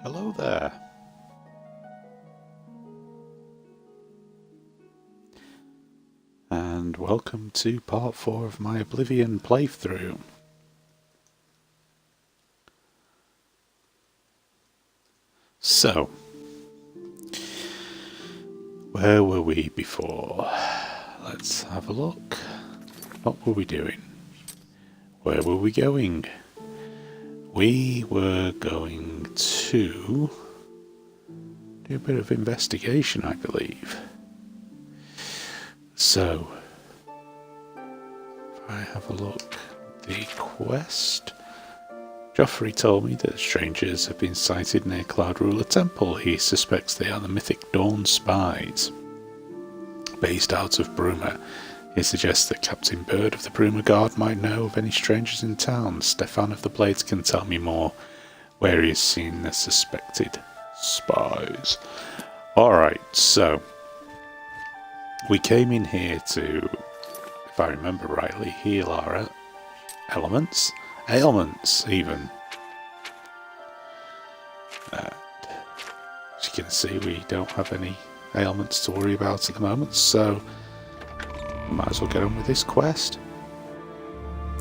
Hello there. And welcome to part 4 of my Oblivion playthrough. So, where were we before? Let's have a look. What were we doing? Where were we going? We were going to do a bit of investigation, I believe. So, if I have a look, the quest. Joffrey told me that strangers have been sighted near Cloud Ruler Temple. He suspects they are the mythic Dawn spies. Based out of Bruma, he suggests that Captain Bird of the Bruma Guard might know of any strangers in town. Stefan of the Blades can tell me more, where he has seen the suspected spies. Alright, so we came in here to, if I remember rightly, heal our ailments even. As you can see, we don't have any ailments to worry about at the moment, so might as well get on with this quest.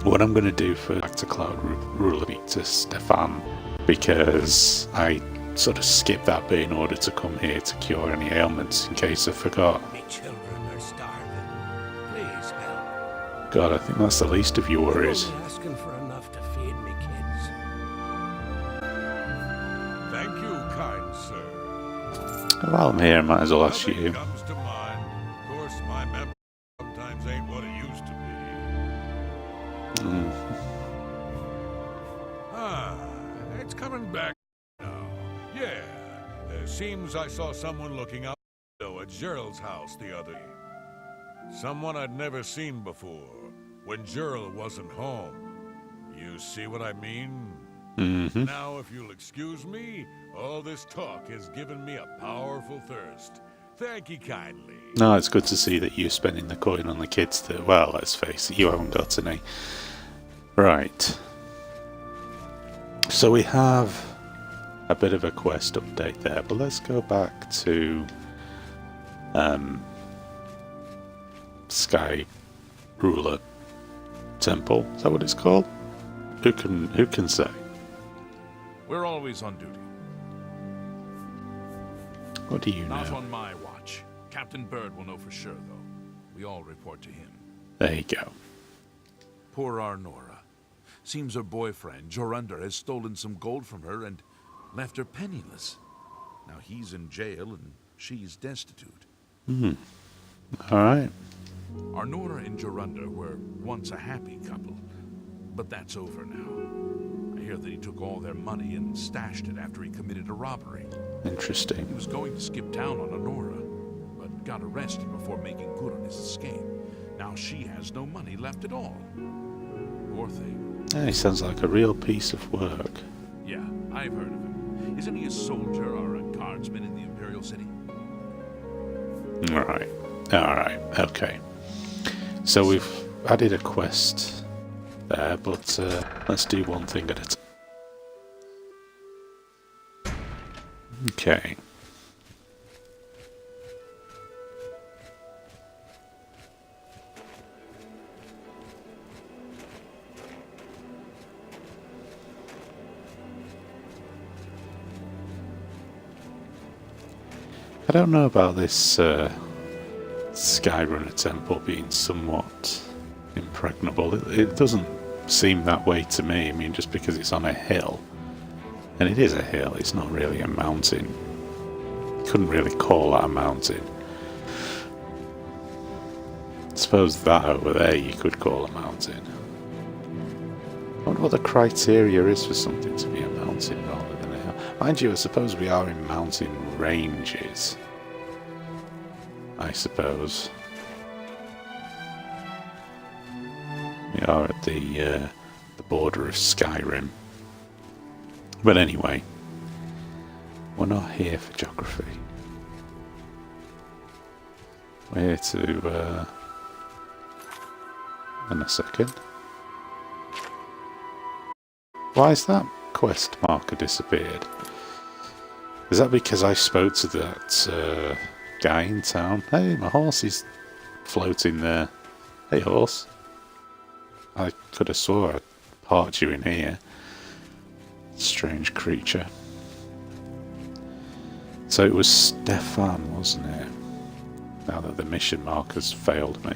What I'm going to do for back to Cloud Ruler to Stefan, because I sort of skipped that bit in order to come here to cure any ailments in case I forgot. My children are starving. Please help. God, I think that's the least of your worries. I'm only asking for enough to feed me kids. Thank you, kind sir. While I'm here, I might as well ask Nothing you. comes to mind. Of course, my memory sometimes ain't what it used to be. It's coming back now. Yeah, seems I saw someone looking out the window at Gerald's house the other day. Someone I'd never seen before, when Gerald wasn't home. You see what I mean? Now, if you'll excuse me, all this talk has given me a powerful thirst. Thank you kindly. No, it's good to see that you're spending the coin on the kids that, well, let's face it, you haven't got any. Right. So we have a bit of a quest update there, but let's go back to Sky Ruler Temple. Is that what it's called? Who can say? We're always on duty. What do you know? Not on my watch. Captain Bird will know for sure, though. We all report to him. There you go. Poor Arnora. Seems her boyfriend, Jorundr, has stolen some gold from her and left her penniless. Now he's in jail and she's destitute. Alright. Arnora and Jorundr were once a happy couple, but that's over now. I hear that he took all their money and stashed it after he committed a robbery. He Interesting. was going to skip town on Arnora, but got arrested before making good on his escape. Now she has no money left at all. Poor thing. Yeah, he sounds like a real piece of work. Yeah, I've heard of him. Isn't he a soldier or a guardsman in the Imperial City? Alright, okay. So we've added a quest there, but let's do one thing at a time. Okay. I don't know about this Skyrunner Temple being somewhat impregnable. It doesn't seem that way to me. I mean, just because it's on a hill. And it is a hill, it's not really a mountain. You couldn't really call that a mountain. I suppose that over there you could call a mountain. I wonder what the criteria is for something to be a mountain rather than a hill. Mind you, I suppose we are in mountain ranges. I suppose. We are at the border of Skyrim. But anyway, we're not here for geography. We're here to... in a second. Why is that quest marker disappeared? Is that because I spoke to that guy in town? Hey, my horse is floating there. Hey, horse. I could have swore I parked you in here. Strange creature. So it was Stefan, wasn't it? Now that the mission markers failed me,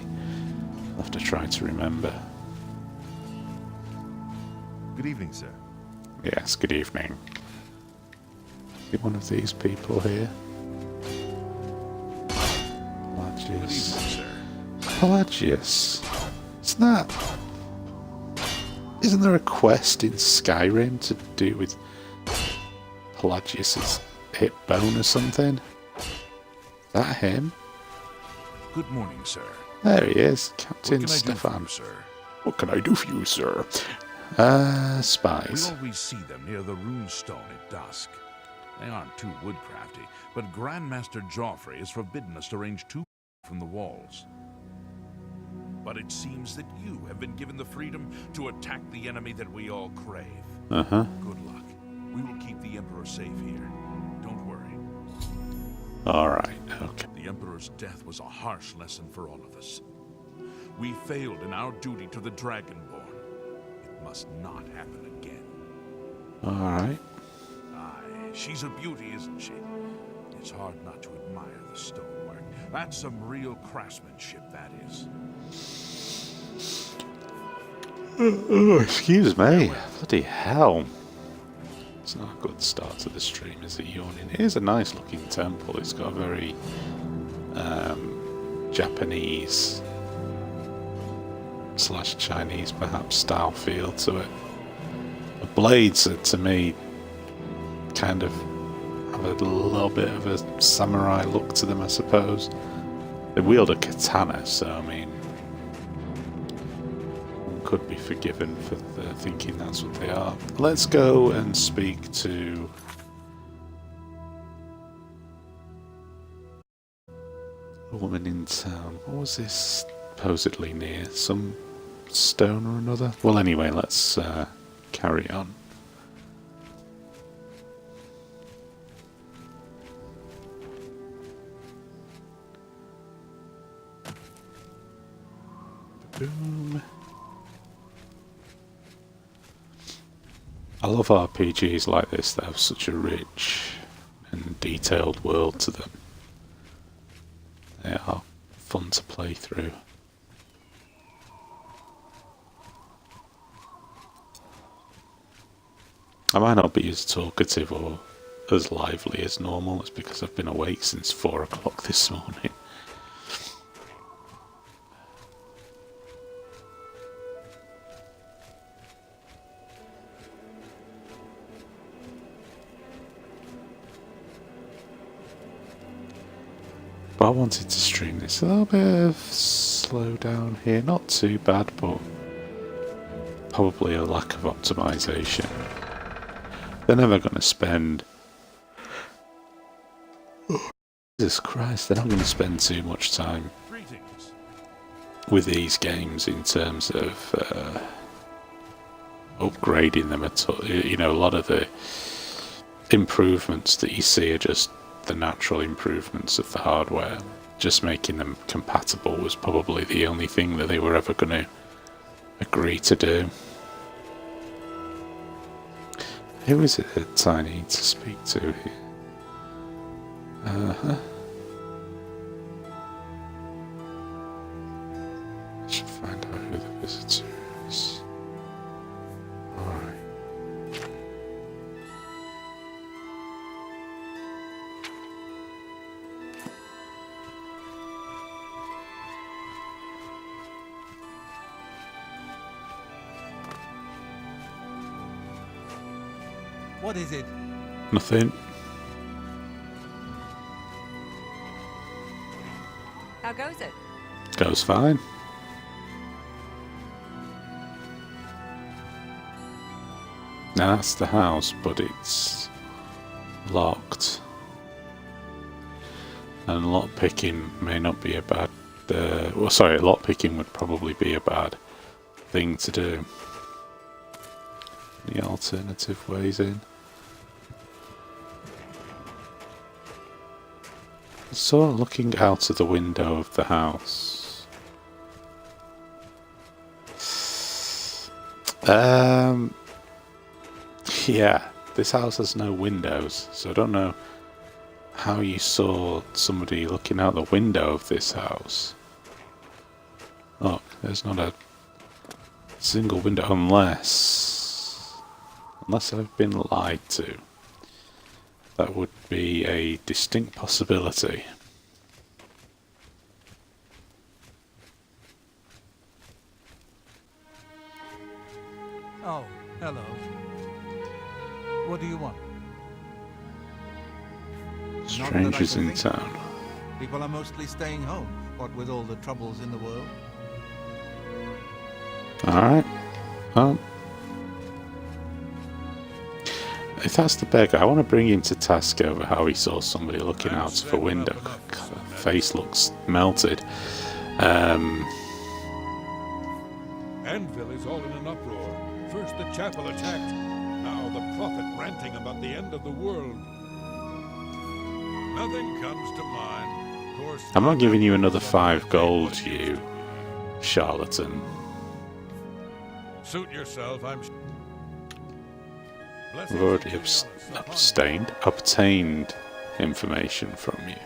I'll have to try to remember. Good evening, sir. Yes, good evening. Is one of these people here? Pelagius. Sir. Pelagius. Isn't there a quest in Skyrim to do with Pelagius's hip bone or something? Is that him? Good morning, sir. There he is, What Captain can I do for Stefan. you, sir? What can I do for you, sir? We Spies. always see them near the rune stone at dusk. They aren't too woodcrafty, but Grandmaster Joffrey has forbidden us to range too from the walls. But it seems that you have been given the freedom to attack the enemy that we all crave. Uh-huh. Good luck. We will keep the Emperor safe here. Don't worry. Alright, okay. The Emperor's death was a harsh lesson for all of us. We failed in our duty to the Dragonborn. It must not happen again. Alright. Aye, she's a beauty, isn't she? It's hard not to admire the stonework. That's some real craftsmanship, that is. Oh, excuse me. Bloody hell. It's not a good start to the stream, is it, yawning? It is a nice looking temple. It's got a very Japanese / Chinese perhaps style feel to it. The blades are, to me, kind of have a little bit of a samurai look to them, I suppose. They wield a katana, so I mean, one could be forgiven for thinking that's what they are. Let's go and speak to a woman in town. What was this supposedly near? Some stone or another? Well, anyway, let's carry on. Boom. I love RPGs like this that have such a rich and detailed world to them. They are fun to play through. I might not be as talkative or as lively as normal. It's because I've been awake since 4 o'clock this morning. But I wanted to stream this. A little bit of slowdown here. Not too bad, but probably a lack of optimization. They're never going to spend... Oh, Jesus Christ, they're not going to spend too much time Greetings. with these games in terms of upgrading them at all. You know, a lot of the improvements that you see are just the natural improvements of the hardware. Just making them compatible was probably the only thing that they were ever going to agree to do. Who is it that I need to speak to here? I should find out who the visitor is. Alright. What is it? Nothing. How goes it? Goes fine. Now that's the house, but it's locked. And lockpicking may not be a bad... well, sorry, lockpicking would probably be a bad thing to do. Any alternative ways in? Sort of looking out of the window of the house. Yeah, this house has no windows, so I don't know how you saw somebody looking out the window of this house. Look, there's not a single window unless I've been lied to. That would be a distinct possibility. Oh, hello. What do you want? Not that I Strangers can in think of. town. People are mostly staying home, what with all the troubles in the world. Alright. If that's the beggar, I want to bring him to task over how he saw somebody looking out of a window. Face looks melted. Anvil is all in an uproar. First the chapel attacked, now the prophet ranting about the end of the world. Nothing comes to mind. Of course, I'm not giving you another 5 gold, you charlatan. Suit yourself, I'm I've already obtained information from you.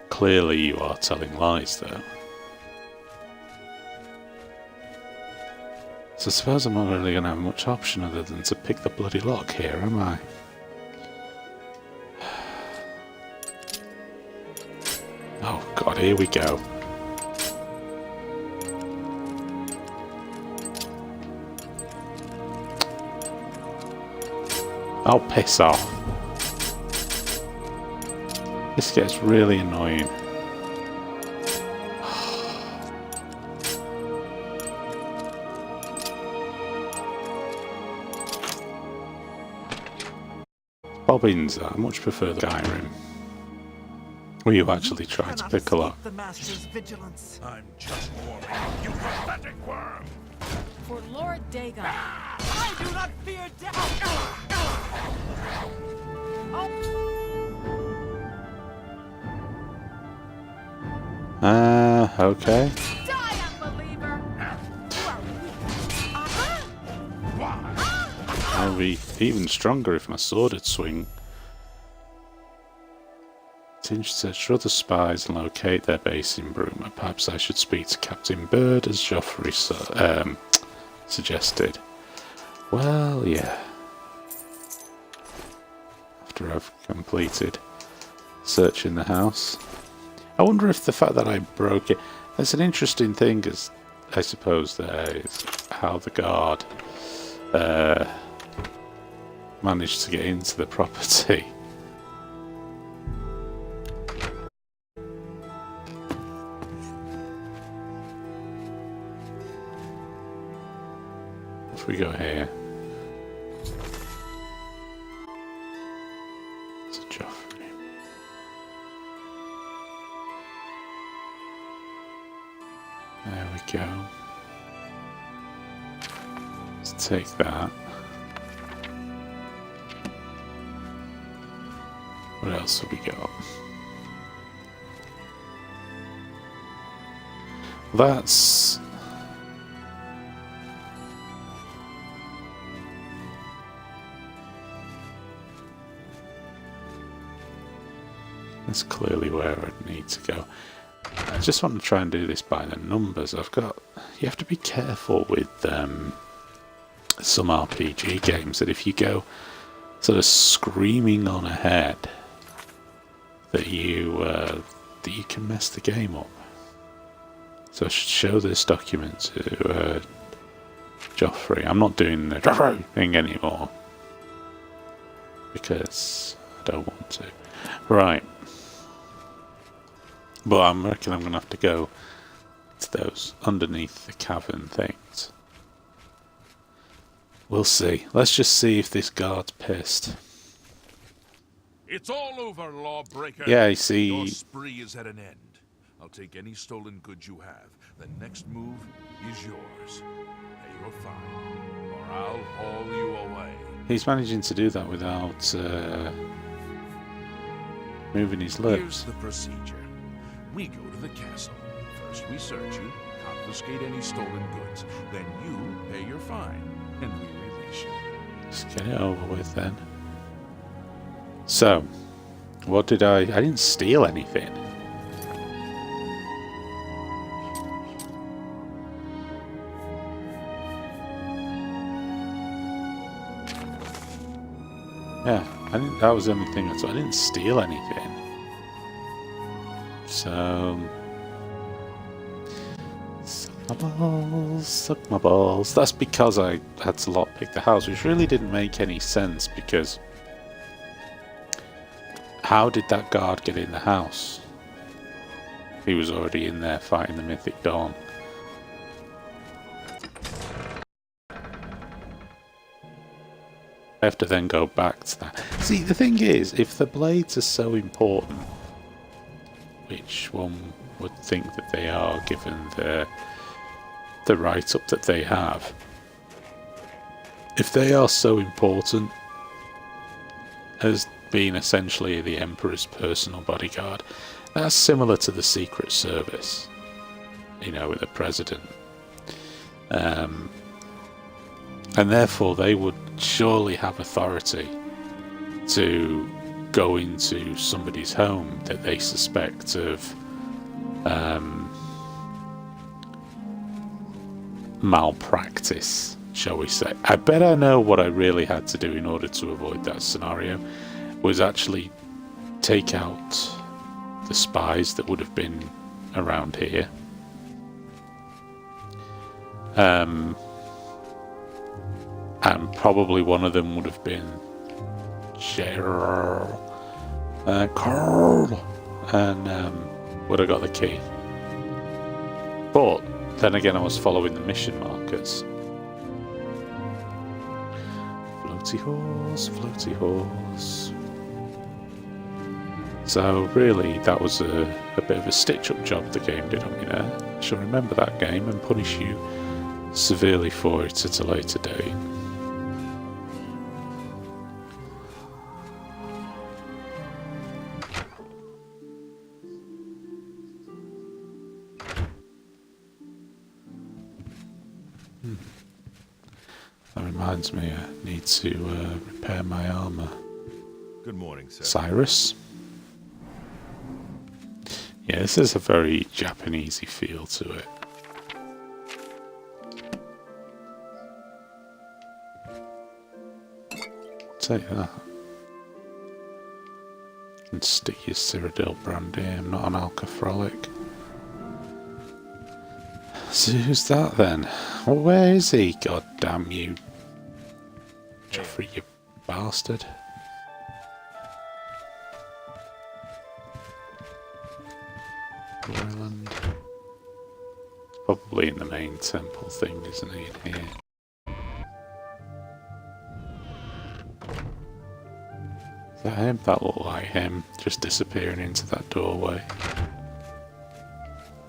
Clearly you are telling lies, though. So I suppose I'm not really going to have much option other than to pick the bloody lock here, am I? Oh god, here we go. Oh, piss off. This gets really annoying. Bobbins, I much prefer the Skyrim. Will you actually try to pick a lock? The master's vigilance. I'm just warming up, you pathetic worm! For Lord Dagon. I do not fear death. Okay. Die, unbeliever! I'll be even stronger if my sword would swing. Tinge search for other spies and locate their base in Bruma. Perhaps I should speak to Captain Bird, as Joffrey suggested. Well, yeah. After I've completed searching the house. I wonder if the fact that I broke it... There's an interesting thing, as I suppose there is, how the guard managed to get into the property. If we go here. It's a Joffrey. There we go. Let's take that. What else have we got? That's... That's clearly where I'd need to go. I just want to try and do this by the numbers. You have to be careful with some RPG games that if you go sort of screaming on ahead, that you can mess the game up. So I should show this document to Joffrey. I'm not doing the Joffrey thing anymore because I don't want to. Right. But I reckon I'm going to have to go to those underneath the cavern things. We'll see. Let's just see if this guard's pissed. It's all over, lawbreaker! Yeah, I see. Your spree is at an end. I'll take any stolen goods you have. The next move is yours. Pay your fine, or I'll haul you away. He's managing to do that without moving his Here's lips. the procedure. We go to the castle. First we search you, confiscate any stolen goods. Then you pay your fine, and we release you. Let's get it over with then. So, what did I didn't steal anything. Yeah, that was the only thing I didn't steal anything. So, suck my balls. That's because I had to lockpick the house, which really didn't make any sense because how did that guard get in the house? He was already in there fighting the Mythic Dawn. I have to then go back to that. See, the thing is, if the blades are so important, which one would think that they are, given the write-up that they have, if they are so important as being essentially the Emperor's personal bodyguard, that's similar to the Secret Service, you know, with the President. And therefore they would surely have authority to go into somebody's home that they suspect of malpractice, shall we say. I bet I know what I really had to do in order to avoid that scenario, was actually take out the spies that would have been around here. And probably one of them would have been Carl, and would have got the key. But then again, I was following the mission markers. Floaty horse, floaty horse. So really, that was a bit of a stitch-up job the game did on me there. I shall remember that game and punish you severely for it at a later date. That reminds me, I need to repair my armor. Good morning, sir. Cyrus? Yeah, this has a very Japanesey feel to it. Take that. And stick your Cyrodiil brandy. I'm not an alcoholic. So who's that then? Well, where is he? God damn you, Joffrey, you bastard. Ireland. Probably in the main temple thing, isn't he, in here? Is that him? That looked like him, just disappearing into that doorway.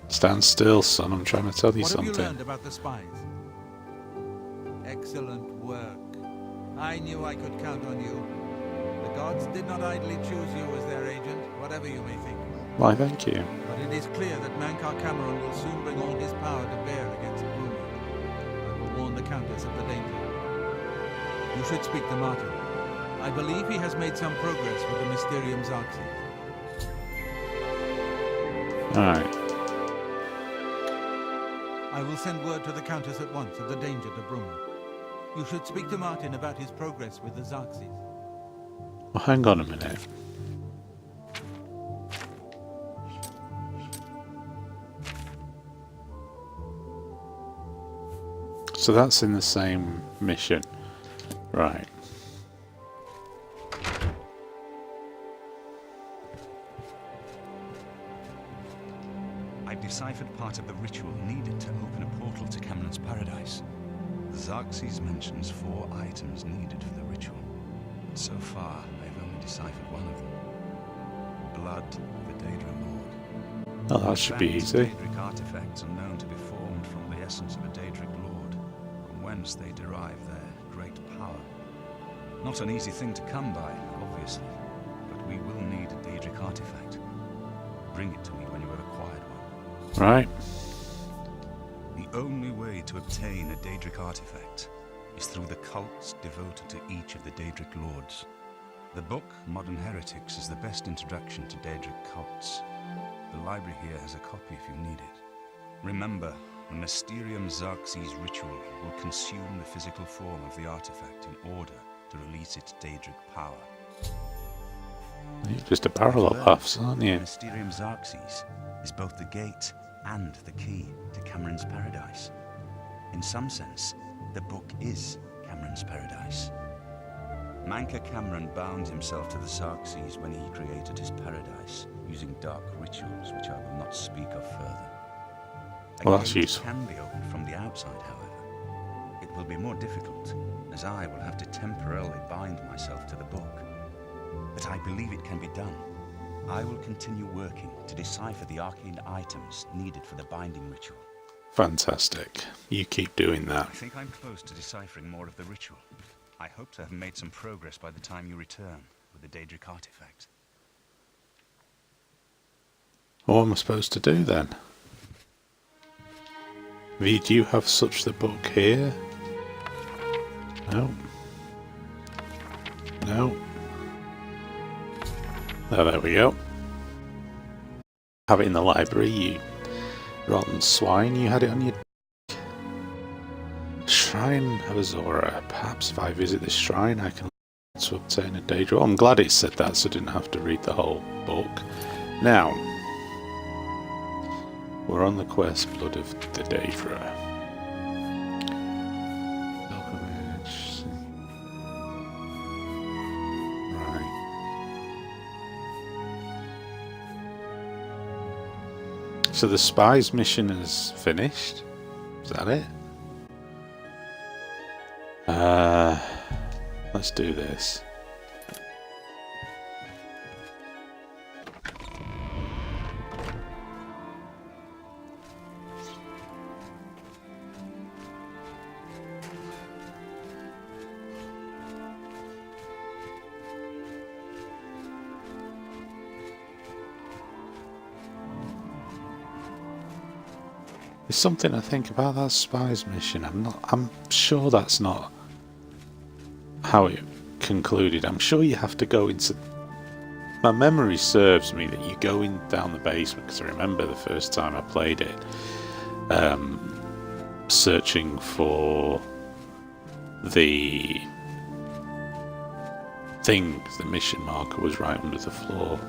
Stand still, son, I'm trying to tell you something. What have you learned about the spies? Excellent work. I knew I could count on you. The gods did not idly choose you as their agent, whatever you may think. Why, thank you. But it is clear that Mankar Cameron will soon bring all his power to bear against Bruno. I will warn the Countess of the danger. You should speak to Martin. I believe he has made some progress with the Mysterium Xarxes. Alright. I will send word to the Countess at once of the danger to Bruno. You should speak to Martin about his progress with the Xarxes. Well, hang on a minute. So that's in the same mission. Right. I deciphered part of the ritual needed to open a portal to Cameron's paradise. Xarxes mentions 4 items needed for the ritual. But so far, I've only deciphered one of them. Blood of a Daedra Lord. Oh, that should be easy. Daedric artifacts are known to be formed from the essence of a Daedric Lord, from whence they derive their great power. Not an easy thing to come by, obviously, but we will need a Daedric artifact. Bring it to me when you have acquired one. Right. The only way to obtain a Daedric artifact is through the cults devoted to each of the Daedric lords. The book, Modern Heretics, is the best introduction to Daedric cults. The library here has a copy if you need it. Remember, the Mysterium Xerxes ritual will consume the physical form of the artifact in order to release its Daedric power. You're just a barrel of laughs, aren't you? Mysterium Xerxes is both the gate and the key to Cameron's paradise. In some sense, the book is Cameron's paradise. Manka Cameron bound himself to the Xerxes when he created his paradise, using dark rituals which I will not speak of further. Well, that's gate useful. can be opened from the outside, however. It will be more difficult, as I will have to temporarily bind myself to the book. But I believe it can be done. I will continue working to decipher the arcane items needed for the binding ritual. Fantastic. You keep doing that. I think I'm close to deciphering more of the ritual. I hope to have made some progress by the time you return with the Daedric artifact. What am I supposed to do then? V, do you have such the book here? No. No. Oh, there we go. Have it in the library, you rotten swine. You had it on your Shrine of Azora. Perhaps if I visit this shrine I can to obtain a Daedra. I'm glad it said that so I didn't have to read the whole book. Now, we're on the quest, Blood of the Daedra. So the spies mission is finished? Is that it? Let's do this. There's something I think about that spies mission. I'm sure that's not how it concluded. I'm sure you have to go into... My memory serves me that you go in down the basement, because I remember the first time I played it, searching for the thing. The mission marker was right under the floor.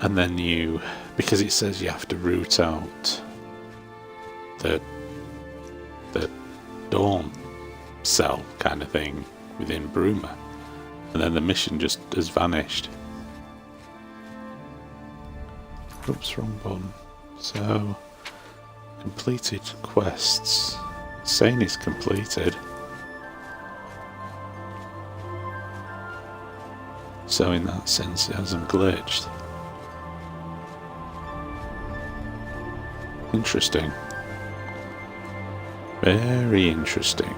And then you, because it says you have to root out the Dawn cell kind of thing within Bruma, and then the mission just has vanished. Oops, wrong button. So, completed quests. It's saying it's completed. So in that sense it hasn't glitched. Interesting. Very interesting.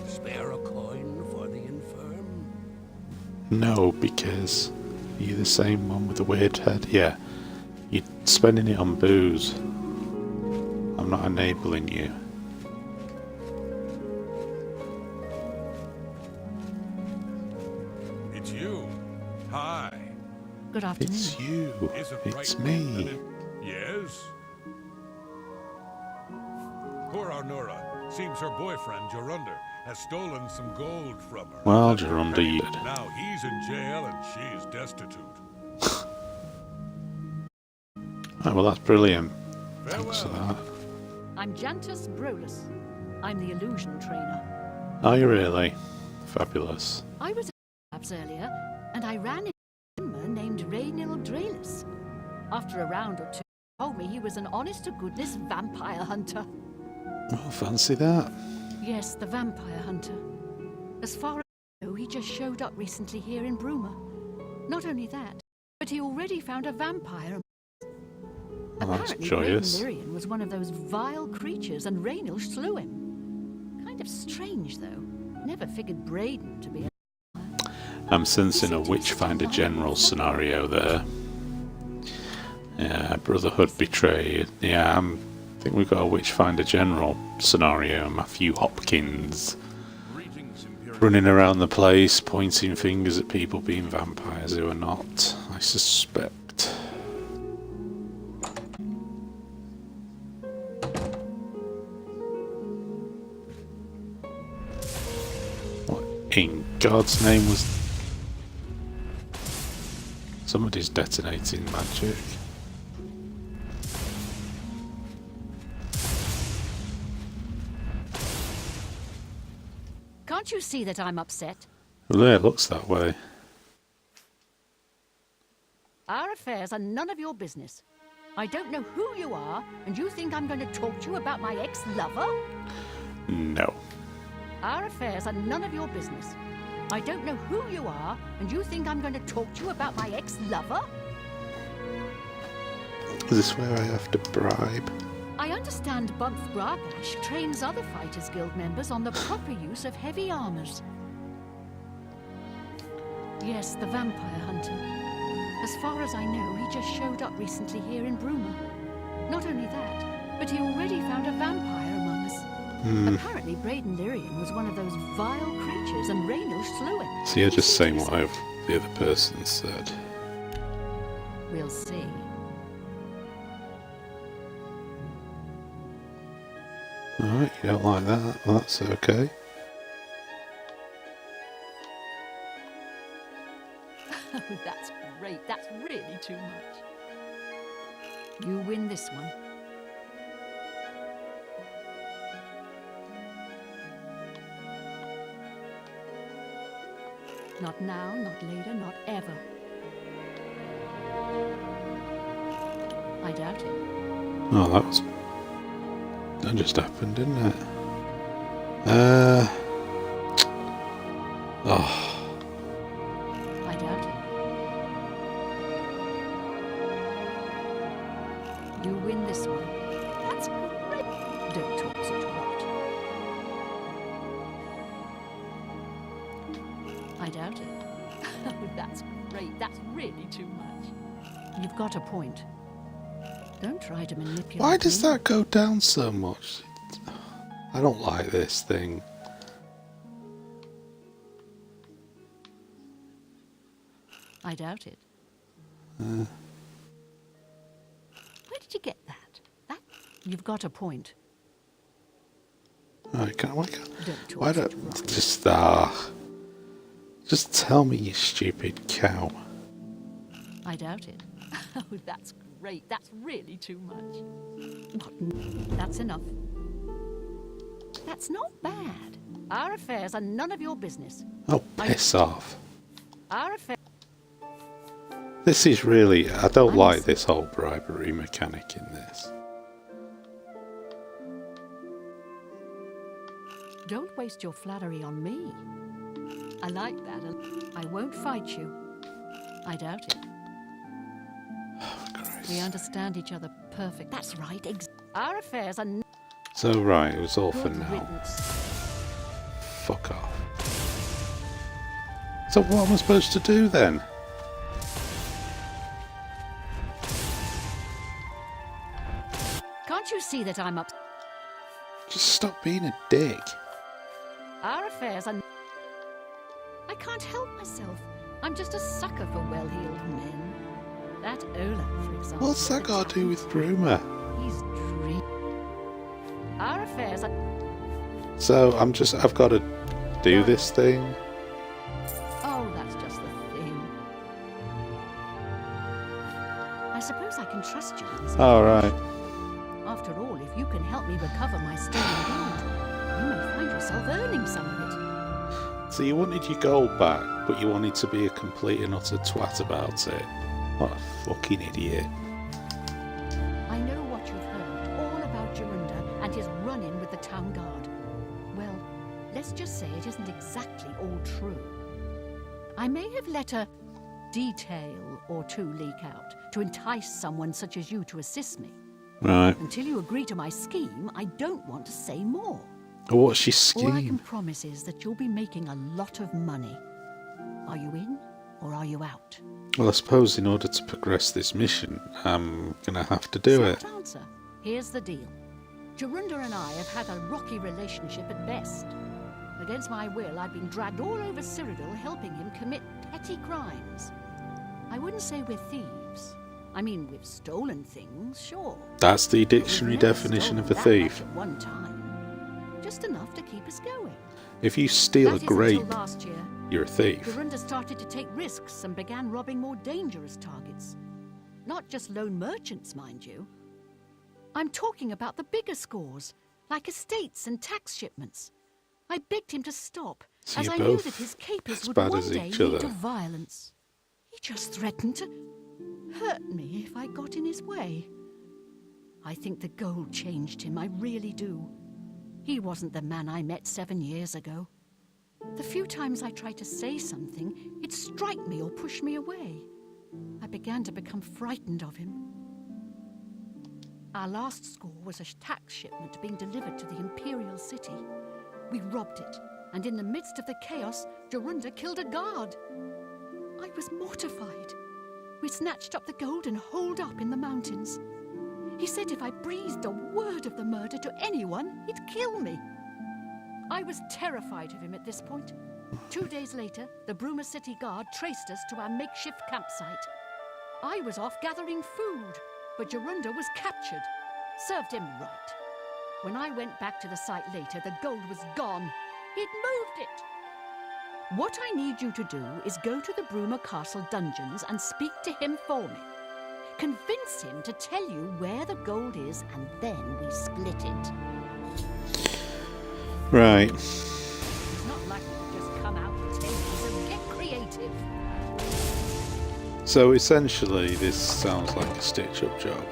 Spare a coin for the infirm? No, because you're the same one with the weird head. Yeah, you're spending it on booze. I'm not enabling you. It's you. Hi. Good afternoon. It's you. Is it It's right me. Yes? Poor Arnora. Seems her boyfriend, Jorunda, has stolen some gold from her. Well, Left her Jorunda, penniless. you- Now he's in jail and she's destitute. Oh, well, that's brilliant. Thanks for Farewell. that. I'm Jantus Brolus. I'm the illusion trainer. Are you really? Fabulous. I was at labs earlier, and I ran into a swimmer named Raynil Draelis. After a round or two, he told me he was an honest-to-goodness vampire hunter. Oh, fancy that. Yes, the vampire hunter. As far as I know, he just showed up recently here in Bruma. Not only that, but he already found a vampire. Well, that's Apparently, joyous. Lyrian was one of those vile creatures, and Raynor slew him. Kind of strange, though. Never figured Braden to be a... I'm sensing a Witchfinder General scenario there. Yeah, Brotherhood betrayed. Yeah, I think we've got a Witchfinder General scenario. Matthew Hopkins running around the place, pointing fingers at people being vampires who are not, I suspect. What in God's name was... Somebody's detonating magic. Can't you see that I'm upset? Well, yeah, it looks that way. Our affairs are none of your business. I don't know who you are, and you think I'm going to talk to you about my ex-lover? No. Our affairs are none of your business. I don't know who you are, and you think I'm going to talk to you about my ex-lover? Is this where I have to bribe? I understand Bumph Bragash trains other Fighters Guild members on the proper use of heavy armors. Yes, the vampire hunter. As far as I know, he just showed up recently here in Bruma. Not only that, but he already found a vampire among us. Apparently, Braden Lyrian was one of those vile creatures, and Raynor slew him. So you're just saying what the other person said. We'll see. Alright, you don't like that? Well, that's okay. Oh, that's great. That's really too much. You win this one. Not now, not later, not ever. I doubt it. Oh, that just happened, didn't it? Oh, I doubt it. You win this one. That's great. Don't talk such rot. I doubt it. Oh, that's great. That's really too much. You've got a point. Don't try to manipulate why does me. that go down so much? I don't like this thing. I doubt it. Where did you get that? You've got a point. Why can't Don't talk why such don't rot. just tell me, you stupid cow. I doubt it. Oh, that's great. That's really too much. That's enough. That's not bad. Our affairs are none of your business. Oh, piss off. Our affairs... This is really... I don't like this whole bribery mechanic in this. Don't waste your flattery on me. I like that. I won't fight you. I doubt it. We understand each other perfect. That's right. Our affairs are... So, right, it was all for Good now. riddance. Fuck off. So what am I supposed to do then? Can't you see that I'm up? Just stop being a dick. Our affairs are... I can't help myself. I'm just a sucker for well-heeled men. That Ola, for example... What's that got to do with Bruma? He's dream. Our affairs are... So I've got to do this thing? Oh, that's just the thing. I suppose I can trust you with this. Alright. After all, if you can help me recover my stolen gold, you may find yourself earning some of it. So you wanted your gold back, but you wanted to be a complete and utter twat about it. What a fucking idiot. I know what you've heard, all about Jorunda and his run-in with the town guard. Well, let's just say it isn't exactly all true. I may have let a detail or two leak out to entice someone such as you to assist me. Right. Until you agree to my scheme, I don't want to say more. What's your All I can scheme? promise is that you'll be making a lot of money. Are you in or are you out? Well, I suppose in order to progress this mission, I'm gonna have to do it. Short answer. Here's the deal. Jorunda and I have had a rocky relationship at best. Against my will, I've been dragged all over Cyrodiil helping him commit petty crimes. I wouldn't say we're thieves. I mean, we've stolen things, sure. That's the But we've dictionary never definition of a stolen that thief. much at one time. Just enough to keep us going. If you steal a That is until grape, last year. you're a thief. Jorunda started to take risks and began robbing more dangerous targets. Not just lone merchants, mind you. I'm talking about the bigger scores, like estates and tax shipments. I begged him to stop, So as you're I knew both that his capers as would bad one as day each lead other. to violence. He just threatened to hurt me if I got in his way. I think the gold changed him, I really do. He wasn't the man I met 7 years ago. The few times I tried to say something, he'd strike me or push me away. I began to become frightened of him. Our last score was a tax shipment being delivered to the Imperial City. We robbed it, and in the midst of the chaos, Jorunda killed a guard. I was mortified. We snatched up the gold and holed up in the mountains. He said if I breathed a word of the murder to anyone, he'd kill me. I was terrified of him at this point. 2 days later, the Bruma City Guard traced us to our makeshift campsite. I was off gathering food, but Jorunda was captured. Served him right. When I went back to the site later, the gold was gone. He'd moved it. What I need you to do is go to the Bruma Castle dungeons and speak to him for me. Convince him to tell you where the gold is, and then we split it. Right. It's not likely to just come out and tell you, so get creative. So essentially, this sounds like a stitch-up job.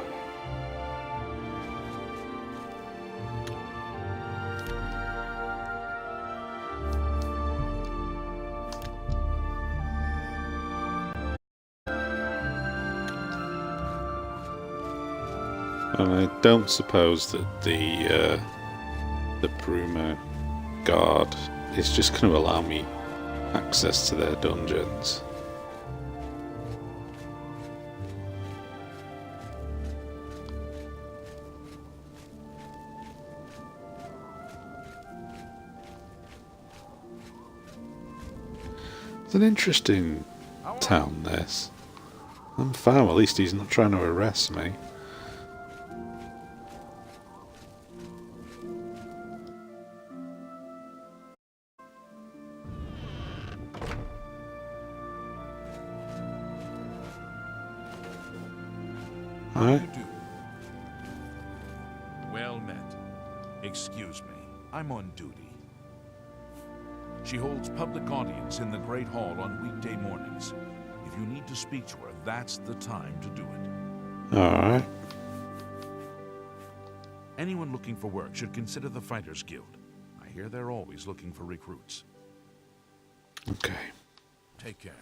And I don't suppose that the Bruma guard is just going to allow me access to their dungeons. It's an interesting town, this. I'm fine, at least he's not trying to arrest me. How Alright. do you do? Well met. Excuse me, I'm on duty. She holds public audience in the Great Hall on weekday mornings. If you need to speak to her, that's the time to do it. Alright. Anyone looking for work should consider the Fighters Guild. I hear they're always looking for recruits. Okay. Take care.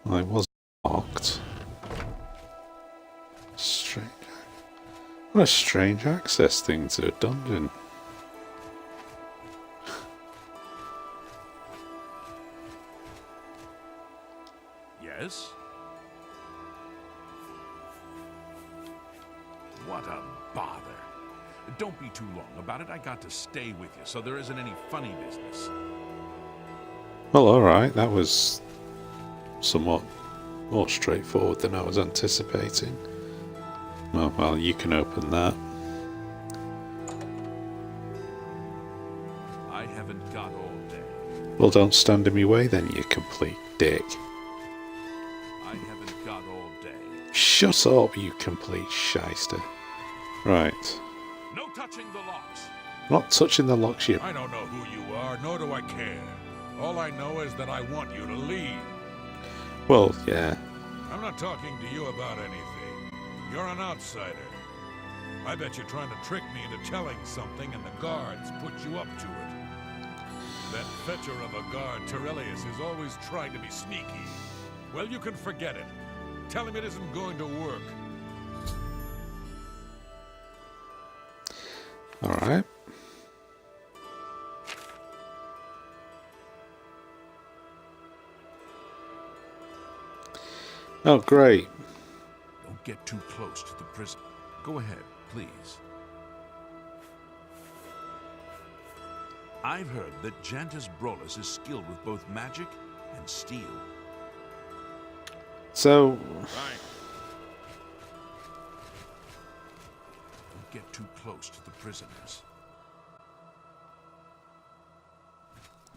Well, it was locked. Strange. What a strange access thing to a dungeon. Yes? What a bother. Don't be too long about it. I got to stay with you, so there isn't any funny business. Well, alright, that was somewhat more straightforward than I was anticipating. Oh, well, you can open that. I haven't got all day. Well, don't stand in my way then, you complete dick. I haven't got all day. Shut up, you complete shyster. Right. No touching the locks. I'm not touching the locks yet. I don't know who you are, nor do I care. All I know is that I want you to leave. Well, yeah. I'm not talking to you about anything. You're an outsider. I bet you're trying to trick me into telling something and the guards put you up to it. That fetcher of a guard, Terrellius, is always trying to be sneaky. Well, you can forget it. Tell him it isn't going to work. Alright. Oh, great. Don't get too close to the prison. Go ahead, please. I've heard that Jantus Brolus is skilled with both magic and steel. So, Right. Don't get too close to the prisoners.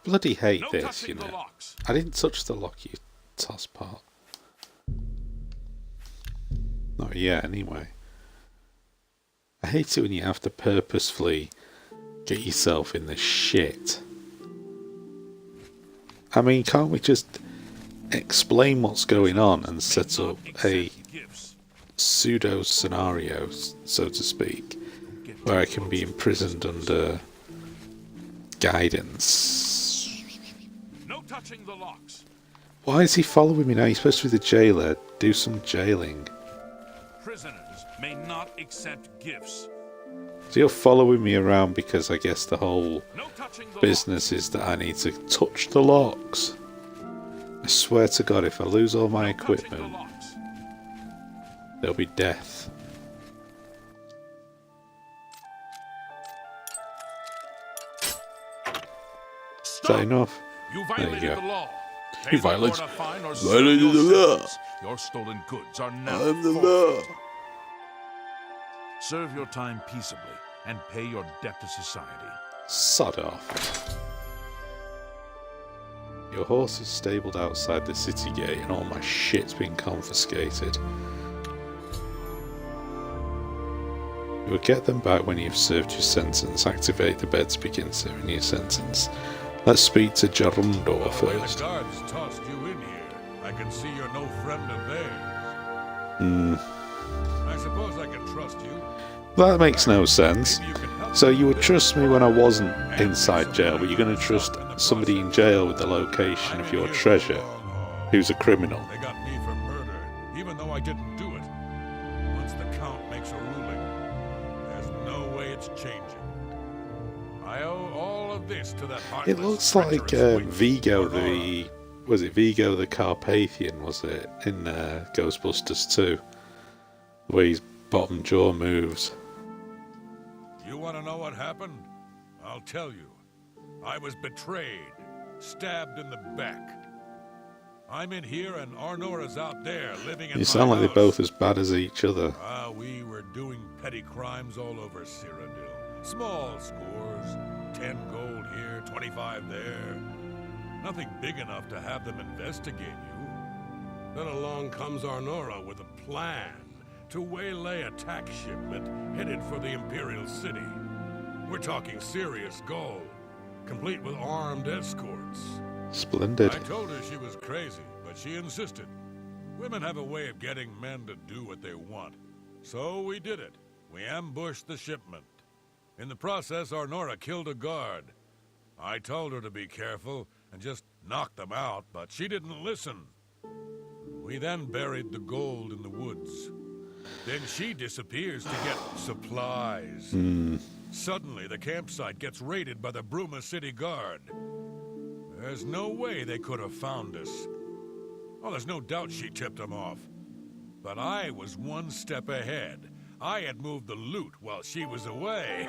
bloody hate No this, touching you the know. locks. I didn't touch the lock, you tosspot. Not yet, anyway. I hate it when you have to purposefully get yourself in the shit. I mean, can't we just explain what's going on and set up a pseudo scenario, so to speak, where I can be imprisoned under guidance? No touching the locks. Why is he following me now? He's supposed to be the jailer. Do some jailing. Prisoners may not accept gifts. So you're following me around because I guess the whole No touching the business is that I need to touch the locks. I swear to God, if I lose all my equipment, there'll be death. Is that enough? You There you violated go. the law. You Pay the violated- court a fine or violated serve your the law. sentence. Your stolen goods are now I'm the forfeit. law. Serve your time peaceably and pay your debt to society. Sod off. Your horse is stabled outside the city gate and all my shit's been confiscated. You will get them back when you've served your sentence. Activate the bed to begin serving your sentence. Let's speak to Gerundo The way the first. guards tossed you in here, I can see you're no friend of theirs. I suppose I can trust you. That makes no sense. Maybe you can help So me you with would this. trust me when I wasn't And inside some jail, but you're going to trust somebody in jail with the location I'm of in your here for a treasure, long haul. who's a criminal. They got me for murder, even though I didn't do it. Once the Count makes a ruling, there's no way it's changing. I owe all of this to that It heartless, looks like treacherous witch, Vigo Aurora. the... Was it Vigo the Carpathian, was it? In Ghostbusters 2. The way his bottom jaw moves. You want to know what happened? I'll tell you. I was betrayed, stabbed in the back. I'm in here and Arnora's out there living in You my sound like they're house. both as bad as each other. We were doing petty crimes all over Cyrodiil. Small scores, 10 gold here, 25 there. Nothing big enough to have them investigate you. Then along comes Arnora with a plan to waylay a tax shipment headed for the Imperial City. We're talking serious gold, complete with armed escorts. Splendid. I told her she was crazy, but she insisted. Women have a way of getting men to do what they want. So we did it. We ambushed the shipment. In the process, Arnora killed a guard. I told her to be careful and just knock them out, but she didn't listen. We then buried the gold in the woods. Then she disappears to get supplies. Suddenly, the campsite gets raided by the Bruma City Guard. There's no way they could have found us. Oh, there's no doubt she tipped them off. But I was one step ahead. I had moved the loot while she was away.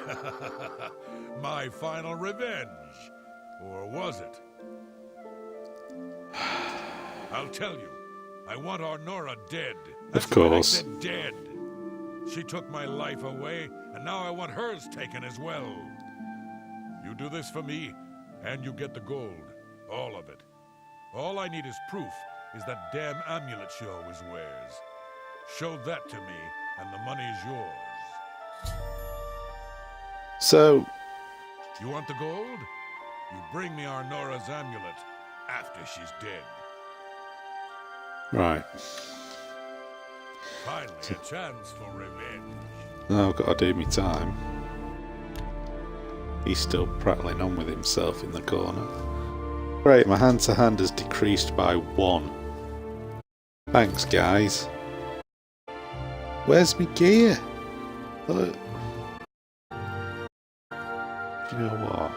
My final revenge. Or was it? I'll tell you. I want Arnora dead. That's right, course. I said dead. She took my life away, and now I want hers taken as well. You do this for me, and you get the gold. All of it. All I need is proof is that damn amulet she always wears. Show that to me, and the money's yours. So, You want the gold? You bring me our Nora's amulet after she's dead. Right. Finally, a chance for revenge. Now I've got to do me time. He's still prattling on with himself in the corner. Right, my hand-to-hand has decreased by 1. Thanks, guys. Where's my gear? Look. Do you know what?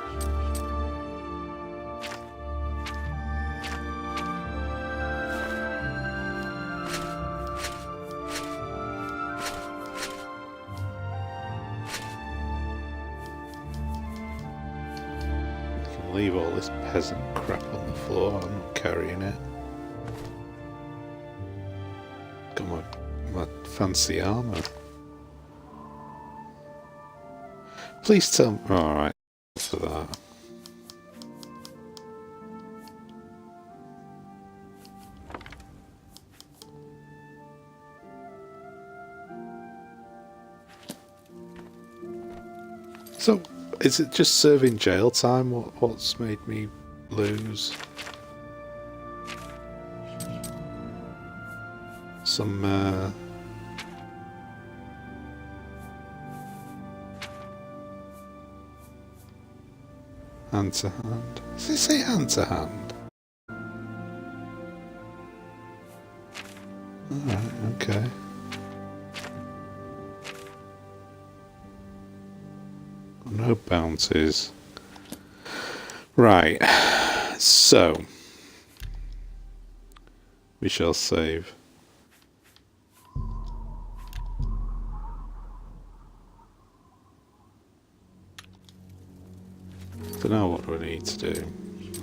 Leave all this peasant crap on the floor. I'm not carrying it. Got my fancy armour. Please tell me. Alright, for that. So, is it just serving jail time? What's made me lose? Some, hand to hand. Does it say hand to hand? Alright, okay. No bounties. Right, so we shall save. So now what do I need to do?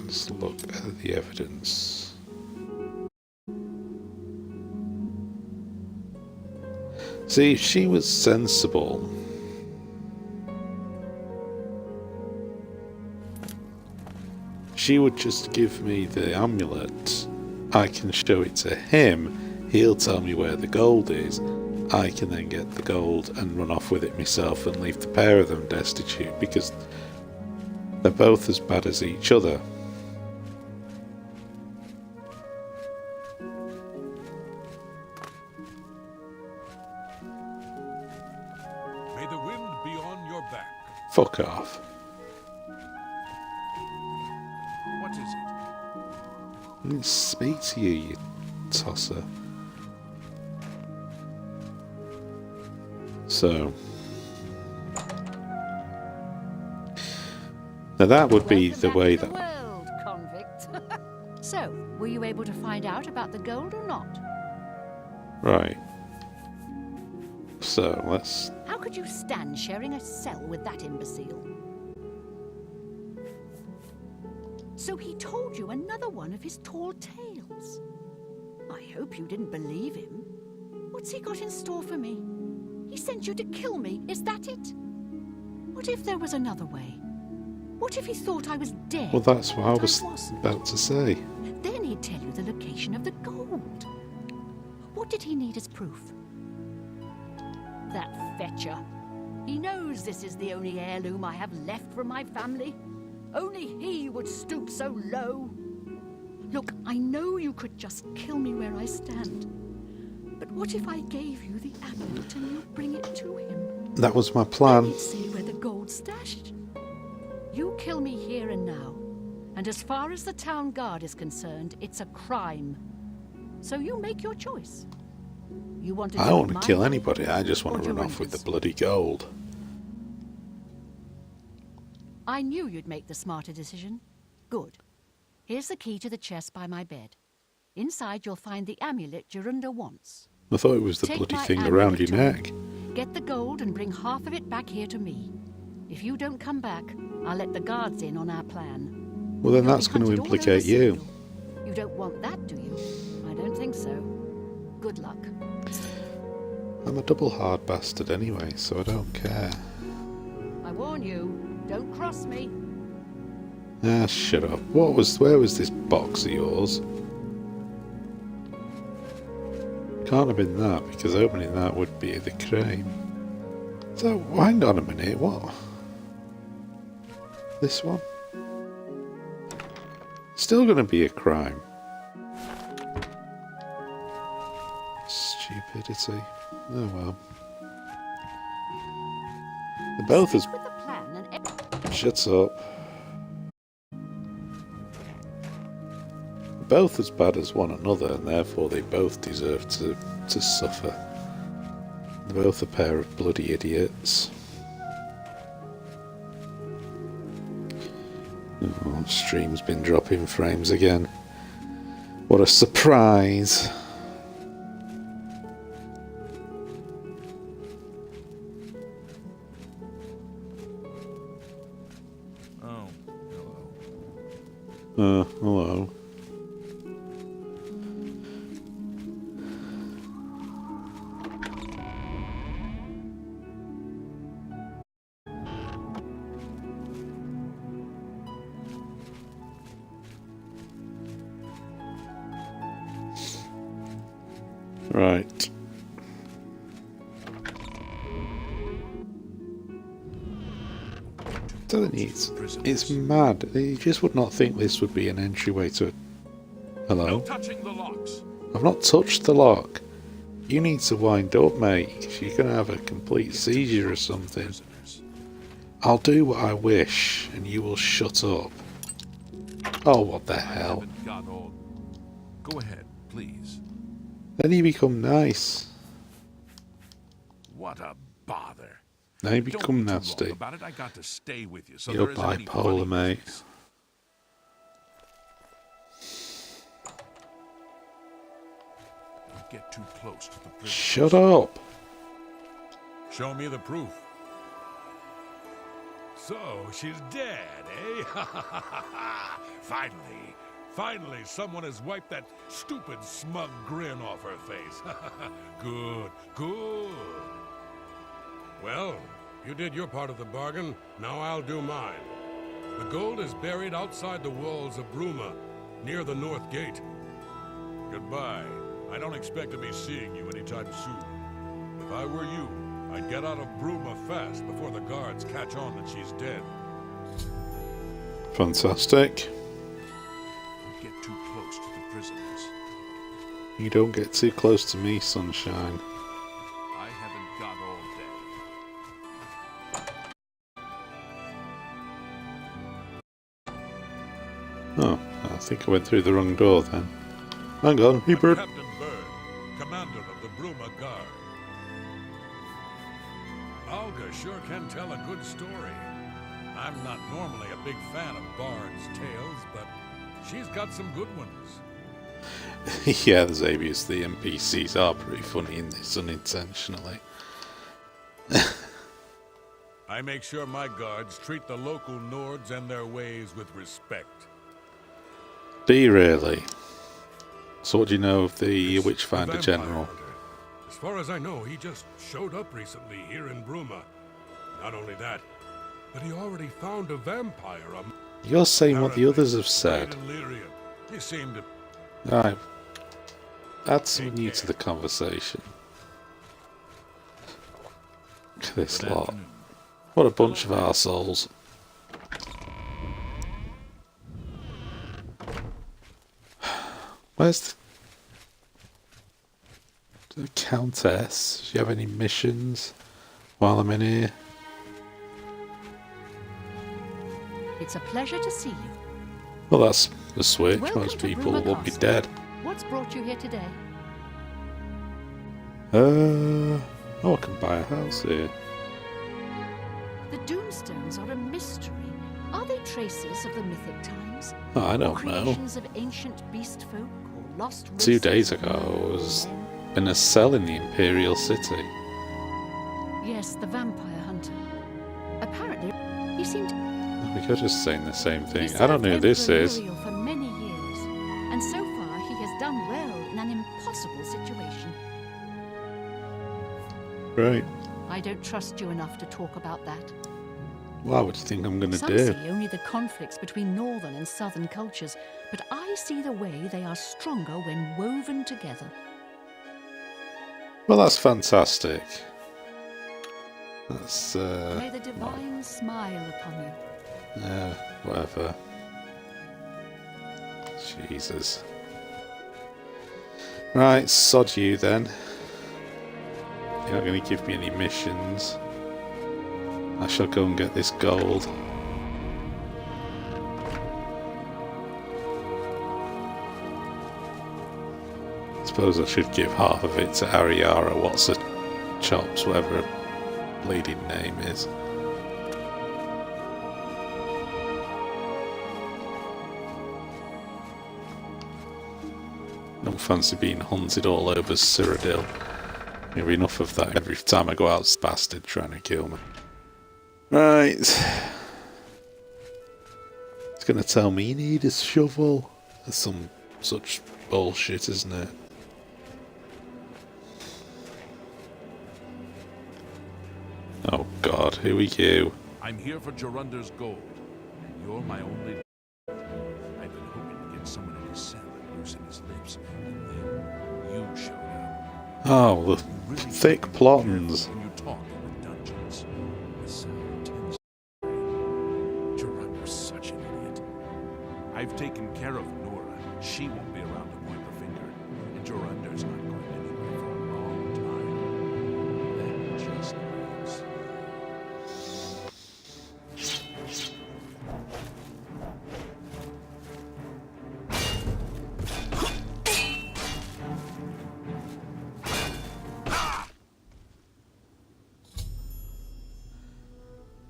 Let's look at the evidence. See, if she was sensible, she would just give me the amulet. I can show it to him. He'll tell me where the gold is. I can then get the gold and run off with it myself and leave the pair of them destitute because they're both as bad as each other. May the wind be on your back. Fuck off. What is it? I didn't speak to you, you tosser. So now that would be the way that. World, convict. So, were you able to find out about the gold or not? Right. So let's. How could you stand sharing a cell with that imbecile? So he told you another one of his tall tales. I hope you didn't believe him. What's he got in store for me? He sent you to kill me, is that it? What if there was another way? What if he thought I was dead? Well, that's what I but was wasn't? about to say. Then he'd tell you the location of the gold. What did he need as proof? That fetcher. He knows this is the only heirloom I have left from my family. Only he would stoop so low. Look, I know you could just kill me where I stand. But what if I gave you the amulet and you bring it to him? That was my Then plan. he'd say where the gold's stashed. You kill me here and now. And as far as the town guard is concerned, it's a crime. So you make your choice. You want to I do don't it want my to kill way anybody. I just want or to run off with the Durandus? bloody gold. I knew you'd make the smarter decision. Good. Here's the key to the chest by my bed. Inside you'll find the amulet Jorunda wants. I thought it was the Take bloody my thing amulet around your to him. neck. Get the gold and bring half of it back here to me. If you don't come back, I'll let the guards in on our plan. Well, then You'll that's be going to hunted all over implicate you. Citadel. You don't want that, do you? I don't think so. Good luck. I'm a double hard bastard anyway, so I don't care. I warn you, don't cross me. Ah, shut up. Where was this box of yours? Can't have been that, because opening that would be the crime. So, hang on a minute, what? This one? Still gonna be a crime. Stupidity. Oh well. They're both as... Stick with the plan and Shut up. They're both as bad as one another, and therefore they both deserve to suffer. They're both a pair of bloody idiots. Oh, stream's been dropping frames again. What a surprise! Oh, hello. Hello. Right. It's mad. You just would not think this would be an entryway to... Hello? No touching the locks. I've not touched the lock. You need to wind up, mate. You're going to have a complete seizure or something. I'll do what I wish, and you will shut up. Oh, what the hell. Go ahead, please. Then you become nice. What a bother. Now you Don't become be too long nasty. about it. I got to stay with you, so You're there isn't any bipolar, funny mate. business. Don't get too close to the prison. Shut up. Show me the proof. So, she's dead, eh? Finally, someone has wiped that stupid, smug grin off her face. Good. Well, you did your part of the bargain, now I'll do mine. The gold is buried outside the walls of Bruma, near the North Gate. Goodbye. I don't expect to be seeing you anytime soon. If I were you, I'd get out of Bruma fast before the guards catch on that she's dead. Fantastic. Don't get too close to the prisoners. You don't get too close to me, sunshine. I haven't got all day. Oh, I think I went through the wrong door then. Hang on, I'm Hebert. Captain Bird, commander of the Bruma Guard. Olga sure can tell a good story. I'm not normally a big fan of Bard's tales, but she's got some good ones. Yeah, there's obvious the NPCs are pretty funny in this unintentionally. I make sure my guards treat the local Nords and their ways with respect. Do you really? So what do you know of the It's Witchfinder the vampire General? hunter. As far as I know, he just showed up recently here in Bruma. Not only that, but he already found a vampire. You're saying what the others have said. He seemed to... Right. Add some new to the conversation. Look at this lot. What a bunch of arseholes. Where's the Countess? Do you have any missions while I'm in here? It's a pleasure to see you. Well, that's the switch. Welcome Most to people Bruma would be Castle. dead. What's brought you here today? Oh, I can buy a house here. The Doomstones are a mystery. Are they traces of the mythic times? Oh, I Or don't know. creations of ancient beast folk or lost 2 races days of ago, men I was and in a cell in the Imperial City. men? Yes, the vampire hunter. Apparently, he seemed to We could just saying the same He thing. I served don't know who this Emperor is. Muriel for many years, and so far he has done well in an impossible situation. Right. I don't trust you enough to talk about that. What would you think I'm going to Some do? see only the conflicts between northern and southern cultures, but I see the way they are stronger when woven together. Well, that's fantastic. That's, May the divine smile upon you. Whatever. Jesus. Right, sod you then. You're not going to give me any missions. I shall go and get this gold. Suppose I should give half of it to Ariara, what's her chops, whatever her bleeding name is. Don't fancy being hunted all over Cyrodiil. There'll be enough of that every time I go out, this bastard trying to kill me. Right. It's gonna tell me you need a shovel. There's some such bullshit, isn't it? Oh god, who are you? I'm here for Jorunder's gold, and you're my only... I've been hoping to get someone in his cell and loosen his lips, and then you showed up. Oh, the You really thick gotta be plottings. careful when you talk in the dungeons. The sound tends to... Jorunder's such an idiot. I've taken care of Nora. She won't be around to point the finger, and Jorunder's not going anywhere for a long time. That just means...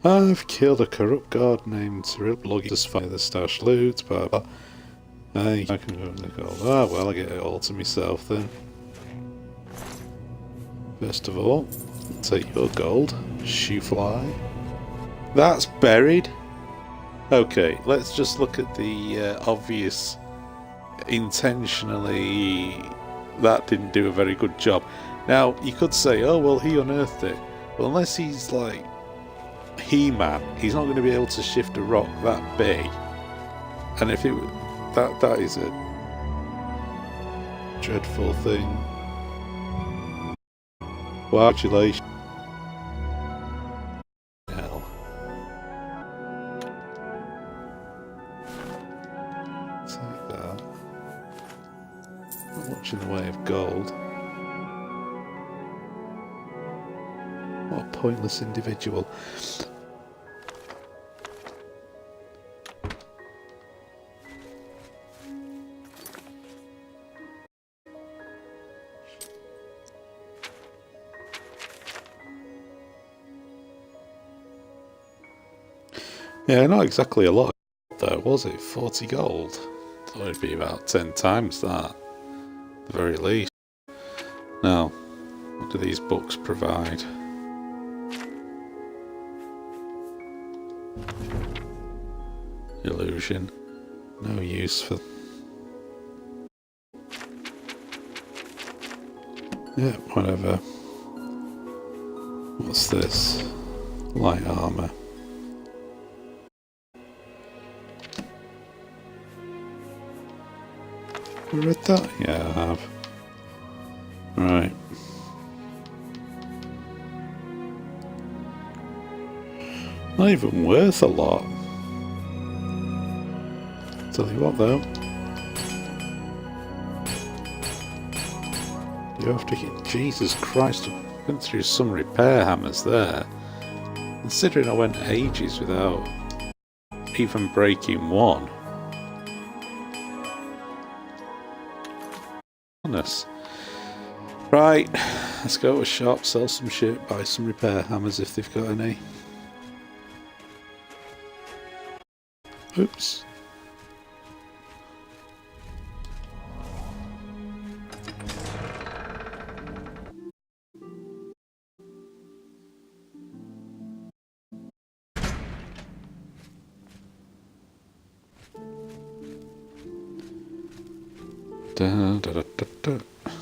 I've killed a corrupt god named Cyril. Log just fire the stash loot, blah blah. I can go and the gold. Ah, well, I get it all to myself then. First of all, take your gold. Shoe fly. That's buried. Okay, let's just look at the obvious. Intentionally, that didn't do a very good job. Now, you could say, oh, well, he unearthed it. Well, unless he's like He-Man, he's not going to be able to shift a rock that big. And if it that is a dreadful thing. Congratulations. Hell. Take that. Not much in the way of gold. What a pointless individual. Yeah, not exactly a lot though, was it? 40 gold. Thought it'd be about 10 times that, at the very least. Now, what do these books provide? Illusion. No use for... Yeah, whatever. What's this? Light armour. Have I read that? Yeah, I have. Right. Not even worth a lot. Tell you what though. You have to get... Jesus Christ, I went through some repair hammers there. Considering I went ages without even breaking one. Honest. Right, let's go to a shop, sell some shit, buy some repair hammers if they've got any. Oops. Da, da, da, da, da.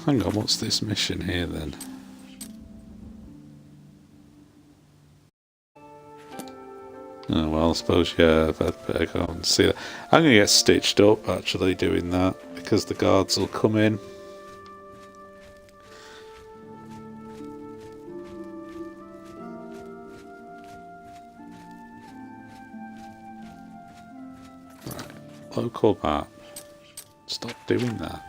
Hang on, what's this mission here then? Oh, well, I suppose, yeah, I'd better go and see that. I'm going to get stitched up, actually, doing that, because the guards will come in. local map. Stop doing that.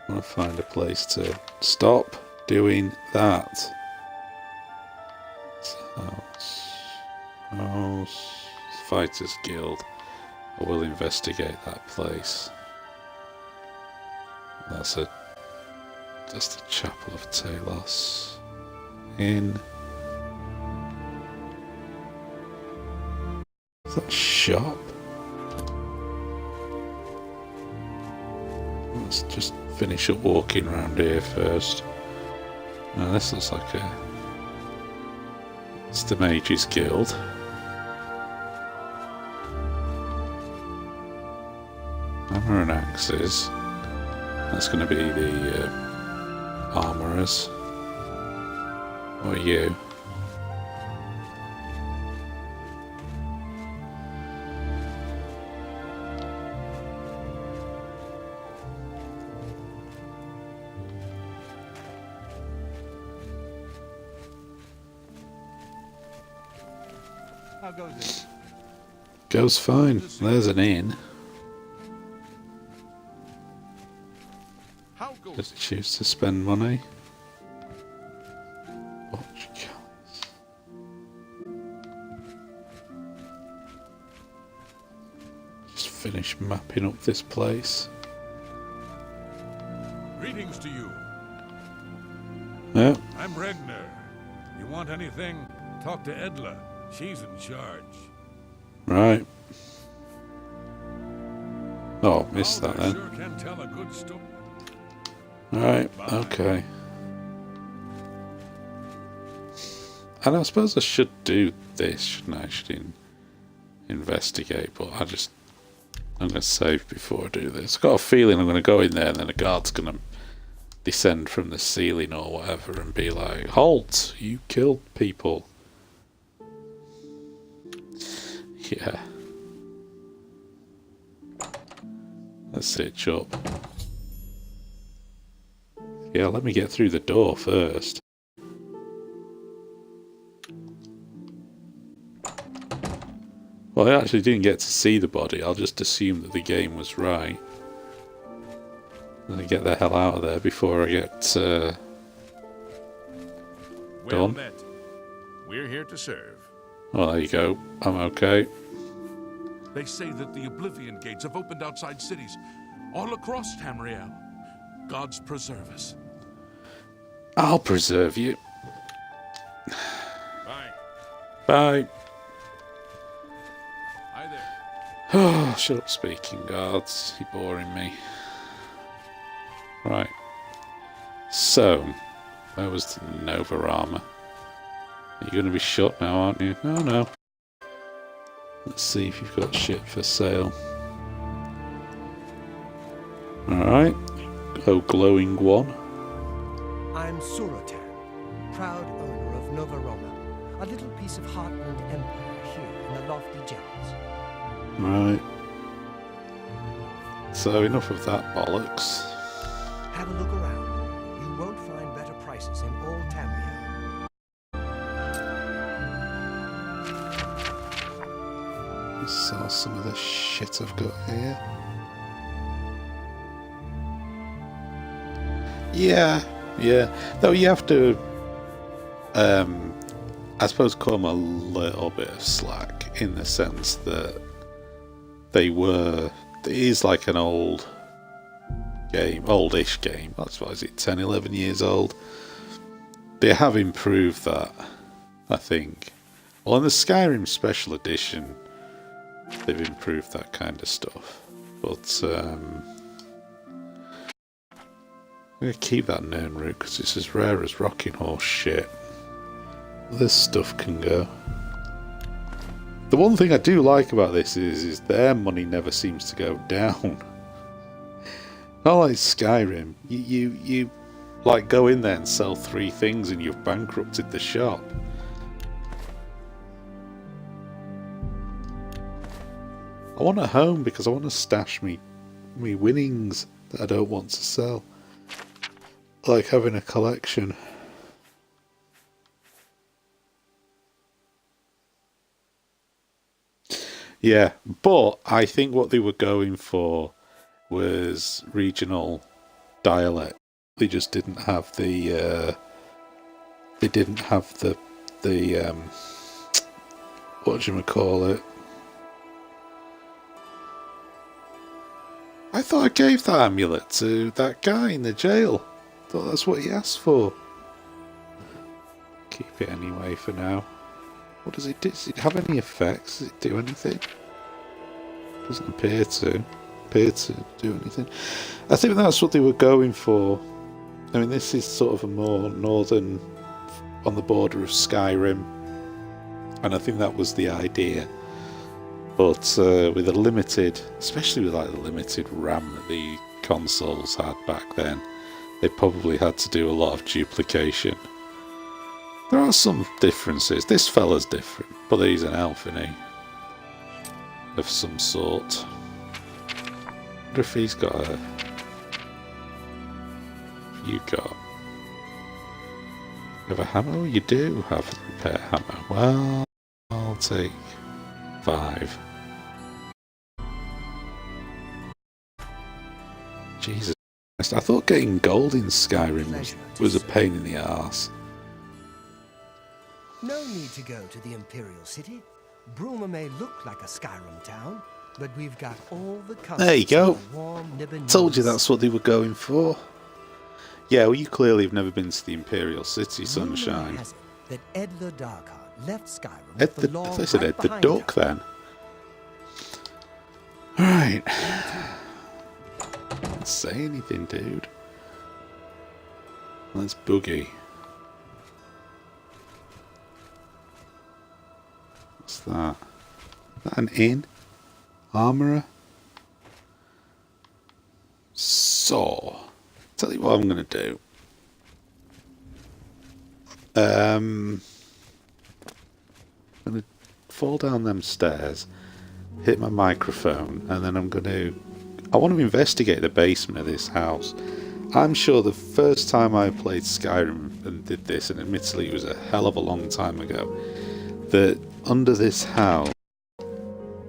I want to find a place to stop doing that. House, Fighters Guild. I will investigate that place. That's the Chapel of Talos. In. Is that a shop? Let's just finish up walking around here first. Now this looks like it's the Mages Guild. Hammer and axes. That's going to be the armourers. What are you? How goes it? Goes fine. There's an inn. How goes Just it? choose to spend money. Watch counts. Just finish mapping up this place. Greetings to you. Yeah. I'm Regner. You want anything? Talk to Edla. She's in charge. Right. Oh, missed that They then. sure can tell a good story. Right, Bye. okay. And I suppose I should do this, shouldn't I? I should investigate, but I'm going to save before I do this. I've got a feeling I'm going to go in there and then a guard's going to descend from the ceiling or whatever and be like, "Halt! You killed people." Yeah. Let's hitch up. Yeah, let me get through the door first. Well, I actually didn't get to see the body. I'll just assume that the game was right. And I get the hell out of there before I get Well done. met. We're here to serve. Well, there you go. I'm okay. They say that the Oblivion gates have opened outside cities, all across Tamriel. Gods preserve us. I'll preserve you. Bye. Bye. Hi there. Oh, shut up, speaking guards. You're boring me. Right. So, where was the Nova armor? You're going to be shut now, aren't you? Oh, no. Let's see if you've got shit for sale. Alright. Oh, glowing one. I'm Surotan, proud owner of Nova Roma, a little piece of heartland empire here in the lofty Gems. Right. So, enough of that bollocks. Have a look around. You won't find better prices in all Tamriel. Let's sell some of the shit I've got here. Yeah. Though you have to, I suppose, come a little bit of slack in the sense that it is like an old game, oldish game. That's why is it 10, 11 years old. They have improved that, I think. Well, in the Skyrim Special Edition, they've improved that kind of stuff. But I'm going to keep that Nern root because it's as rare as rocking horse shit. This stuff can go. The one thing I do like about this is their money never seems to go down. Not like Skyrim. You like go in there and sell 3 things and you've bankrupted the shop. I want a home because I want to stash me winnings that I don't want to sell. Like having a collection. Yeah, but I think what they were going for was regional dialect. They just didn't have the. They didn't have the what do you call it? I thought I gave that amulet to that guy in the jail. Thought that's what he asked for. Keep it anyway for now. What does it do? Does it have any effects? Does it do anything? Doesn't appear to do anything. I think that's what they were going for. I mean, this is sort of a more northern, on the border of Skyrim, and I think that was the idea. But with a limited, especially with like the limited RAM that the consoles had back then, they probably had to do a lot of duplication. There are some differences. This fella's different, but he's an elf, isn't he? Of some sort. I wonder if he's got a... You got... You have a hammer? You do have a repair hammer. Well, I'll take 5. Jesus Christ, I thought getting gold in Skyrim was a pain in the arse. No need to go to the Imperial City. Bruma may look like a Skyrim town, but we've got all the comforts. There you go. of a warm Nibelungen's. Told you that's what they were going for. Yeah, well, you clearly have never been to the Imperial City, Sunshine. Rumor has it that Ed the Darkheart left Skyrim Ed for the, law I thought I said right Ed the behind Duck her. then. Alright. Can't say anything, dude. Let's boogie. What's that? Is that an inn? Armourer? So, tell you what I'm going to do. I'm going to fall down them stairs, hit my microphone, and then I'm going to... I want to investigate the basement of this house. I'm sure the first time I played Skyrim and did this, and admittedly it was a hell of a long time ago, that under this house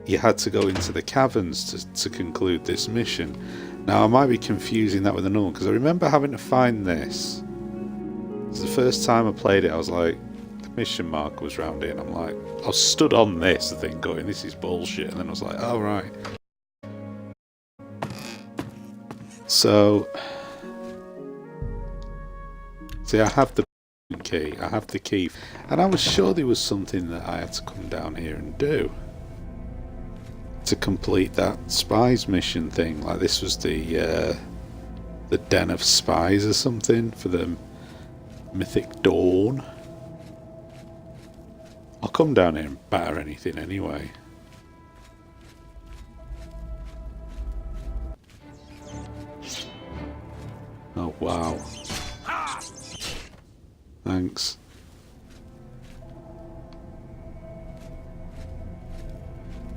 you had to go into the caverns to conclude this mission. Now I might be confusing that with another one, because I remember having to find this. It's the first time I played it, I was like, the mission marker was round here, and I'm like, I was stood on this thing going, this is bullshit, and then I was like, oh right. So, see, I have the key, I have the key, and I was sure there was something that I had to come down here and do to complete that spies mission thing. Like this was the den of spies or something for the Mythic Dawn. I'll come down here and batter anything anyway. Oh wow. Thanks.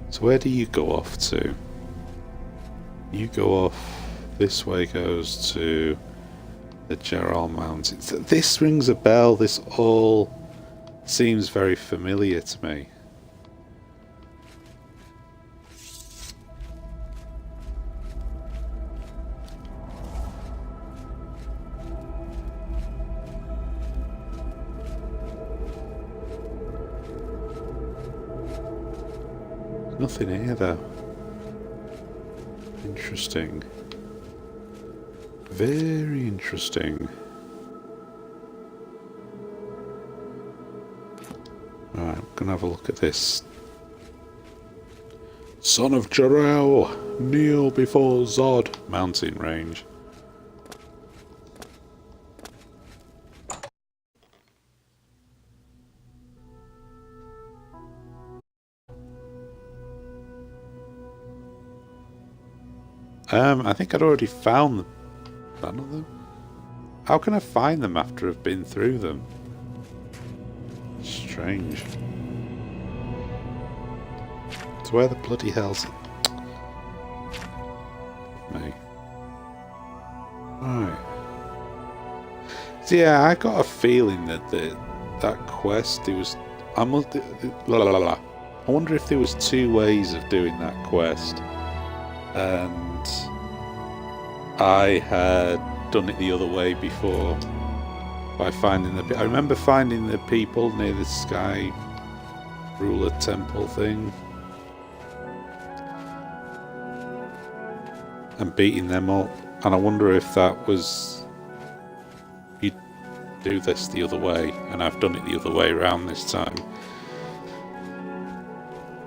So where do you go off to? You go off, this way goes to the Gerald Mountains. This rings a bell, this all seems very familiar to me. Nothing here though. Interesting. Very interesting. Alright, I'm gonna have a look at this. Son of Jarrell, kneel before Zod, mountain range. I think I'd already found none of them. How can I find them after I've been through them? Strange. So where the bloody hell's it? Me. Right. So yeah, I got a feeling that that quest, it was... I wonder if there was 2 ways of doing that quest, and I had done it the other way before by finding the. I remember finding the people near the Sky Ruler Temple thing and beating them up, and I wonder if that was you do this the other way, and I've done it the other way around this time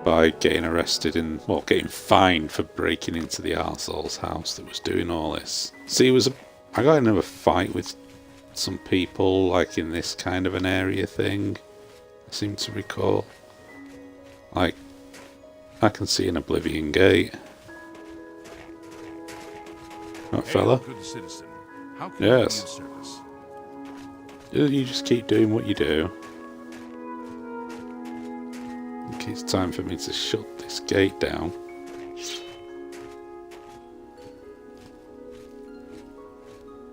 by getting arrested and, well, getting fined for breaking into the arsehole's house that was doing all this. See, I got into a fight with some people, like in this kind of an area thing, I seem to recall. Like, I can see an Oblivion gate. Right, fella? Good citizen. How can Yes. I be of service? You just keep doing what you do. I think it's time for me to shut this gate down.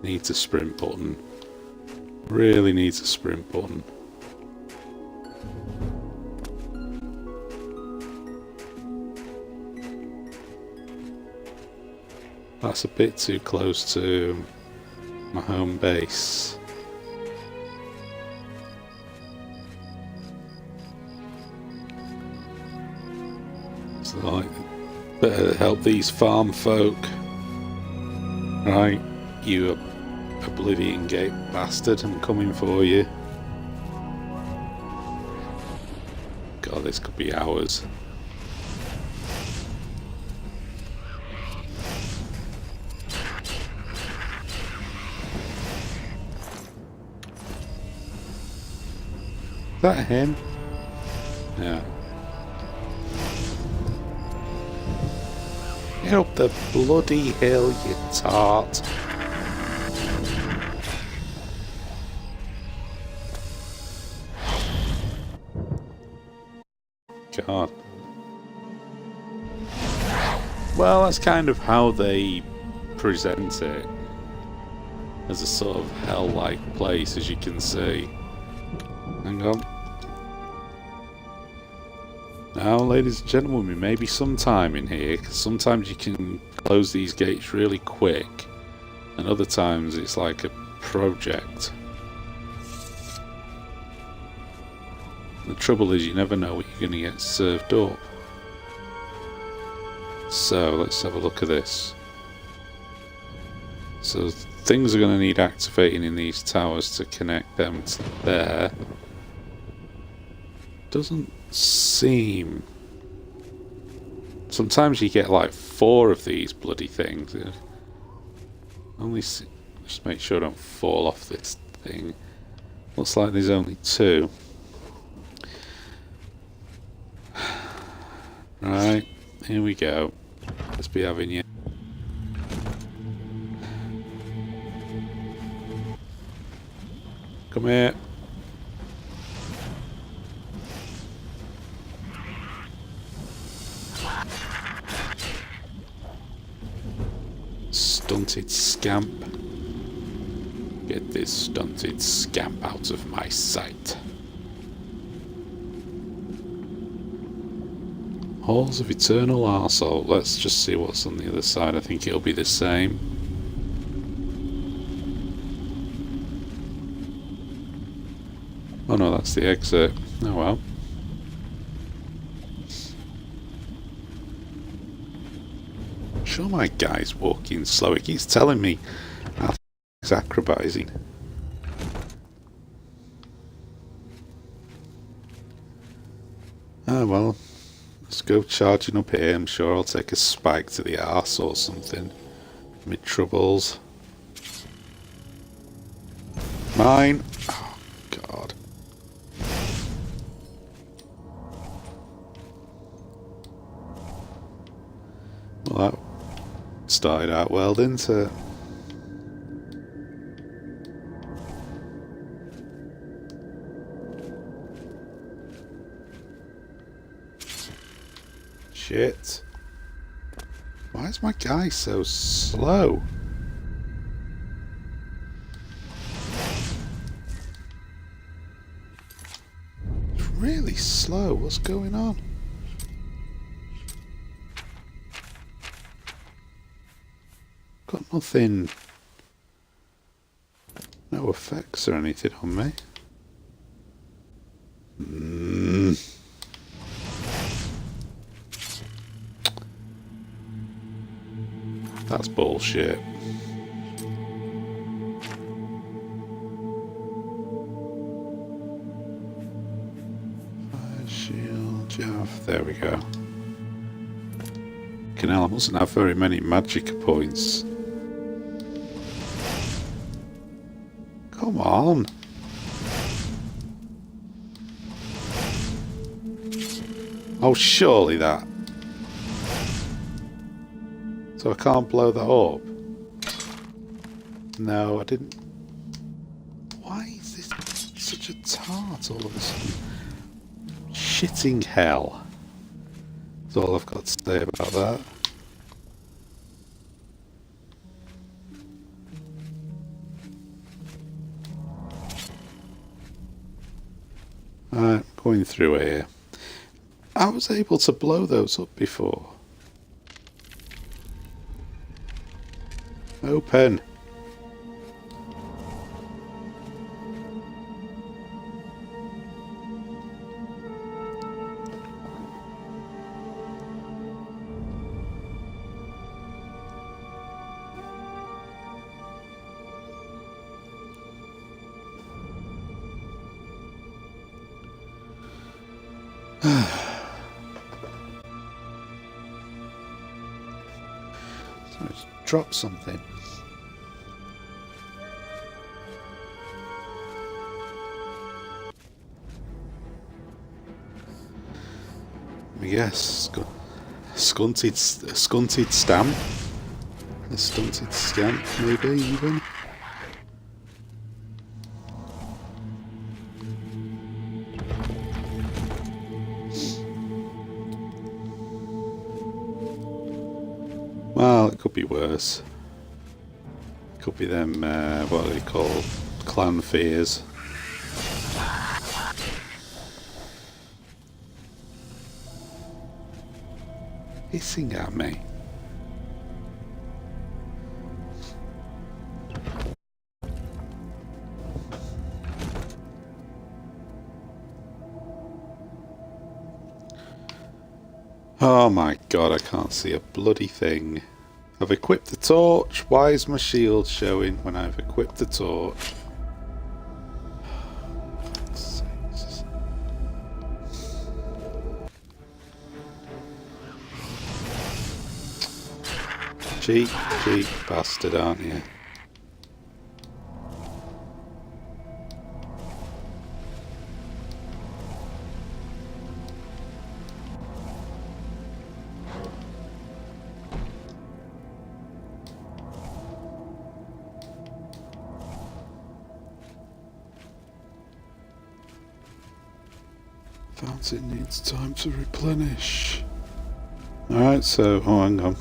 Needs a sprint button. Really needs a sprint button. That's a bit too close to my home base. So, like, better help these farm folk. Right, you Oblivion Gate bastard, I'm coming for you. God, this could be hours. Is that him? Yeah. Get up the bloody hill, you tart. God. Well, that's kind of how they present it. As a sort of hell-like place, as you can see. Hang on. Now, ladies and gentlemen, we may be some time in here, because sometimes you can close these gates really quick, and other times it's like a project. The trouble is you never know what you're going to get served up. So, let's have a look at this. So, things are going to need activating in these towers to connect them to there. Doesn't seem... Sometimes you get like 4 of these bloody things. Only just make sure I don't fall off this thing. Looks like there's only 2. Right, here we go. Let's be having you. Come here. Stunted scamp. Get this stunted scamp out of my sight. Halls of Eternal Arsehole. Let's just see what's on the other side. I think it'll be the same. Oh no, that's the exit. Oh well. I'm sure my guy's walking slow. He keeps telling me he's acrobating. Oh well. Let's go charging up here. I'm sure I'll take a spike to the arse or something. Mid troubles. Mine. Oh God. Well, that started out well, didn't it? Shit. Why is my guy so slow? It's really slow. What's going on? nothing... No effects or anything on me. That's bullshit. Fire shield, Jav. There we go. Canal, I mustn't have very many magic points. Come on. Oh, surely that. So I can't blow that up? No, I didn't. Why is this such a tart all of a sudden? Shitting hell. That's all I've got to say about that. Alright, going through here. I was able to blow those up before. Open. Let's drop something. Yes, stunted stamp. A stunted stamp, maybe even. Well, it could be worse. It could be them, what are they called? Clan fears. Hissing at me. Oh my god, I can't see a bloody thing. I've equipped the torch. Why is my shield showing when I've equipped the torch? Cheap bastard, aren't you? Fountain needs time to replenish. Alright, so, oh, hang on.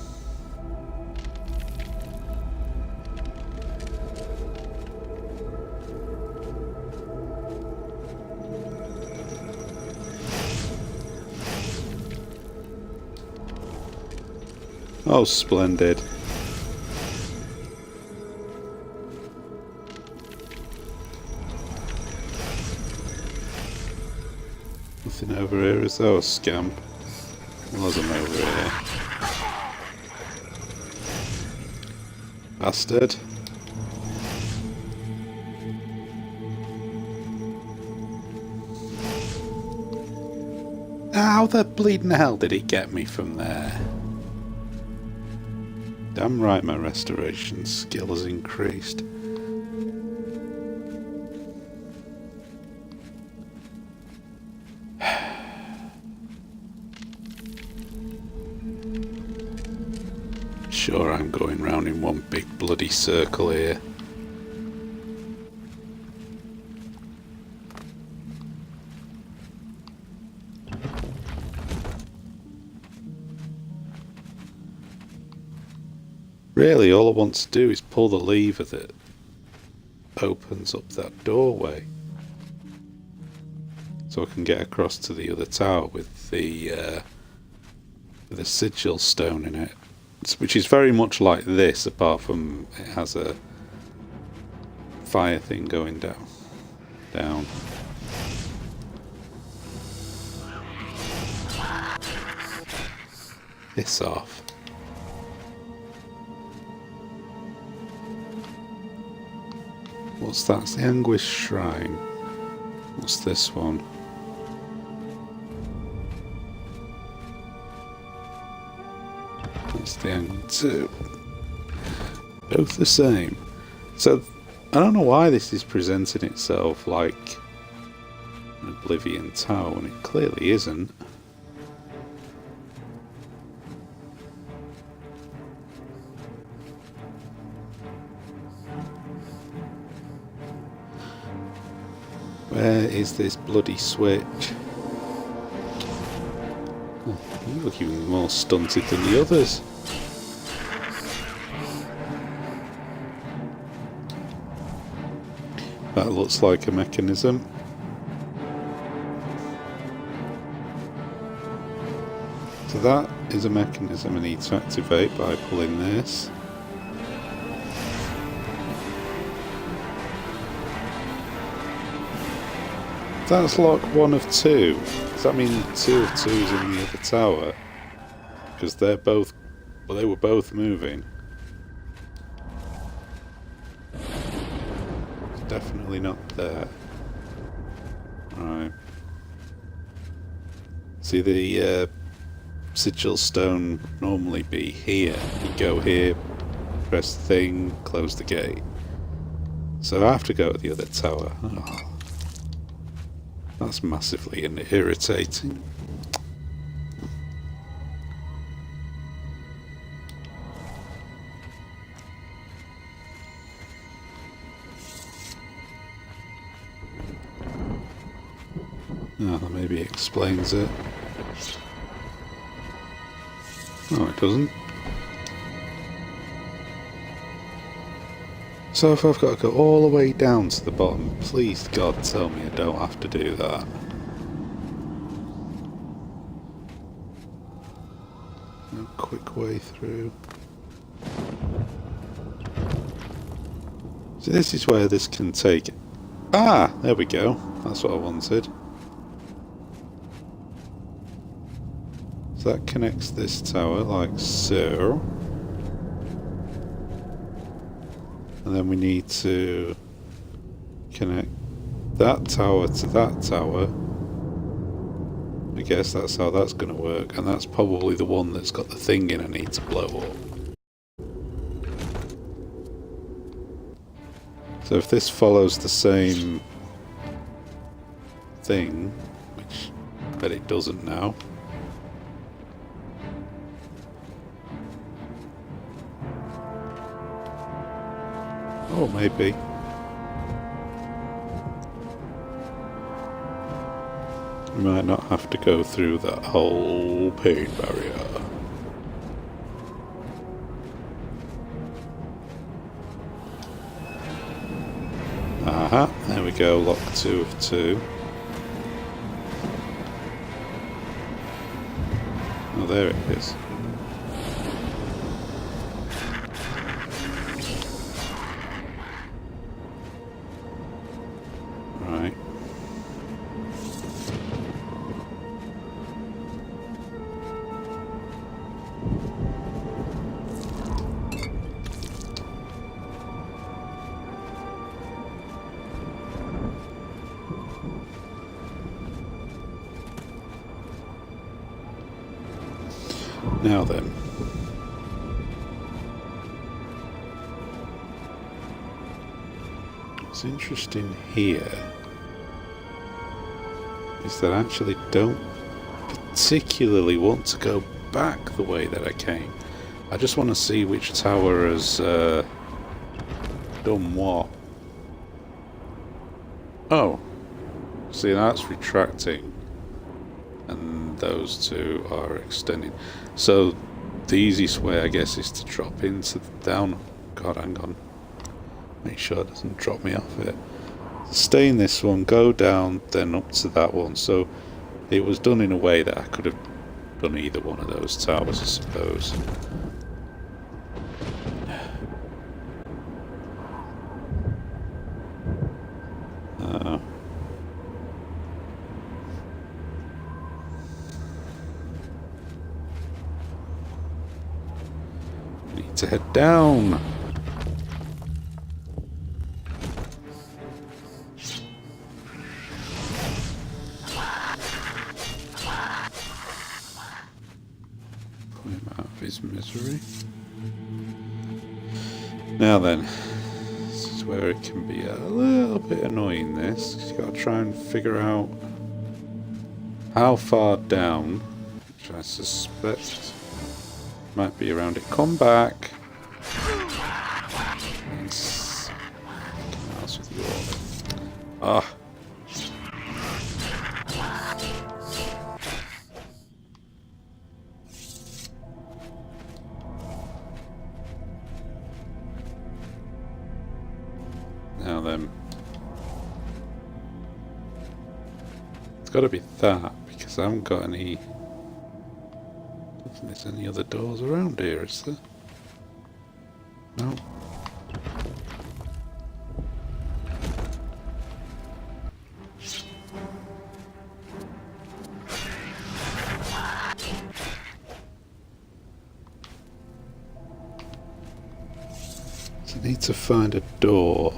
Oh, splendid. Nothing over here, is there? A scamp? There wasn't over here. Bastard. How the bleeding hell did it get me from there? Damn right my restoration skill has increased. Sure, I'm going round in one big bloody circle here. Really, all I want to do is pull the lever that opens up that doorway. So I can get across to the other tower with the sigil stone in it. which is very much like this, apart from it has a fire thing going down. Piss off. What's that? It's the Anguish Shrine. What's this one? That's the Anguish 2. Both the same. So, I don't know why this is presenting itself like an Oblivion Tower when it clearly isn't. Where is this bloody switch? Oh, you look even more stunted than the others. That looks like a mechanism. So that is a mechanism I need to activate by pulling this. That's lock 1 of 2. Does that mean 2 of 2 is in the other tower? Because they're both... well, they were both moving. It's definitely not there. Right. See, the sigil stone would normally be here. You go here, press the thing, close the gate. So I have to go to the other tower. Oh. That's massively irritating. Oh, that maybe explains it. No, it doesn't. So if I've got to go all the way down to the bottom, please God tell me I don't have to do that. No quick way through. So this is where this can take it. Ah, there we go. That's what I wanted. So that connects this tower like so. And then we need to connect that tower to that tower. I guess that's how that's going to work. And that's probably the one that's got the thing in I need to blow up. So if this follows the same thing, which I bet it doesn't now. Oh, maybe. We might not have to go through that whole pain barrier. Aha, there we go, lock 2 of 2. Oh, there it is. Right. Now then. What's interesting here is that I actually don't particularly want to go back the way that I came. I just want to see which tower has done what. Oh, see, that's retracting. And those two are extending. So the easiest way, I guess, is to drop into the down. God, hang on. Make sure it doesn't drop me off it. Stay in this one, go down, then up to that one. So it was done in a way that I could have done either one of those towers, I suppose. to head down. Pull him out of his misery. Now then, this is where it can be a little bit annoying, this. 'Cause you've got to try and figure out how far down, which I suspect might be around it. Come back. Thanks. What else with you all? Ah. Now then. It's got to be that, because I haven't got any... I don't think there's any other doors around here, is there? No. So I need to find a door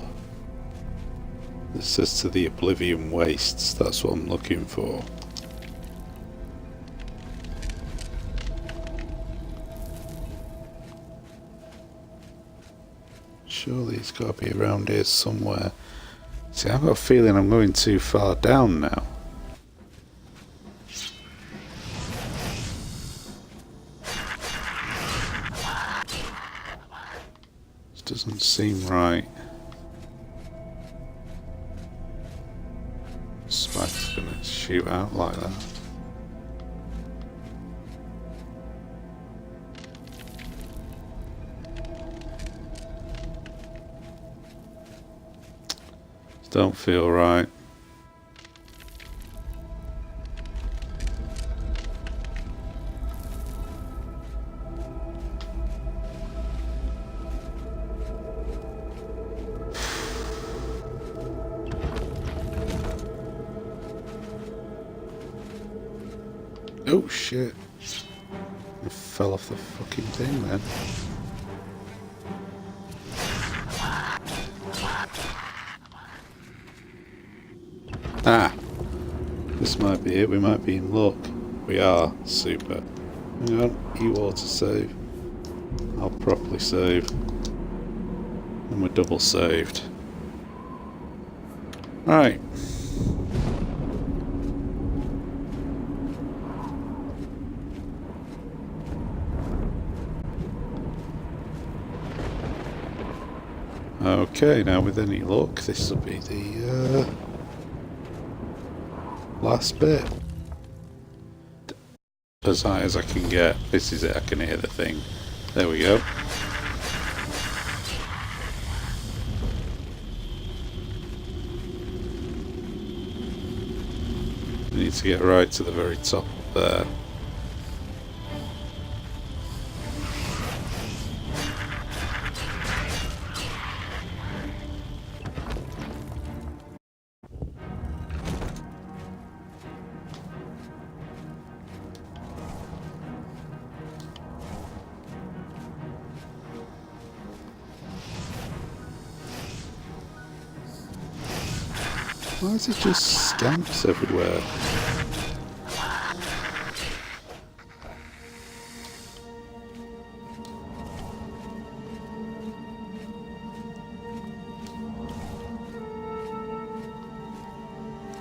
that says to the Oblivion Wastes. That's what I'm looking for. Surely it's got to be around here somewhere. See, I've got a feeling I'm going too far down now. This doesn't seem right. Spike's gonna shoot out like that. Don't feel right. Oh shit. I fell off the fucking thing then. Ah! This might be it, we might be in luck. We are. Super. Hang on, E-water save. I'll properly save. And we're double saved. Right. Okay, now with any luck, this will be the last bit. As high as I can get. This is it, I can hear the thing. There we go. I need to get right to the very top there. Why is it just scamps everywhere?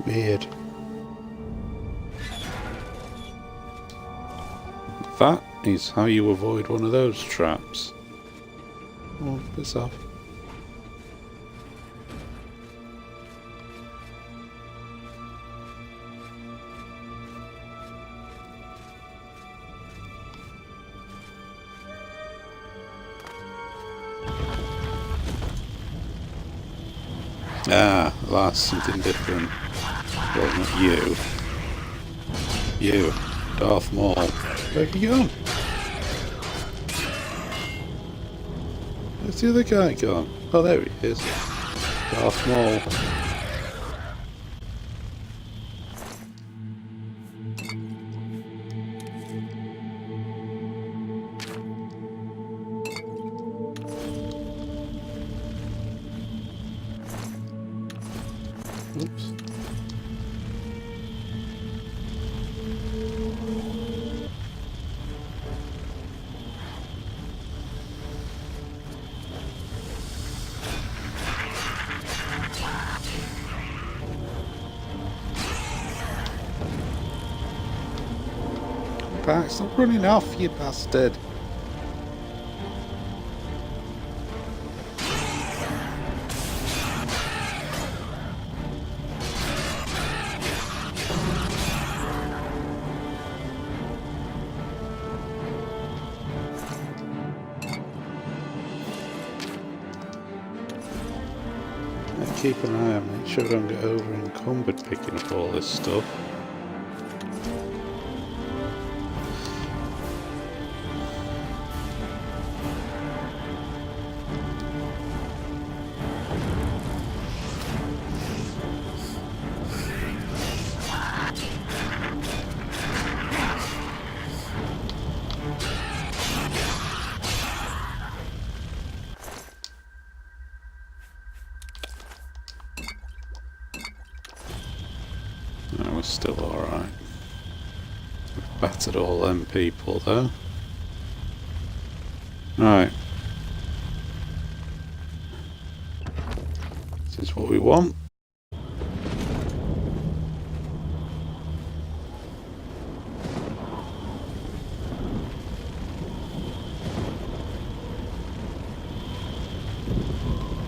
Weird. That is how you avoid one of those traps. Oh, piss off. Ah, that's something different. Well, not you. You, Darth Maul. Where have you gone? Where's the other guy gone? Oh, there he is. Darth Maul. Oops. Back, stop running off, you bastard. Keep an eye on, make sure I don't get over encumbered picking up all this stuff. No, we're still alright. We've battered all them people though. Right. This is what we want.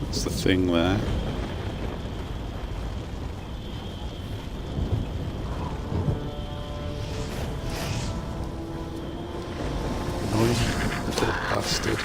That's the thing there. Little bastard.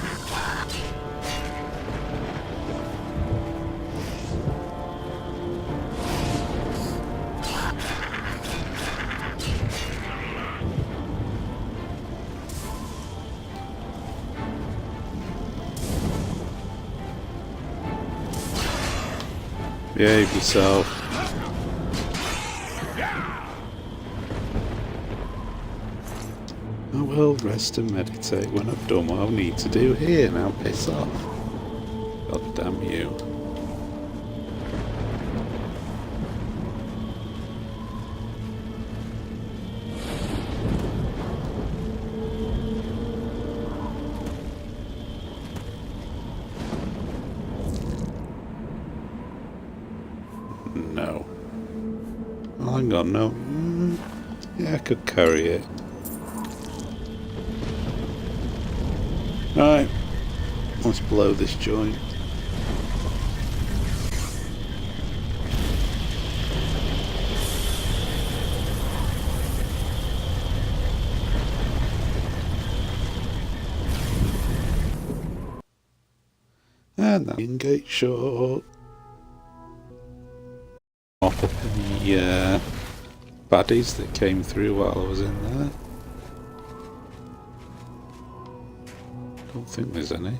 Behave yourself. I will rest and meditate when I've done what I need to do here. Now piss off. God damn you. No. Oh, hang on, no. Yeah, I could carry it. Right, let's blow this joint. And that gate shut. Mop up any baddies that came through while I was in there. Don't think there's any.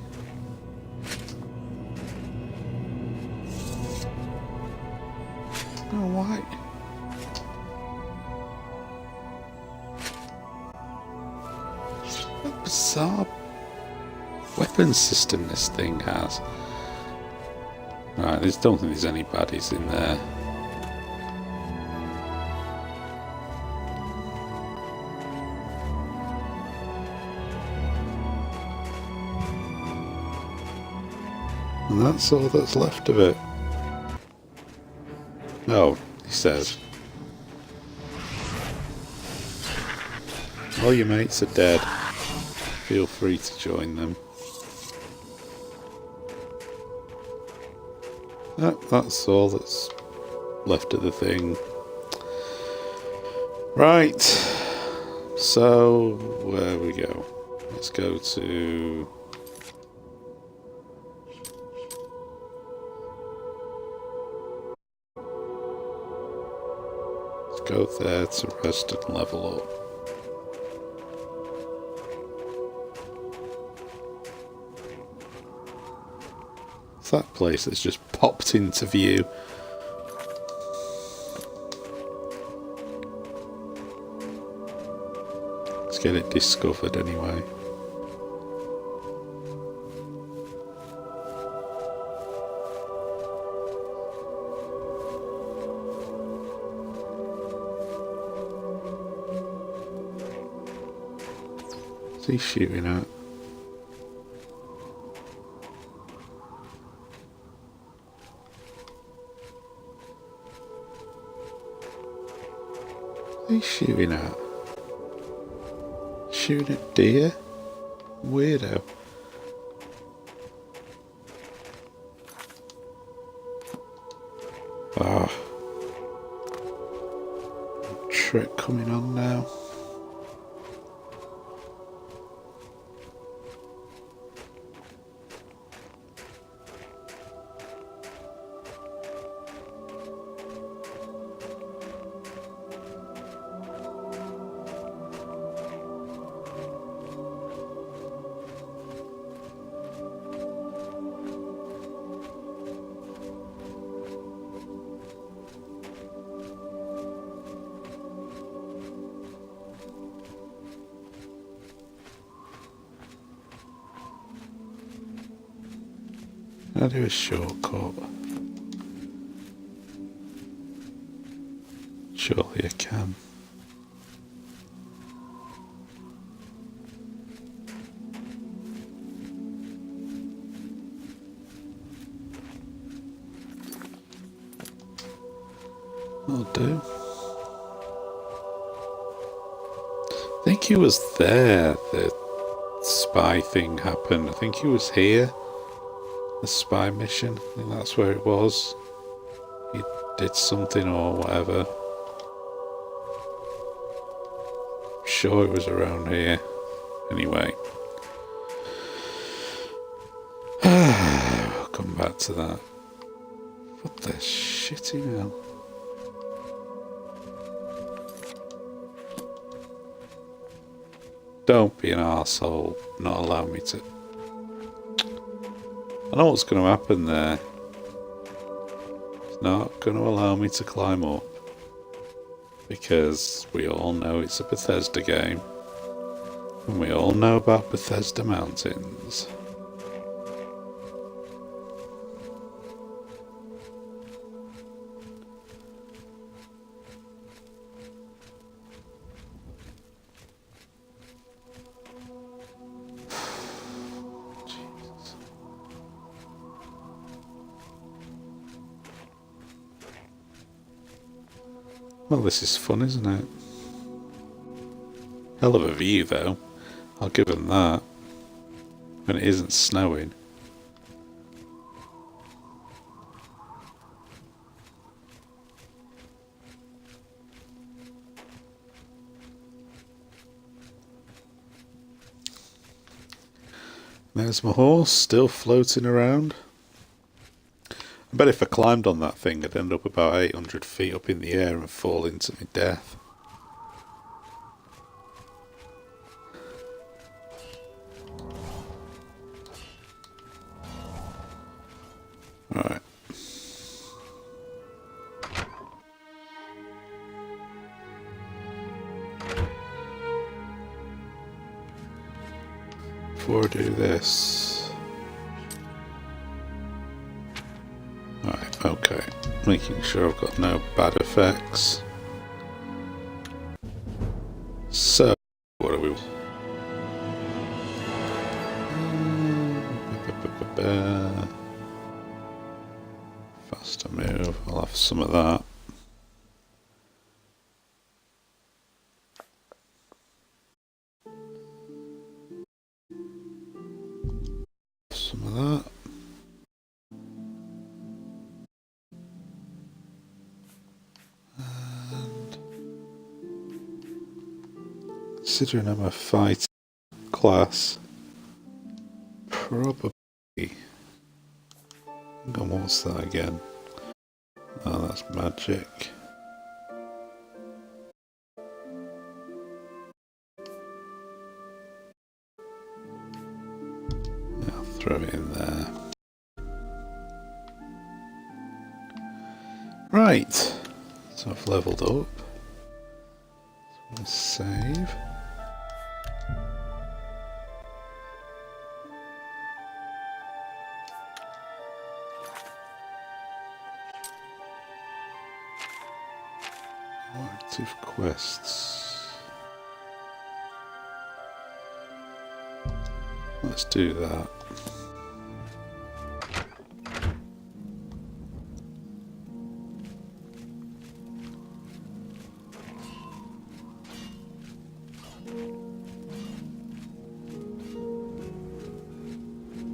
Oh, why? What a bizarre weapon system this thing has. Right, I don't think there's any baddies in there. And that's all that's left of it. Oh, he says. All your mates are dead. Feel free to join them. That's all that's left of the thing. Right. So, where we go? Let's go to... go there to rest and level up. It's that place that's just popped into view. Let's get it discovered anyway. What's he shooting at? What's he shooting at? Shooting at deer? Weirdo. Ah. Trick coming on now. I'll do a shortcut. Surely I can. I'll do. I think he was there. The spy thing happened. I think he was here. The spy mission. I think that's where it was. He did something or whatever. I'm sure it was around here. Anyway. We'll come back to that. What the shitty hell? Don't be an arsehole. Not allow me to... I know what's going to happen there. It's not going to allow me to climb up. Because we all know it's a Bethesda game. And we all know about Bethesda Mountains. Well, this is fun, isn't it? Hell of a view, though. I'll give them that. When it isn't snowing. There's my horse, still floating around. I bet if I climbed on that thing, I'd end up about 800 feet up in the air and fall into my death. Right. Before I do this... Right, okay. Making sure I've got no bad effects. So, what do we... Faster move, I'll have some of that. Some of that. Considering I'm a fight class, probably. Hang on, what's that again? Oh, that's magic. I'll throw it in there. Right, so I've leveled up. So I'll save. Active quests. Let's do that.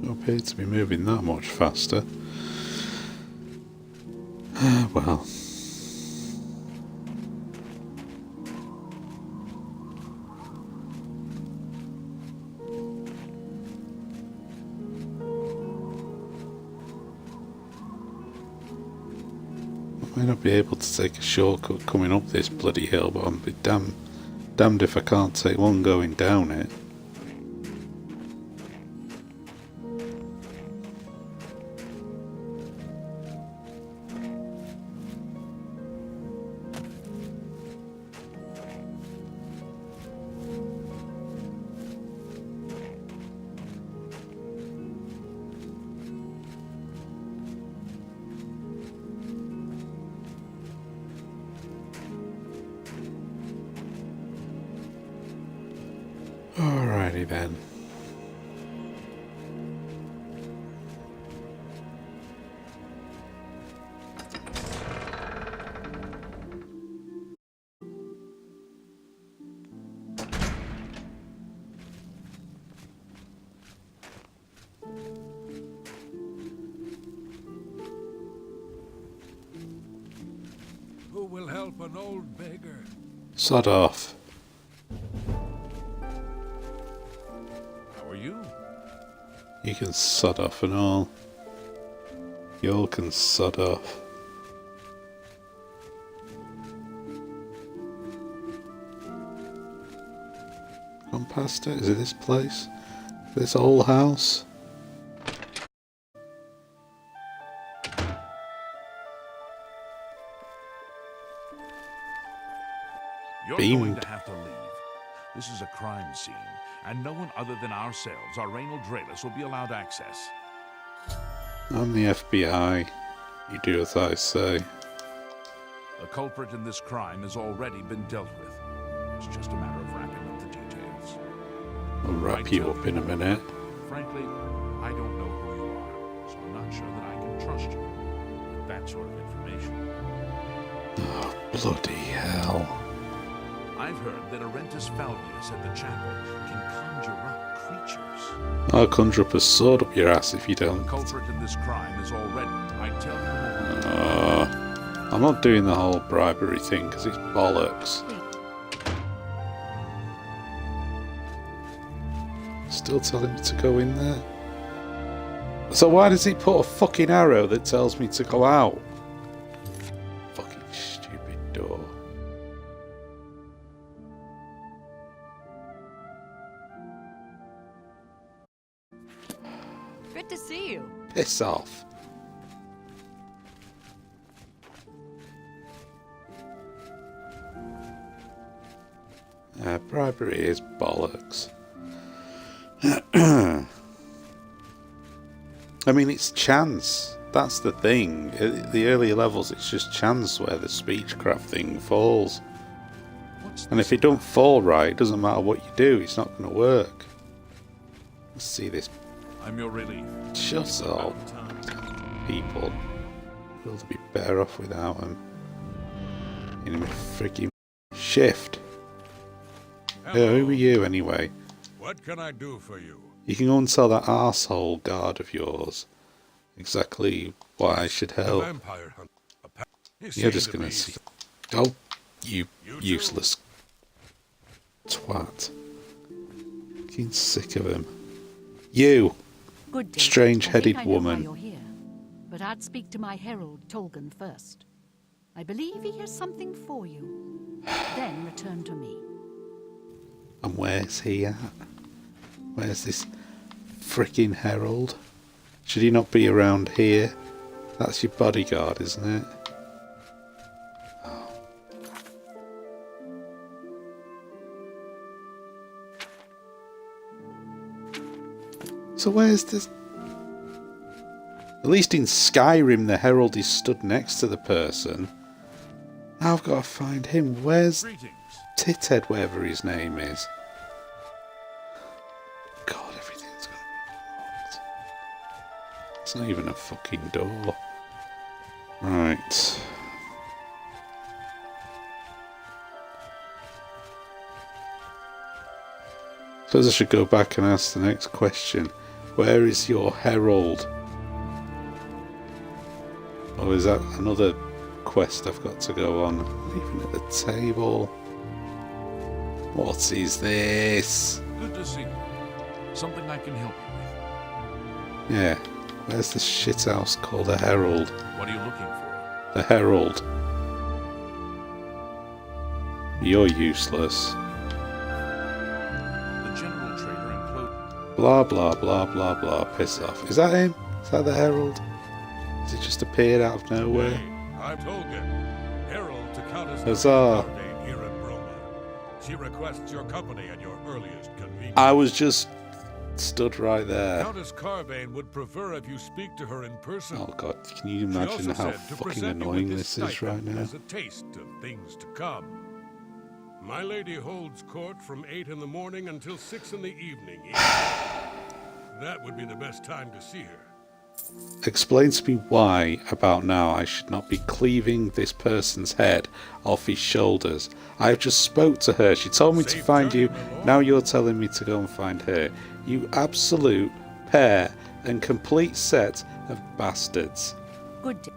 Don't appear to be moving that much faster. Well. I may not be able to take a shortcut coming up this bloody hill, but I'm be damned if I can't take one going down it. Alrighty then. Who will help an old beggar? Sod off. How are you? You can sod off and all. You all can sod off. Gone past it? Is it this place? This old house? You're going Beamed. to have to leave. This is a crime scene, and no one other than ourselves, our Reynald Draelus, will be allowed access. I'm the FBI. You do as I say. The culprit in this crime has already been dealt with. It's just a matter of wrapping up the details. I'll wrap you up in a minute. Frankly, I don't know who you are, so I'm not sure that I can trust you with that sort of information. Oh, bloody hell. I've heard that Arentus Falvius at the chapel can conjure up creatures. I'll conjure up a sword up your ass if you The don't. culprit in this crime is already, I tell you. I'm not doing the whole bribery thing because it's bollocks. Still telling me to go in there? So why does he put a fucking arrow that tells me to go out? Fucking stupid door. Good to see you. Piss off. Bribery is bollocks. I mean, it's chance. That's the thing. At the earlier levels, it's just chance where the speechcraft thing falls. And if it don't fall right, it doesn't matter what you do. It's not going to work. Let's see this. I'm your relief. Shut up, people. We'll be better off without him. In a freaking shift. Yeah, who are you anyway? What can I do for you? You can go and tell that arsehole guard of yours exactly why I should The help. vampire hunter. You're just gonna see. Oh, you useless twat. Fucking sick of him. You! Good day. Strange-headed I think I know why woman. you're here, but I'd speak to my herald, Tolgan, first. I believe he has something for you. Then return to me. And where's he at? Where's this freaking herald? Should he not be around here? That's your bodyguard, isn't it? Oh. So where's this? At least in Skyrim the herald is stood next to the person. Now I've got to find him. Where's Greetings. Tithead, whatever his name is? God, everything's gonna It's not even a fucking door. Right. Suppose I should go back and ask the next question. Where is your herald? Or is that another quest I've got to go on? Leaving at the table. What is this? Good to see you. Something I can help you Yeah. Where's this shithouse called a herald? with. What are you looking for? The herald. You're useless. The general trader in clothing. Blah blah blah blah blah. Piss off. Is that him? Is that the herald? Has it just appeared out of nowhere? Hey, I'm Tolkien, herald to Countess Huzzah. Carvane here in Broma. She requests your company at your earliest convenience. I was just stood right there. Countess Carvane would prefer if you speak to her in person. Oh god, can you She imagine also how said to fucking present you annoying with this is right stipend now? As a taste of things to come. My lady holds court from 8 in the morning until 6 in the evening. That would be the best time to see her. Explain to me why, about now, I should not be cleaving this person's head off his shoulders. I have just spoke to her. She told me to Safe find you. journey, my lord. Now you're telling me to go and find her. You absolute pair and complete set of bastards. Good day.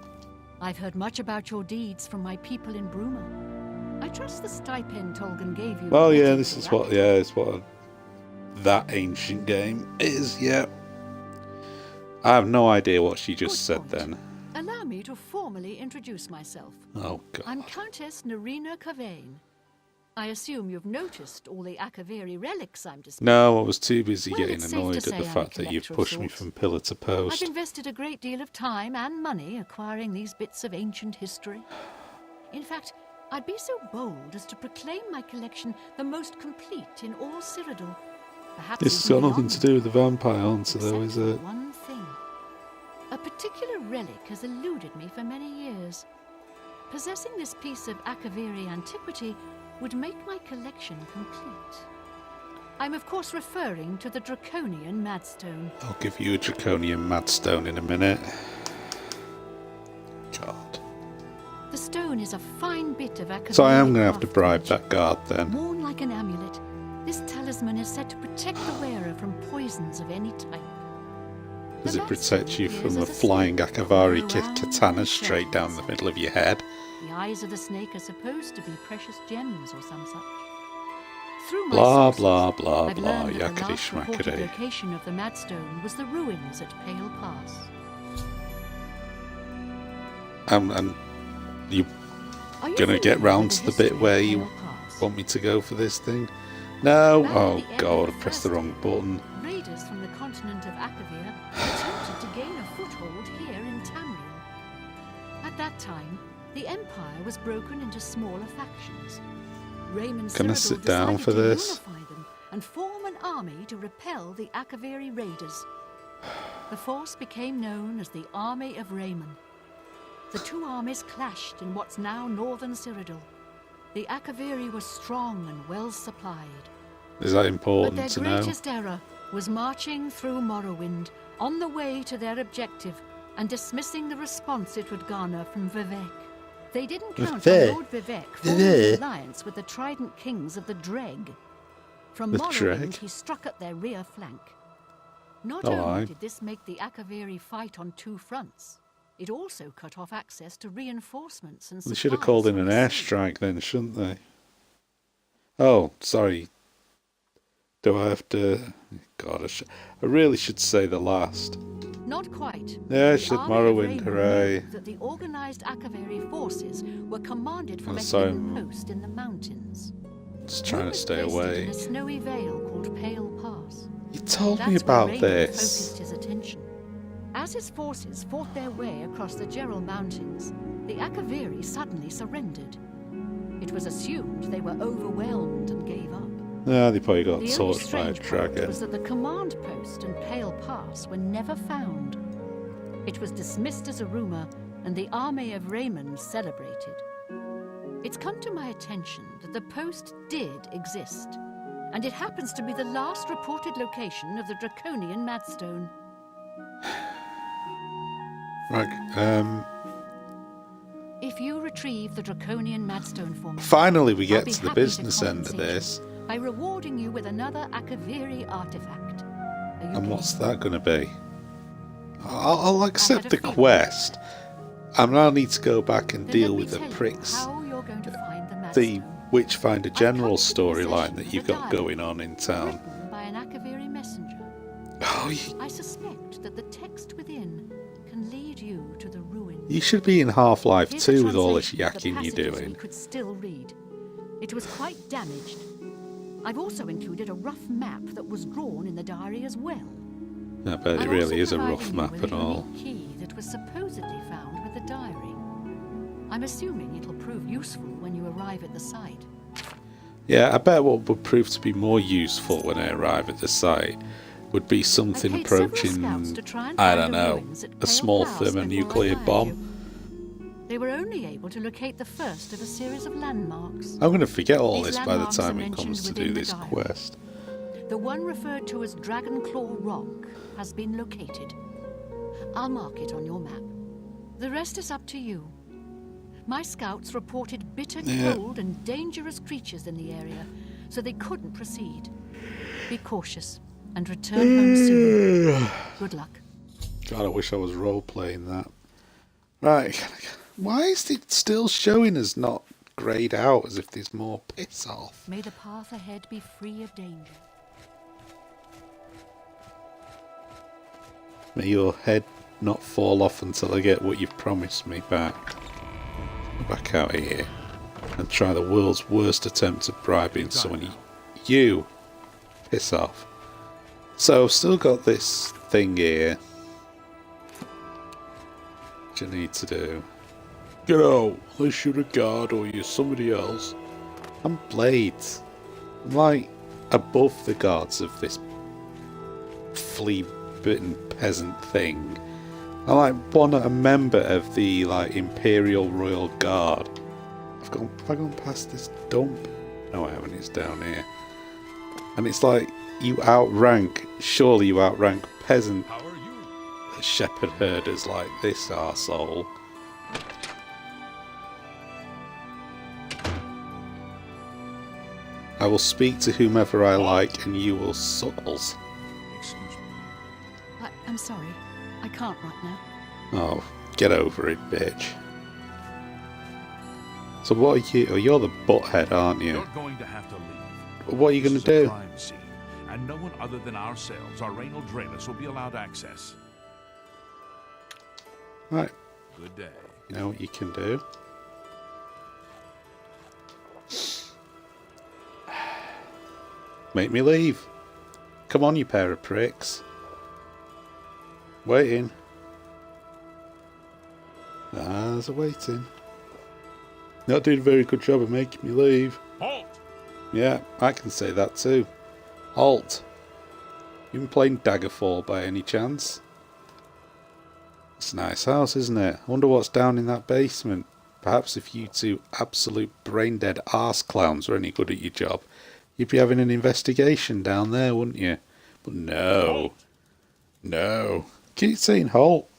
I've heard much about your deeds from my people in Bruma. I trust the stipend Tolkien gave you. Well, yeah, netted this the is what, outfit. yeah, it's what that ancient game is, yeah. I have no idea what she just Good said point. then. Allow me to formally introduce myself. Oh, I'm God. Countess Nerina Carvane. I assume you've noticed all the Akaviri relics I'm displaying. No, I was too busy Well, getting it's safe to annoyed at say the I'm a fact that you've collector of pushed me sorts. from pillar to I've post. invested a great deal of time and money acquiring these bits of ancient history. In fact, I'd be so bold as to proclaim my collection the most complete in all Cyrodiil. Perhaps This has even got nothing beyond, to do with the vampire answer, though, except is for it? one thing. A particular relic has eluded me for many years. Possessing this piece of Akaviri antiquity would make my collection complete. I'm of course referring to the Draconian Madstone. I'll give you a draconian madstone in a minute. God. The stone is a fine bit of Akaviri So I am going to have to bribe craftsmanship. that guard then. Worn like an amulet, this talisman is said to protect the wearer from poisons of any type. Does The it protect Madstone you appears from the as a flying snake Akavari with round katana straight down the shells. middle of your head? The eyes of the snake are supposed to be precious gems or some such. Through my Blah, sources, blah, blah, I've blah, learned that the yakety last reported schmackety. location of the Madstone was the ruins at Pale Pass. And you Are you going to get familiar round with to the history bit of where Pale you Pass? want me to go for this thing? No? Back at Oh, the end God, of I the pressed the first wrong day, button. Raiders from the continent of Akavir attempted to gain a foothold here in Tamriel. At that time, the Empire was broken into smaller factions. Raymond Can I Cyrodiil sit down decided for to this? unify them and form an army to repel the Akaviri raiders. The force became known as the Army of Raymond. The two armies clashed in what's now northern Cyrodiil. The Akaviri were strong and well supplied. Is that But important their to know? greatest error was marching through Morrowind on the way to their objective and dismissing the response it would garner from Vivek. They didn't count Vivek? on Lord Vivek forming Vivek? an alliance with the Trident Kings of the Dreg. From The Morrowind, Dreg? he struck at their rear flank. Not Oh, only aye. did this make the Akaviri fight on two fronts, it also cut off access to reinforcements and They should have called in an supplies from the sea. airstrike then, shouldn't they? Oh, sorry. Do I have to... God, I really should say the last. Not quite. Yeah, I The said army of Morrowind, Raymond hooray. knew that the organized Akaviri forces were commanded from Oh, a sorry. hidden post in the mountains. Just trying to Rumors stay placed it away. in a snowy vale called Pale Pass. You told That's me where about Raymond this. focused his attention. As his forces fought their way across the Gerald Mountains, the Akaviri suddenly surrendered. It was assumed they were overwhelmed and gave up. No, they probably got The only torched by a strange part dragon. was that the command post and Pale Pass were never found. It was dismissed as a rumor, and the army of Raymond celebrated. It's come to my attention that the post did exist, and it happens to be the last reported location of the Draconian Madstone. Right, If you retrieve the draconian Madstone formula, finally we I'll get be to the happy business end of compensate you this. by rewarding you with another Akaviri artifact. Are you And game? what's that going to be? I'll accept a the feeling. quest. I now need to go back and Then deal let me with the tell you pricks. how you're going to find the The Madstone. Witchfinder I've General come to the storyline possession that of you've a got diary going on in town. Written by an Akaviri messenger. Oh, I suspect that the text within can lead you to the ruin. you should be in Half-Life Here's a 2 with all this translation of the yakking you're passages doing. We could still read. It was quite damaged. I've also included a rough map that was drawn in the diary as well. I bet it I'm really also is a providing rough you map with and a all. unique key that was supposedly found with the diary. I'm assuming it'll prove useful when you arrive at the site. Yeah, I bet what would prove to be more useful when I arrive at the site would be something I paid several approaching, scouts to try and I find don't the know, ruins at a Pale small House before I thermonuclear hired bomb. you. They were only able to locate the first of a series of landmarks. I'm going to forget all These this by the landmarks are time it mentioned comes to within do the this diary. quest. The one referred to as Dragonclaw Rock has been located. I'll mark it on your map. The rest is up to you. My scouts reported bitter cold and dangerous creatures in the area, so they couldn't proceed. Be cautious and return home soon. Good luck. God, I wish I was role-playing that. Right, why is it still showing as not greyed out, as if there's more piss off? May the path ahead be free of danger. May your head not fall off until I get what you've promised me back. Go back out of here and try the world's worst attempt at bribing someone. You piss off. So I've still got this thing here. What you need to do? Get out, unless you're a guard or you're somebody else. I'm Blades. I'm like above the guards of this flea-bitten peasant thing. I'm like a member of the like Imperial Royal Guard. Have I gone past this dump? No, I haven't. It's down here. And it's like surely you outrank peasant How are you? shepherd herders like this arsehole. I will speak to whomever I like and you will suckles. Excuse me. I'm sorry. I can't right now. Oh, get over it, bitch. So what are you? Oh, you're the butthead, aren't you? You're going to have to leave. What are you going This to is a do? crime scene, and no one other than ourselves, our Raynal Draelus, will be allowed access. Right, Good day. you know what you can do? Make me leave. Come on, you pair of pricks. Waiting. There's a waiting. Not doing a very good job of making me leave. Halt! Yeah, I can say that too. Halt. You been playing Daggerfall by any chance? It's a nice house, isn't it? I wonder what's down in that basement. Perhaps if you two absolute brain-dead arse clowns were any good at your job, you'd be having an investigation down there, wouldn't you? But no. No. Keep saying halt.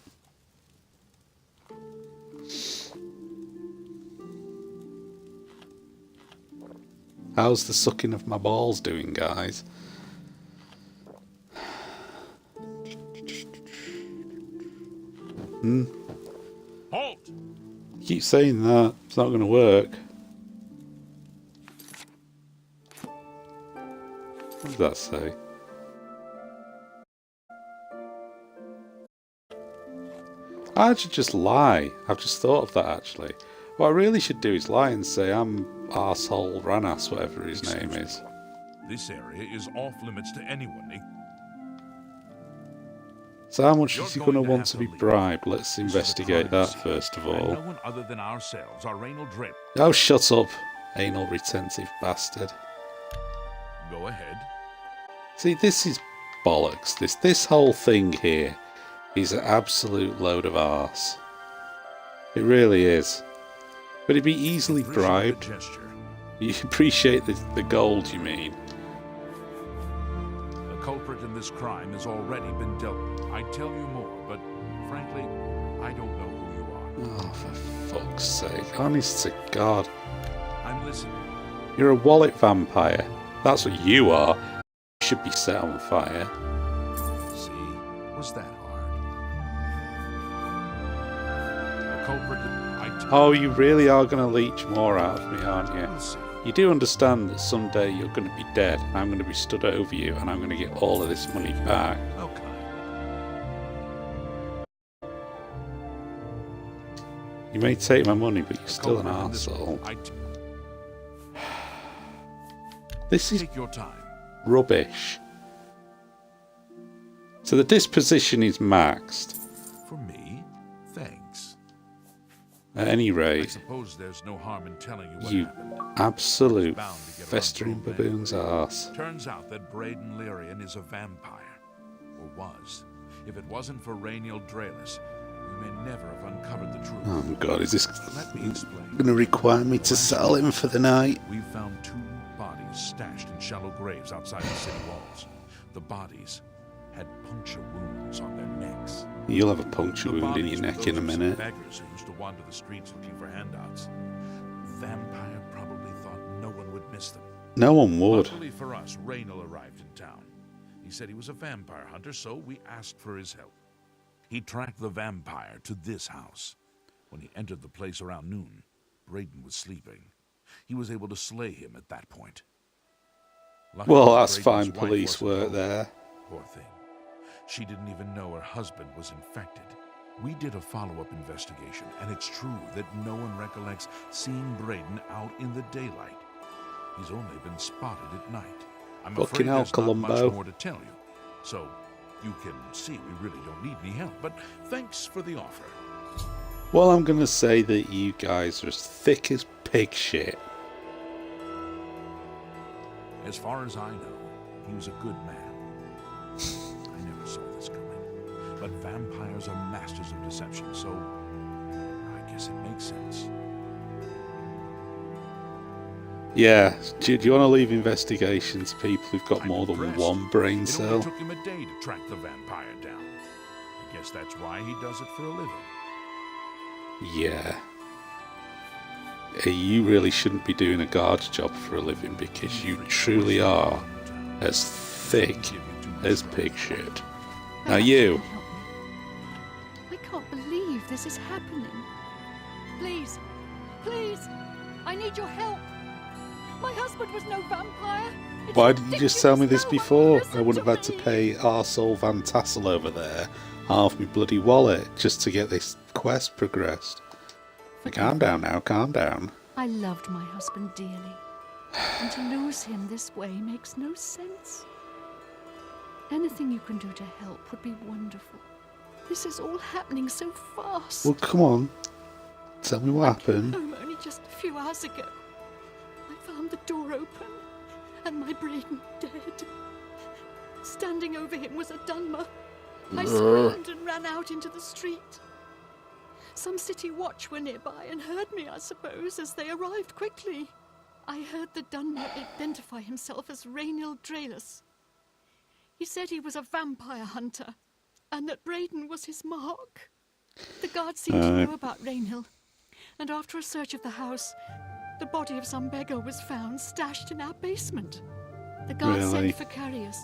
How's the sucking of my balls doing, guys? Halt! Keep saying that. It's not going to work. What does that say? I should just lie. I've just thought of that, actually. What I really should do is lie and say I'm arsehole Ranas, whatever his name is. This area is off limits to anyone. So how much You're is he going going to to want have to to be leave. bribed? Let's This is a investigate crime that scene, first of And all. no one other than ourselves, our Raynal Draelus. Oh, shut up, anal retentive bastard. Go ahead. See, this is bollocks. This whole thing here is an absolute load of arse. It really is. But it'd be easily Appreciate the bribed. gesture. You appreciate the gold, you mean? The culprit in this crime has already been dealt with. I'd tell you more, but frankly, I don't know who you are. Oh, for fuck's sake. Honest to God. I'm listening. You're a wallet vampire. That's what you are. You should be set on fire. See? Was that hard? The culprit... Oh, you really are going to leech more out of me, aren't you? We'll see. You do understand that someday you're going to be dead, and I'm going to be stood over you, and I'm going to get all of this money back. Okay. You may take my money, but you're still an Culprit in this- arsehole. This is Take your time. rubbish. So the disposition is maxed. For me, thanks. At any I rate, suppose there's no harm in telling you what you happened. absolute Bound to get festering on to a man. baboon's arse. Turns out that Braden Lyrian is a vampire. Or was. If it wasn't for Rainiel Draelis, we may never have uncovered the truth. Oh God, is this Let me explain. going to require me to sell him for the night? We found 2 bodies stashed in shallow graves outside the city walls. The bodies had puncture wounds on their necks. You'll have a puncture The wound in bodies your were neck in a those of some minute. beggars who used to wander the streets looking for handouts. Vampire probably thought no one would miss them. No one would. Luckily for us, Raynal arrived in town. He said he was a vampire hunter, so we asked for his help. He tracked the vampire to this house. When he entered the place around noon, Braden was sleeping. He was able to slay him at that point. Luckily, Well, that's Braden's fine wife police wasn't work home. there. Poor thing. She didn't even know her husband was infected. We did a follow-up investigation, and it's true that no one recollects seeing Braden out in the daylight. He's only been spotted at night. I'm Fucking afraid hell, there's Columbo. not much more to tell you. So, you can see we really don't need any help, but thanks for the offer. Well, I'm going to say that you guys are as thick as pig shit. As far as I know, he was a good man. I never saw this coming. But vampires are masters of deception, so I guess it makes sense. Yeah, do you want to leave investigations to people who've got I'm more than impressed. one brain It cell? only took him a day to track the vampire down. I guess that's why he does it for a living. Yeah. You really shouldn't be doing a guard's job for a living because you truly are as thick as pig shit. Now you, Help me. I can't believe this is happening. Please, please, I need your help. My husband was no vampire. It's why didn't you just tell me this ridiculous. No one will before? I wouldn't have had to listen pay arsehole Van Tassel over there half my bloody wallet just to get this quest progressed. Calm down now, calm down. I loved my husband dearly, and to lose him this way makes no sense. Anything you can do to help would be wonderful. This is all happening so fast. Well, come on. Tell me what I came happened. home only just a few hours ago. I found the door open, and my Braden dead. Standing over him was a Dunmer. I screamed and ran out into the street. Some city watch were nearby and heard me, I suppose, as they arrived quickly. I heard the Dunmer identify himself as Rainiel Draelis. He said he was a vampire hunter, and that Braden was his mark. The guards seemed to know about Rainiel, and after a search of the house, the body of some beggar was found stashed in our basement. The guards Really? sent for Carius,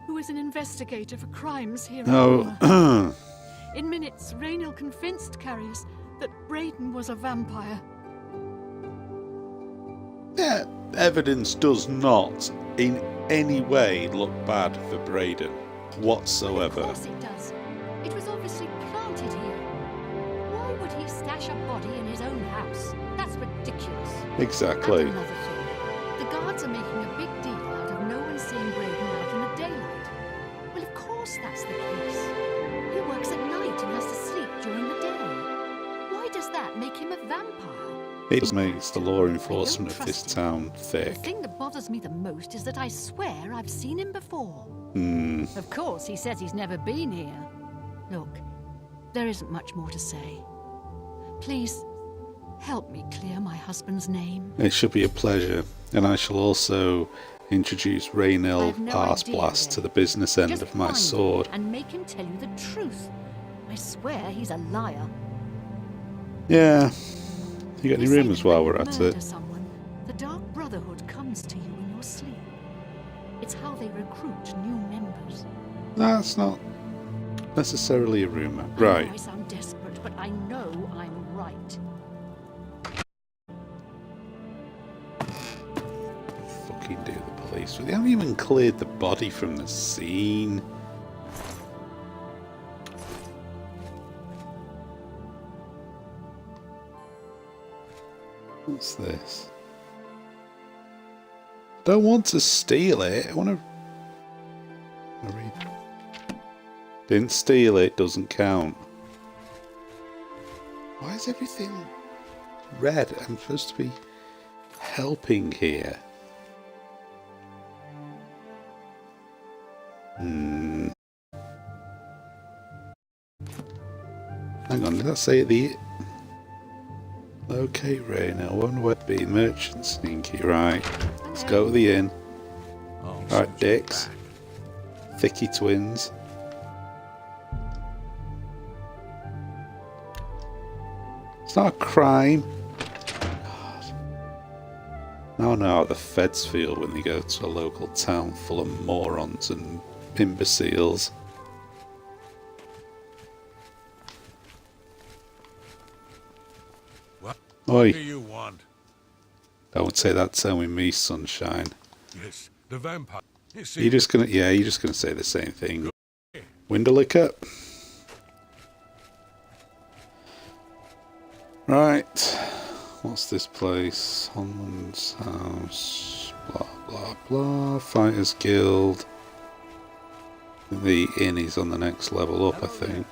who is an investigator for crimes here in Roma. Oh, In minutes, Rainiel convinced Carius that Braden was a vampire. that evidence does not in any way look bad for Braden whatsoever. Of course it does. It was obviously planted here. Why would he stash a body in his own house? That's ridiculous. Exactly. And another thing. The guards are making a big deal out of no one seeing Braden out in the daylight. Well, of course that's the case. He works at night and has to sleep during the day. Why does that make him a vampire? It just makes the law enforcement of trust this him. town The thick. thing that bothers me the most is that I swear I've seen him before. Hmm. Of course, he says he's never been here. Look, there isn't much more to say. Please, help me clear my husband's name. It should be a pleasure, and I shall also introduce Raynell I've no Arseblast idea to the business end Just of my find him sword. and make him tell you the truth. I swear he's a liar. Yeah. You got any You say rumours that while when we're you at murder it? someone, the Dark Brotherhood comes to you in your sleep. It's how they recruit new members. That's not necessarily a rumour. I know Right. I sound desperate, but I know I'm right. Fucking do the police. They haven't even cleared the body from the scene. What's this? Don't want to steal it. I want to read. Didn't steal it. Doesn't count. Why is everything red? I'm supposed to be helping here. Hang on. Did I say the? Okay, Raina. One way to be merchant sneaky. Right. Let's go to the inn. Right, dicks. Thicky twins. It's not a crime. God. Now I know how the feds feel when they go to a local town full of morons and imbeciles. What Oi. do you want? Don't say that to me, sunshine. Yes, the vampire. You see, You're just gonna say the same thing. Windelicker. Right. What's this place? Holman's house. Blah blah blah. Fighters Guild. The inn is on the next level up, I think.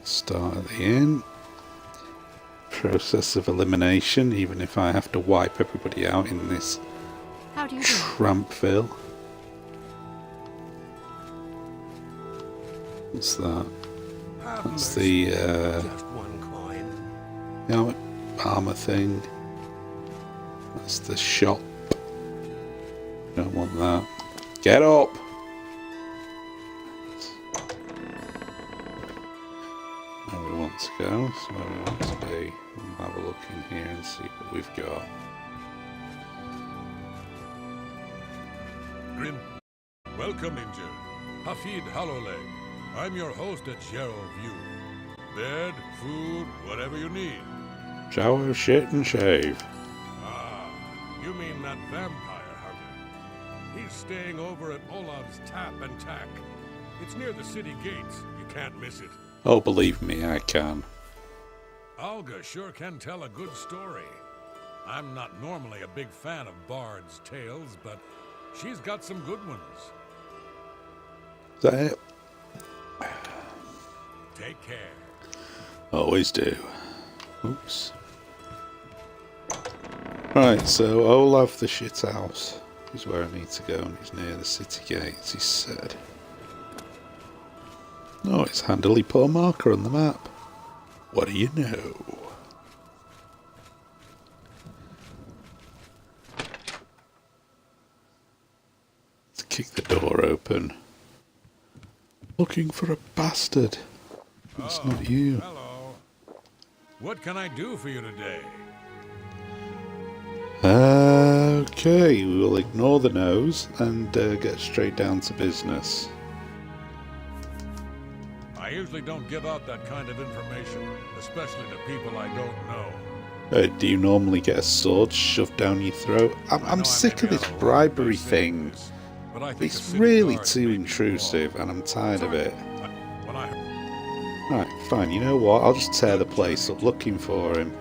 Start at the inn. Process of elimination, even if I have to wipe everybody out in this How do you do? Trampville. What's that? That's the Just one coin. armor thing. That's the shop. Don't want that. Get up! Where we want to go, so where we want to be. We'll have a look in here and see what we've got. Grim. Welcome, Injur. Hafid Hollowleg. I'm your host at Cheryl View. Bed, food, whatever you need. Shower, shit, and shave. Ah, you mean that vampire hunter. He's staying over at Olav's Tap and Tack. It's near the city gates. You can't miss it. Oh, believe me, I can. Olga sure can tell a good story. I'm not normally a big fan of Bard's tales, but she's got some good ones. Is that it? Take care. Always do. Oops. Right, so Olaf the shithouse is where I need to go, and he's near the city gates, he said. Oh, it's handily put a marker on the map. What do you know? Let's kick the door open. Looking for a bastard. It's not you. Hello. What can I do for you today? Okay, we will ignore the nose and get straight down to business. I usually don't give out that kind of information, especially to people I don't know. Do you normally get a sword shoved down your throat? I know I I'm may sick be of this out of line bribery by saying thing. this, but I think It's a city really guard too may be intrusive and I'm tired of it. involved. When I Right, fine, you know what? I'll just tear the place up looking for him.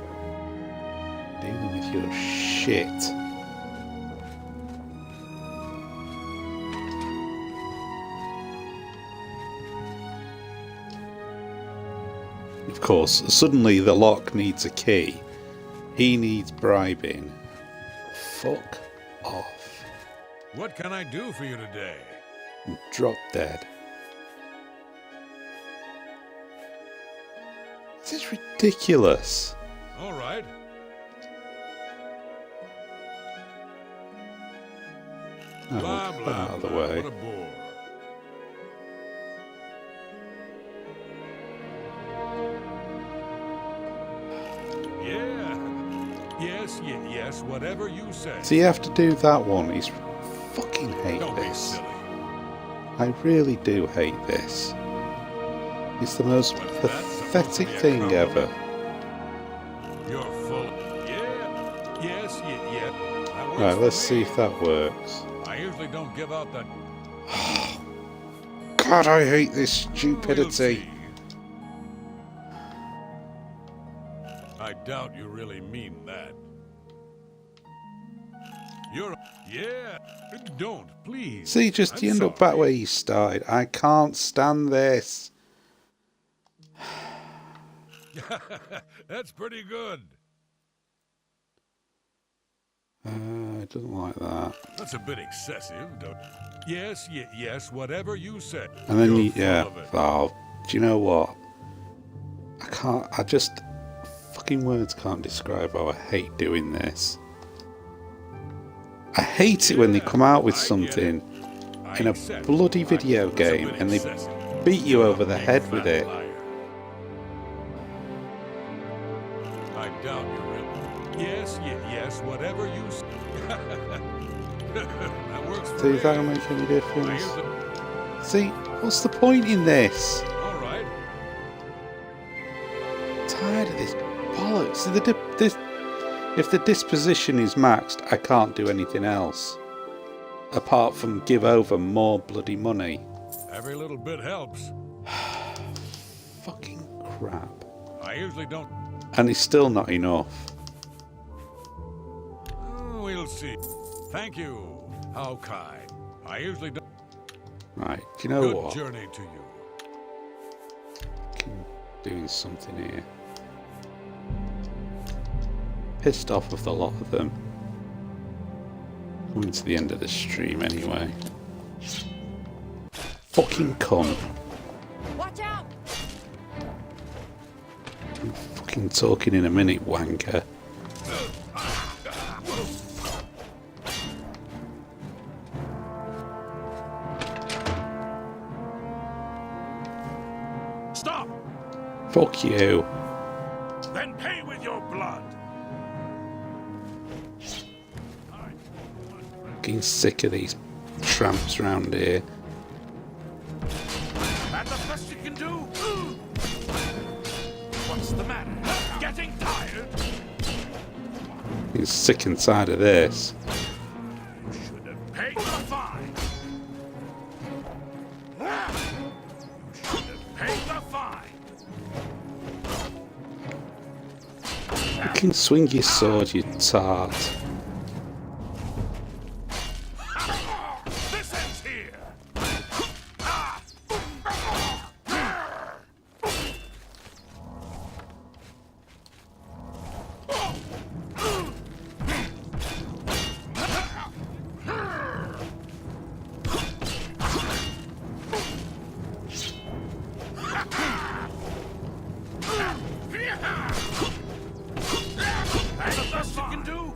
Dealing with your shit. Of course, suddenly the lock needs a key. He needs bribing. Fuck off. What can I do for you today? Drop dead. This is ridiculous. All right. Oh, Blah, get blah, out of the blah. way. What a bore. Yeah. Yes, whatever you say. So you have to do that one. He's fucking hate Don't be this. silly. I really do hate this. It's the most What's that? pathetic Supposed to be a thing crowd? ever. You're full. Yeah. Yes. That works Right, for let's see me. if that works. I usually don't give out that. God, I hate this We'll stupidity. see. I doubt you really mean that. You're. Yeah. Don't, please. See, just I'm you end up back sorry. where you started. I can't stand this. That's pretty good. I don't like that. That's a bit excessive, don't? Yes, whatever you said. And then You're you, full yeah. of it. Oh, do you know what? I just fucking words can't describe how I hate doing this. I hate it when they come out with I get it. something I in a accept. bloody video It's a game bit and they excessive. beat you You're over a the big head fat with it. liar. I doubt you really. Yes, whatever you say. That works for See me. if that'll make any I difference. use it. See, what's the point in this? All right. Tired of this bollocks. See, if the disposition is maxed, I can't do anything else. Apart from give over more bloody money. Every little bit helps. Fucking crap. I usually don't. And it's still not enough. We'll see. Thank you. How kind. I usually don't. Right, do you know Good what? journey to you. Fucking doing something here. Pissed off with a lot of them. Coming to the end of the stream anyway. Fucking cunt. Watch out! I'm fucking talking in a minute, wanker. Stop! Fuck you. Then pay with your blood! Fucking sick of these tramps round here. That the best you can do? What's the matter? Getting tired? Getting sick and tired of this. You should have paid the fine. You should have paid the fine. Fucking swing your sword, you tart. This ends here. That's the best you can do.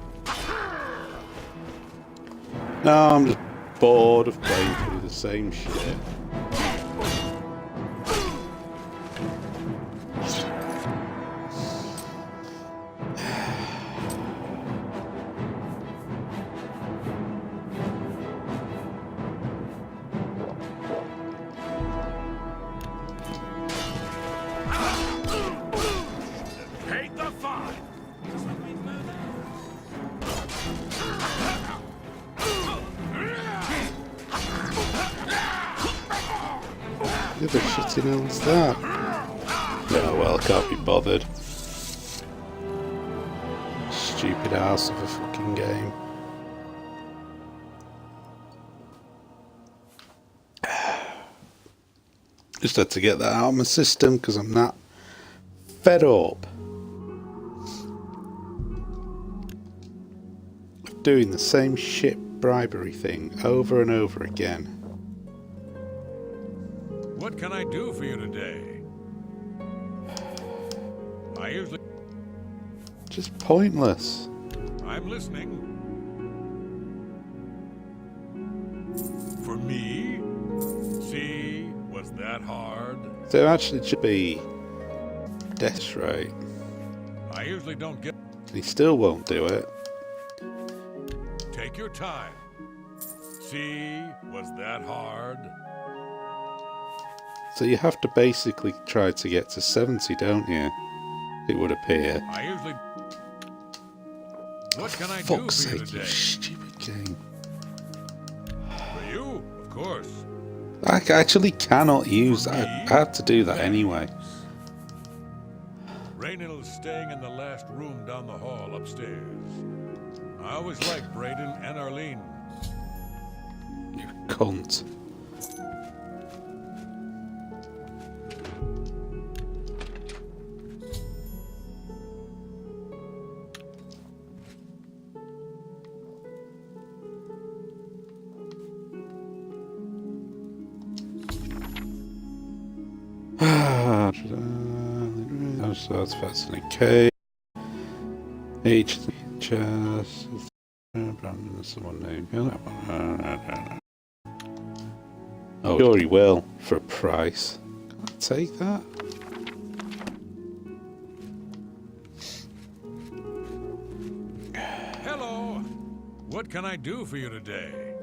No, I'm just bored of playing through the same shit. Paid the fine. Who the shitting hell's that? No, well, can't be bothered. Stupid ass of a fucking game. Just had to get that out of my system because I'm that fed up of doing the same shit bribery thing over and over again. What can I do for you today? I usually. Just pointless. I'm listening. For me? See? Was that hard? There actually should be death rate. I usually don't get... He still won't do it. Take your time. See? Was that hard? So you have to basically try to get to 70, don't you? It would appear. I usually... What can I do Fuck's for you sake, you today? stupid game. For you, of course. I actually cannot use that. I have to do that anyway. Raynill's staying in the last room down the hall upstairs. I always liked Braden and Arlene. You cunt. So that's fascinating. K. H. Chess. Someone named. Oh, sure he will for a price. Can I take that? Hello. What can I do for you today?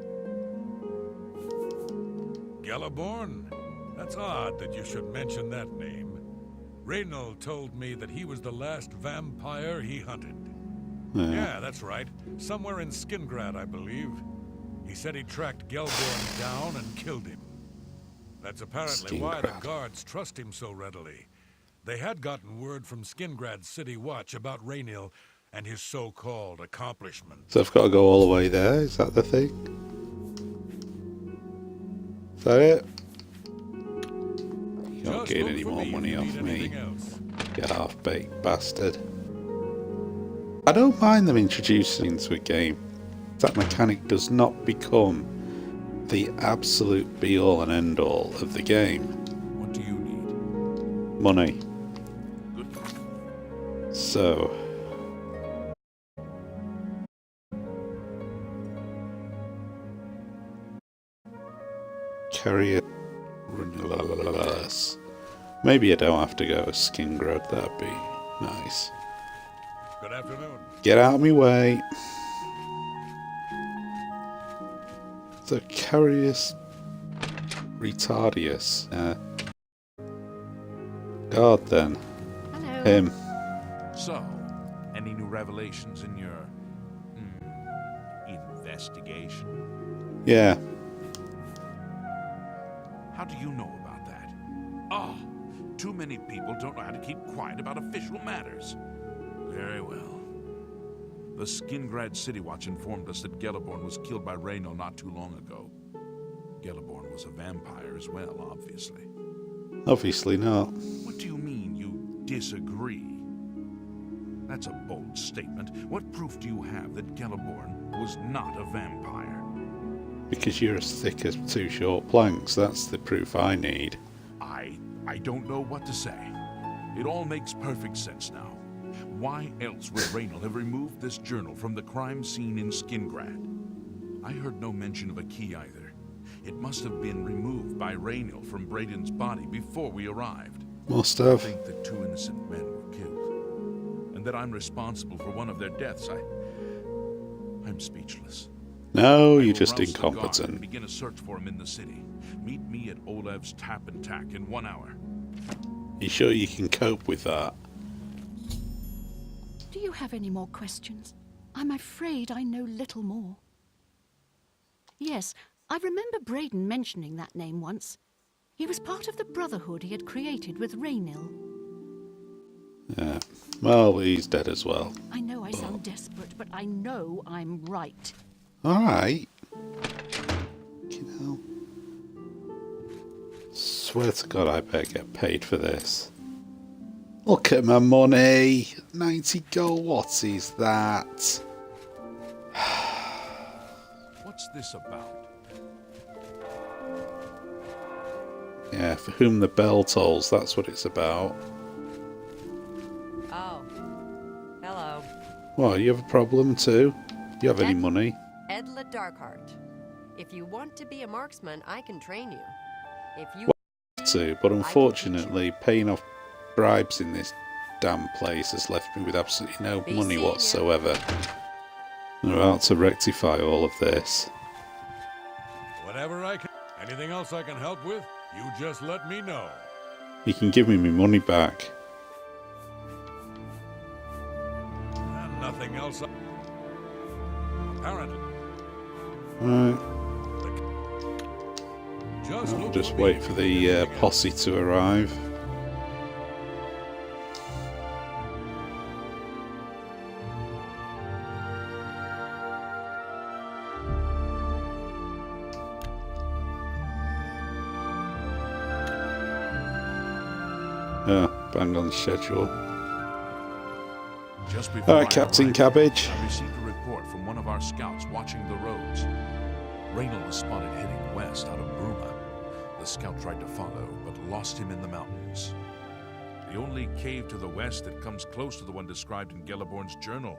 Gelliborn? That's odd that you should mention that name. Reynold told me that he was the last vampire he hunted. Yeah, that's right. Somewhere in Skingrad, I believe. He said he tracked Gelborn down and killed him. That's apparently why the guards trust him so readily. They had gotten word from Skingrad's City Watch about Raynil and his so-called accomplishments. So I've got to go all the way there? Is that the thing? Is that it? You don't gain any more money off me. You half-baked bastard. I don't mind them introducing into a game. That mechanic does not become the absolute be-all and end-all of the game. What do you need? Money. Good. So... Carry it. Maybe I don't have to go to Skingrad, that'd be nice. Good afternoon. Get out of my way. The Carius Retardius. God then. Hello. Him. So, any new revelations in your investigation? Yeah. How do you know about that? Ah, too many people don't know how to keep quiet about official matters. Very well. The Skingrad City Watch informed us that Gelliborn was killed by Reynold not too long ago. Gelliborn was a vampire as well, obviously. Obviously not. What do you mean you disagree? That's a bold statement. What proof do you have that Gelliborn was not a vampire? Because you're as thick as two short planks. That's the proof I need. I don't know what to say. It all makes perfect sense now. Why else would Reynold have removed this journal from the crime scene in Skingrad? I heard no mention of a key either. It must have been removed by Reynold from Braden's body before we arrived. Must I have. think that 2 innocent men were killed, and that I'm responsible for one of their deaths. I'm speechless. No, I you're will just rouse the guard and incompetent. begin a search for him in the city. Meet me at Olev's Tap and Tack in 1 hour. You sure you can cope with that? Do you have any more questions? I'm afraid I know little more. Yes, I remember Braden mentioning that name once. He was part of the brotherhood he had created with Raynil. Yeah. Well, he's dead as well. I know I sound desperate, but I know I'm right. Alright. You know. Swear to God, I better get paid for this. Look at my money! 90 gold, what is that? What's this about? Yeah, for whom the bell tolls, that's what it's about. Oh. Hello. What, you have a problem too? You have any money? Edla Darkheart. If you want to be a marksman, I can train you. If you to, but unfortunately, paying off bribes in this damn place has left me with absolutely no money whatsoever. I'm about to rectify all of this. Whatever I can. Anything else I can help with, you just let me know. You can give me my money back. And nothing else. Apparently. Right. Just I'll look just for wait me. for the posse to arrive. Yeah, bang on the schedule. Just before Alright, Captain arrived, Cabbage. I received a report from one of our scouts watching the roads. Reynolds was spotted heading west out of Bruma. The scout tried to follow, but lost him in the mountains. The only cave to the west that comes close to the one described in Gelliborn's journal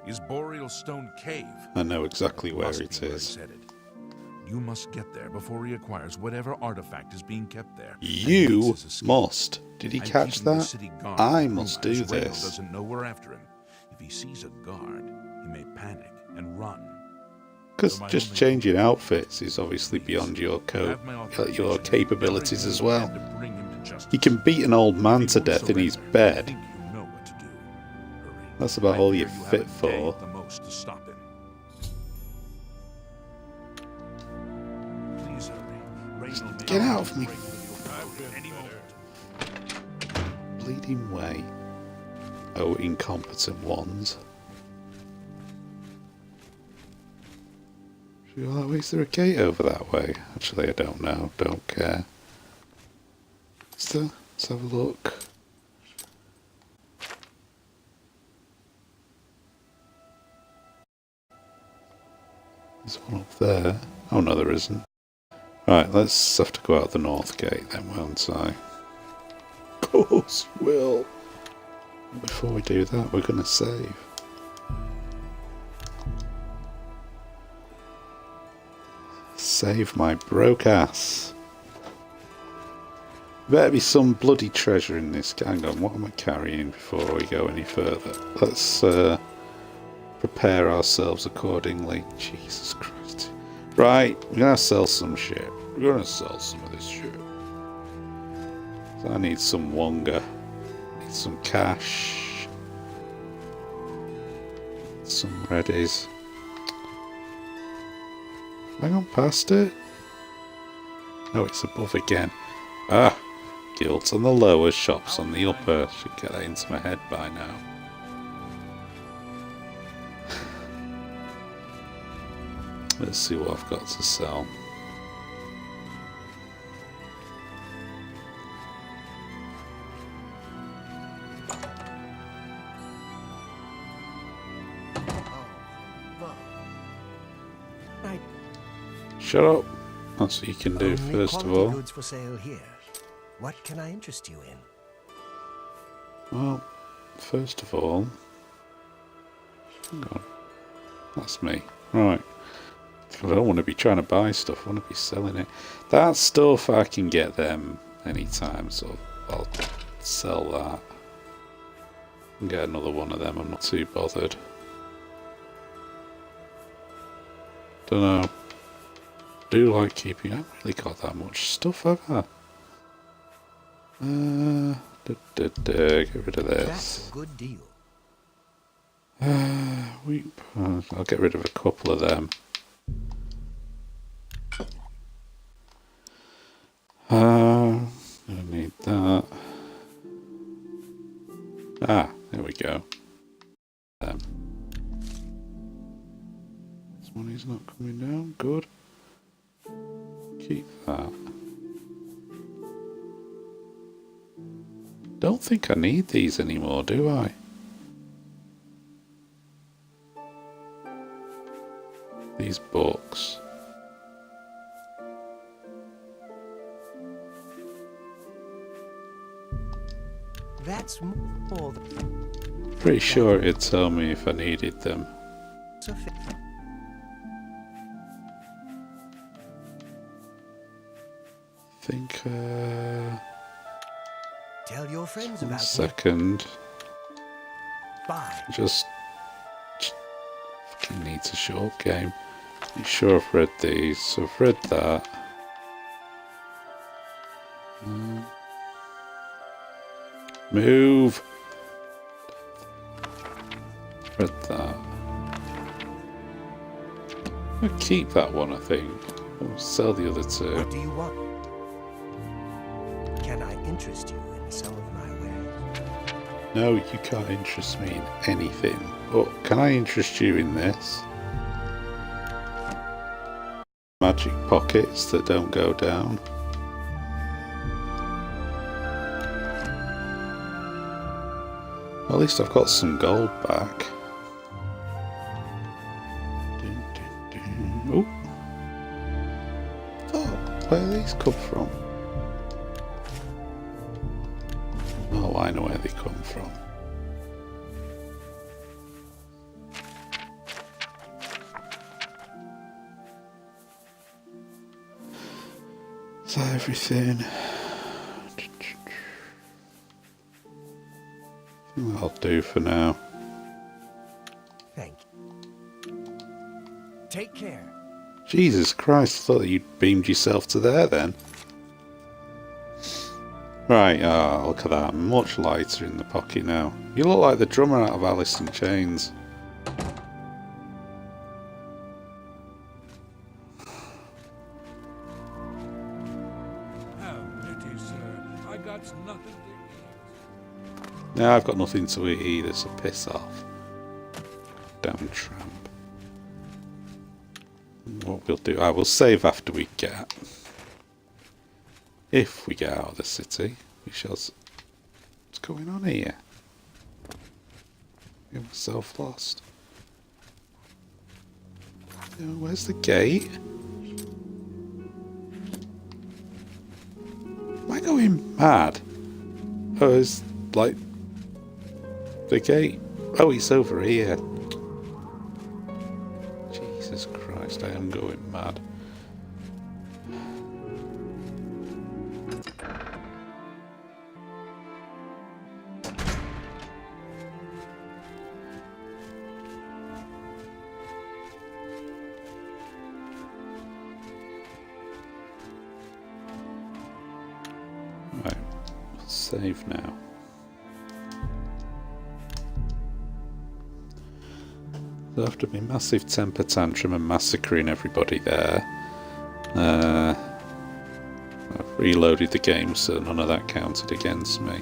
is Boreal Stone Cave. I know exactly where Must it be is. he's headed. You must get there before he acquires whatever artifact is being kept there. and You makes his escape. must. Did he I'm catch keeping the that? city guard I in must Bruma, do as Reynolds this. doesn't know we're after him. If he sees a guard, he may panic and run. Because So my just only changing hope outfits is obviously beyond your You have my authorization. your capabilities as well. Everything you can to bring him to justice. You can beat an old man If to he won't death in his surrender, I bed. think you know what to do. Hurry. That's about I all fear you're you have fit a day for. at the most to stop him. Please hurry. Reynolds may Get out of me. break with your foe at any moment. Bleeding way. Oh, incompetent ones. Should we go that way? Is there a gate over that way? Actually, I don't know. Don't care. Is there? Let's have a look. There's one up there. Oh no, there isn't. Right, let's have to go out the north gate then, won't I? Of course we'll. Before we do that, we're gonna save. Save my broke ass. Better be some bloody treasure in this. Hang on, what am I carrying before we go any further? Let's prepare ourselves accordingly. Jesus Christ. Right, we're gonna sell some shit. We're gonna sell some of this shit. So I need some wonga. Need some cash. Some readies. Hang on past it. No, it's above again. Ah, guilt on the lower, shops on the upper. Should get that into my head by now. Let's see what I've got to sell. Shut up. That's what you can do Only first of quality all. goods for sale here. What can I interest you in? Well, first of all, hang on. That's me. Right. I don't want to be trying to buy stuff. I want to be selling it. That stuff I can get them anytime, so I'll sell that. And get another one of them. I'm not too bothered. Don't know. Do like keeping. I haven't really got that much stuff, have I? Get rid of That's this. a good deal. I'll get rid of a couple of them. I need that. Ah, there we go. This money's not coming down. Good. Keep that. Don't think I need these anymore, do I? These books. That's more than Pretty sure it'd tell me if I needed them. sufficient. think, Tell your friends 1 about me. second. Bye. Just fucking needs a short game. You sure I've read these? So I've read that. Move! Read that. I'll keep that one, I think. I'll sell the other two. What do you want? Can I interest you in some of my wares? No, you can't interest me in anything. But can I interest you in this? Magic pockets that don't go down. At least I've got some gold back. Oh, where do these come from? Oh, I know where they come from. Is that everything? I think that'll do for now. Thank you. Take care. Jesus Christ, I thought that you'd beamed yourself to there then. Right, look at that. Much lighter in the pocket now. You look like the drummer out of Alice in Chains. Have pity, sir. I got nothing to eat. No, I've got nothing to eat either, so piss off. Damn tramp. What we'll do, I will save after we get... If we get out of the city, we shall... What's going on here? Get myself lost. Where's the gate? Am I going mad? Oh, it's like... The gate... Oh, it's over here. Jesus Christ, I am going mad. Right, save now. After my massive temper tantrum and massacring everybody there, I've reloaded the game so none of that counted against me.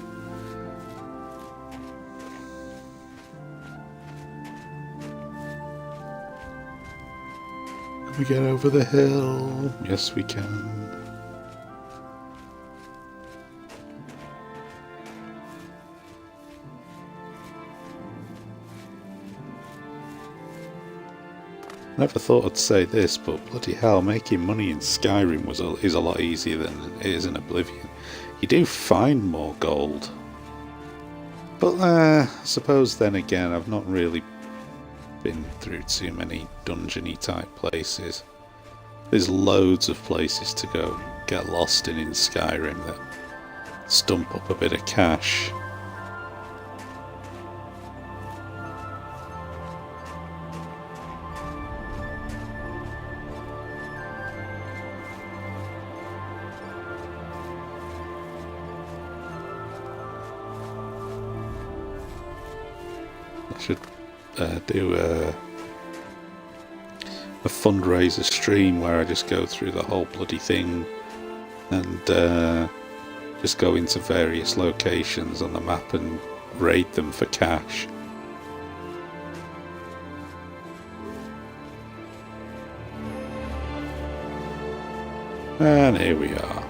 Can we get over the hill? Yes, we can. Never thought I'd say this, but bloody hell, making money in Skyrim is a lot easier than it is in Oblivion. You do find more gold. But I suppose then again, I've not really been through too many dungeon-y type places. There's loads of places to go get lost in Skyrim that stump up a bit of cash. I should do a fundraiser stream where I just go through the whole bloody thing and just go into various locations on the map and raid them for cash. And here we are.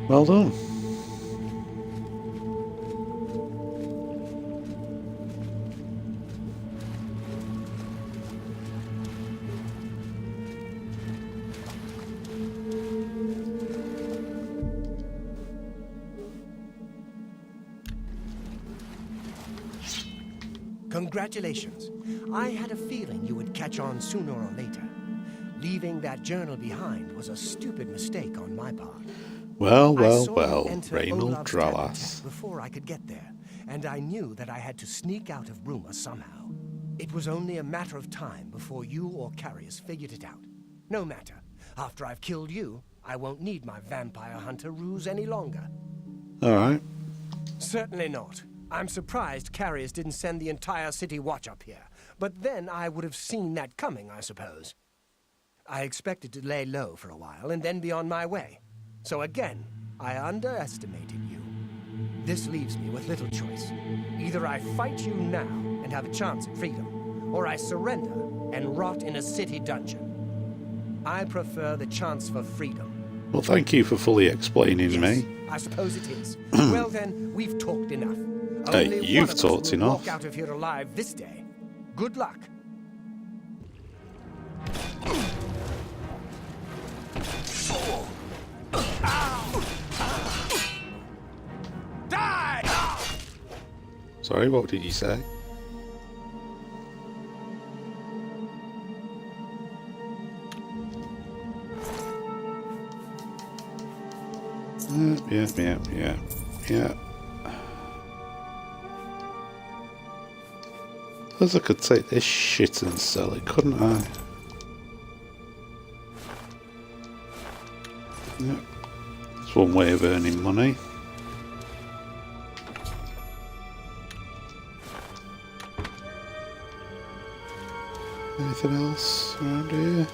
Well done. Congratulations. I had a feeling you would catch on sooner or later. Leaving that journal behind was a stupid mistake on my part. Well, I well, saw you well, enter Raynald Olaf's tavern Dralas. before I could get there, and I knew that I had to sneak out of Bruma somehow. It was only a matter of time before you or Carius figured it out. No matter. After I've killed you, I won't need my vampire hunter ruse any longer. Alright. Certainly not. I'm surprised Carius didn't send the entire city watch up here, but then I would have seen that coming, I suppose. I expected to lay low for a while and then be on my way. So again, I underestimated you. This leaves me with little choice. Either I fight you now and have a chance at freedom, or I surrender and rot in a city dungeon. I prefer the chance for freedom. Well, thank you for fully explaining me. I suppose it is. Well then, we've talked enough. Only you've one of us talked will enough. walk out of here alive this day. Good luck. Die! Sorry, what did you say? Yeah. Suppose I could take this shit and sell it, couldn't I? Yeah. That's one way of earning money. Anything else around here?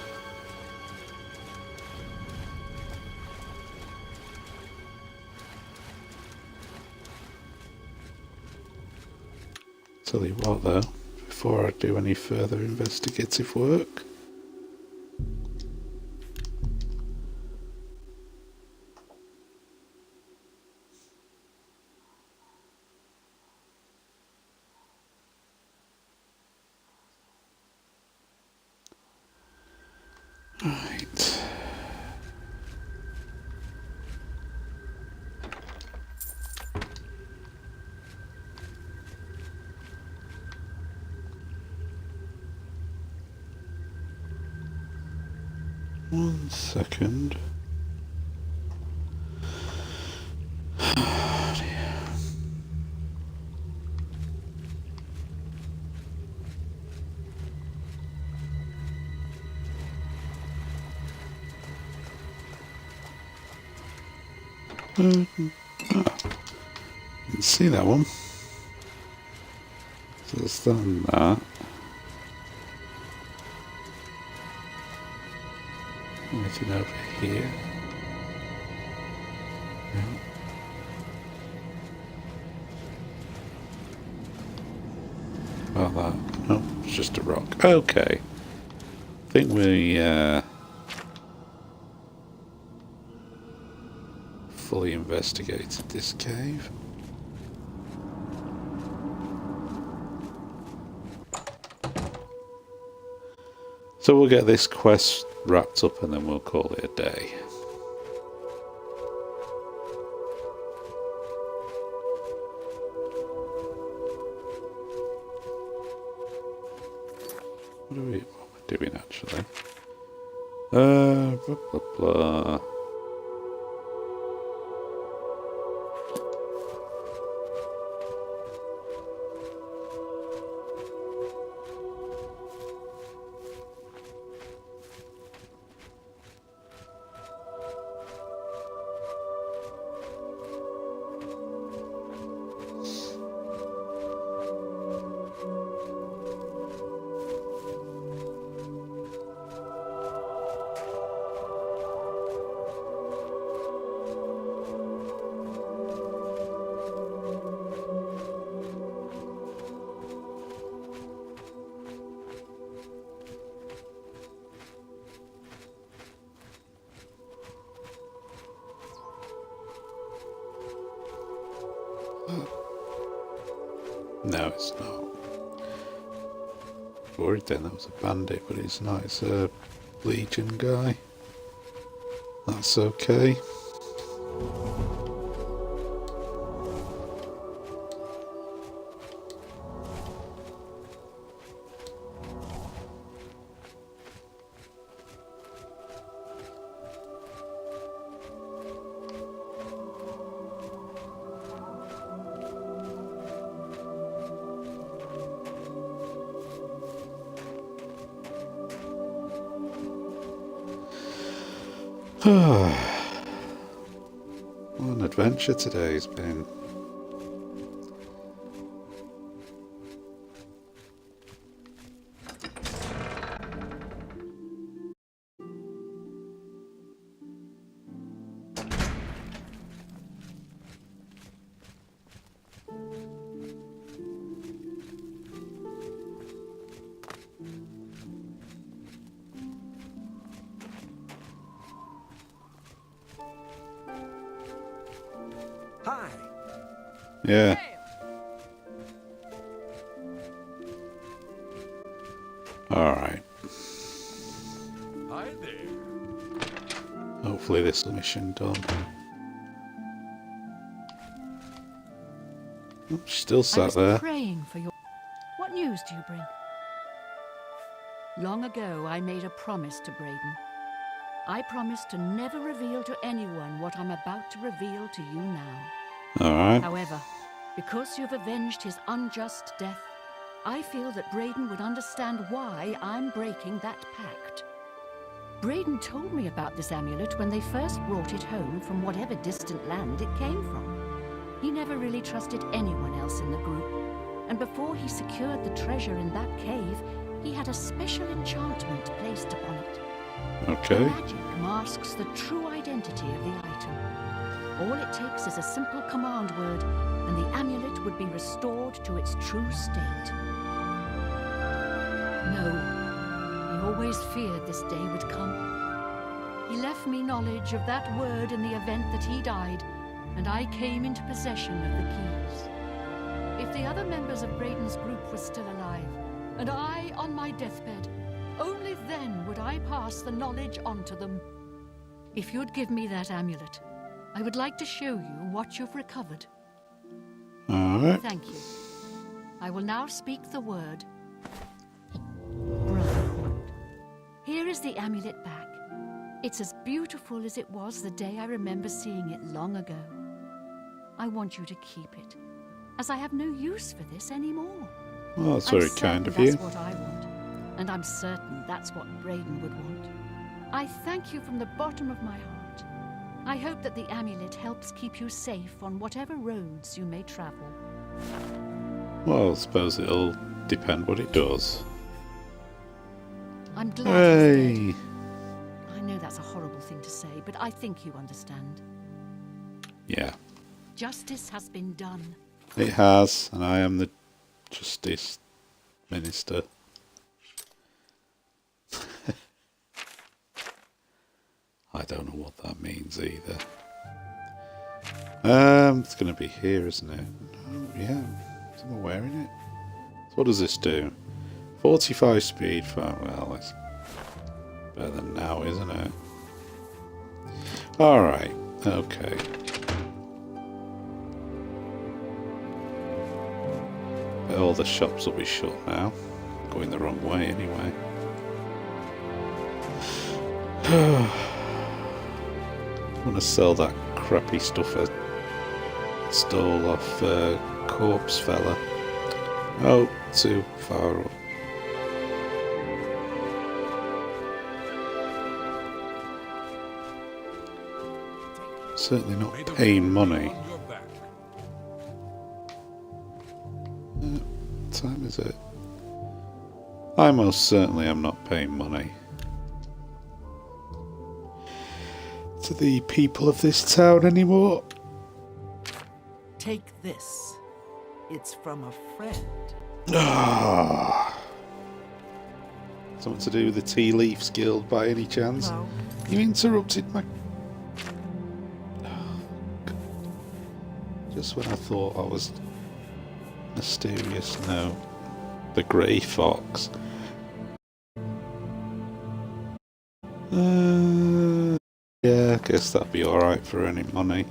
Tell you what though, before I do any further investigative work, right. One second. Oh, dear. Didn't see that one. So it's done that. Anything over here? No. Oh, that. No, it's just a rock. Okay. I think we fully investigated this cave. So we'll get this quest wrapped up and then we'll call it a day. What are we doing actually? Blah blah blah. No, it's not. Worried then that was a bandit, but it's not. It's a Legion guy. That's okay. What an adventure today's been. Hi. Yeah. Alright. Hi there. Hopefully this mission done. Oh, she's still I sat was there. praying for your... What news do you bring? Long ago, I made a promise to Braden. I promised to never reveal to anyone what I'm about to reveal to you now. Alright. However, because you've avenged his unjust death, I feel that Braden would understand why I'm breaking that pact. Braden told me about this amulet when they first brought it home from whatever distant land it came from. He never really trusted anyone else in the group, and before he secured the treasure in that cave, he had a special enchantment placed upon it. The Okay. magic masks the true identity of the item. All it takes is a simple command word, and the amulet would be restored to its true state. No, he always feared this day would come. He left me knowledge of that word in the event that he died, and I came into possession of the keys. If the other members of Braden's group were still alive, and I on my deathbed, only then would I pass the knowledge on to them. If you'd give me that amulet, I would like to show you what you've recovered. Alright. Thank you. I will now speak the word Brotherhood. Here is the amulet back. It's as beautiful as it was the day I remember seeing it long ago. I want you to keep it, as I have no use for this anymore. Well, that's I'm very certain kind of you. That's what I want, and I'm certain that's what Braden would want. I thank you from the bottom of my heart. I hope that the amulet helps keep you safe on whatever roads you may travel. Well, I suppose it'll depend what it does. I'm glad he's Hey! dead. I know that's a horrible thing to say, but I think you understand. Yeah, Justice has been done. it has, and I am the Justice Minister. I don't know what that means either. It's going to be here, isn't it? Oh, yeah, I'm wearing it. So what does this do? 45 speed, well, it's better than now, isn't it? Alright, okay. But all the shops will be shut now. Going the wrong way anyway. I want to sell that crappy stuff I stole off Corpse Fella. Oh, too far up. Certainly not paying money. On your back. What time is it? I most certainly am not paying money to the people of this town anymore. Take this. It's from a friend. Ah. Something to do with the Tea Leaves Guild by any chance? No. You interrupted my... Just when I thought I was mysterious, no. The Grey Fox. Yeah, I guess that'd be alright for any money.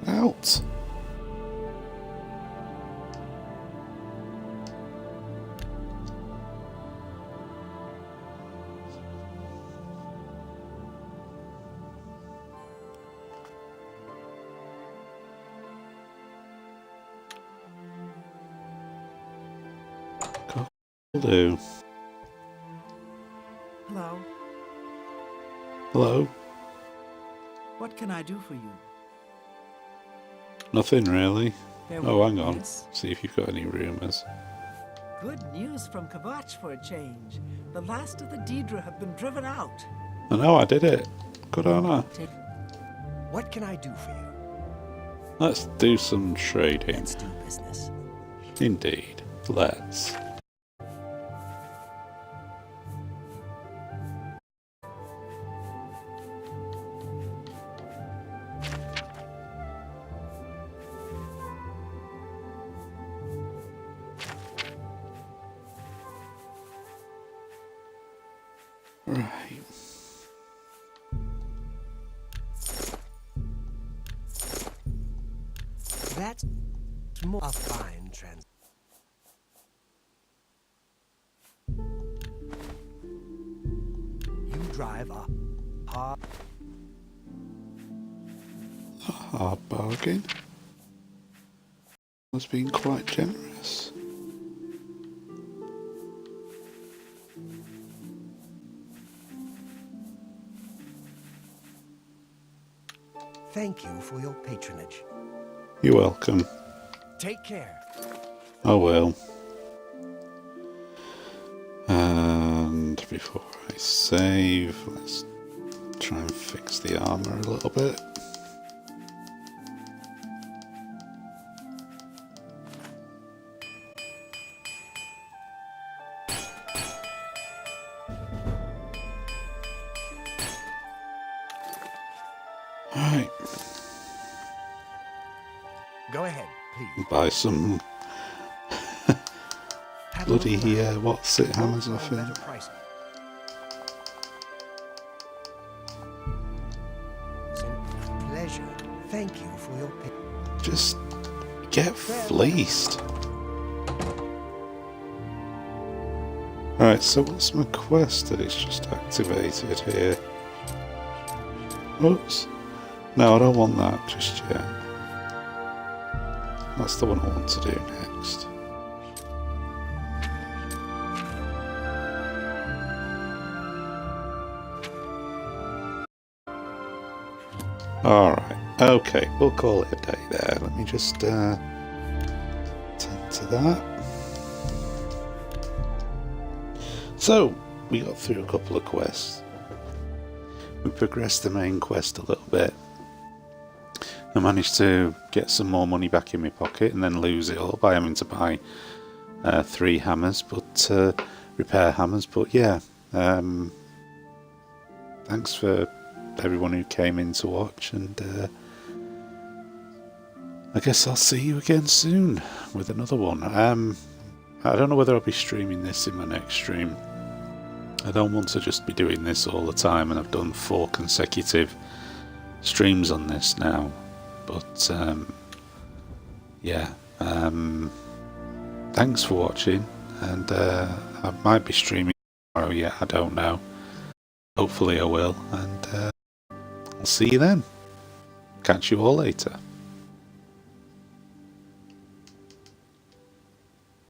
Out! Will do. Hello. Hello? What can I do for you? Nothing really. Oh, hang on. Yes. See if you've got any rumours. Good news from Kvatch for a change. The last of the Daedra have been driven out. I know, I did it. Good on her. What can I do for you? Let's do some trading. Let's do business. Indeed. Let's. Right. That's more a fine trans. You drive a hard. A hard bargain. Was being quite generous. Thank you for your patronage. You're welcome. Take care. I will. And before I save, let's try and fix the armor a little bit. Alright. Go ahead, please. Buy some Have a bloody look around. what's it, hammers Look off for a it. better pricing. It's a pleasure. Thank you for your patronage. Just get fleeced. Right, so what's my quest that it's just activated here? Oops. No, I don't want that just yet. That's the one I want to do next. Alright, okay, we'll call it a day there. Let me just tend to that. So, we got through a couple of quests. We progressed the main quest a little bit. I managed to get some more money back in my pocket and then lose it all by having to buy 3 hammers, but repair hammers. But yeah, thanks for everyone who came in to watch, and I guess I'll see you again soon with another one. I don't know whether I'll be streaming this in my next stream. I don't want to just be doing this all the time, and I've done 4 consecutive streams on this now. But yeah, thanks for watching, and I might be streaming tomorrow yet, I don't know. Hopefully I will, and I'll see you then. Catch you all later.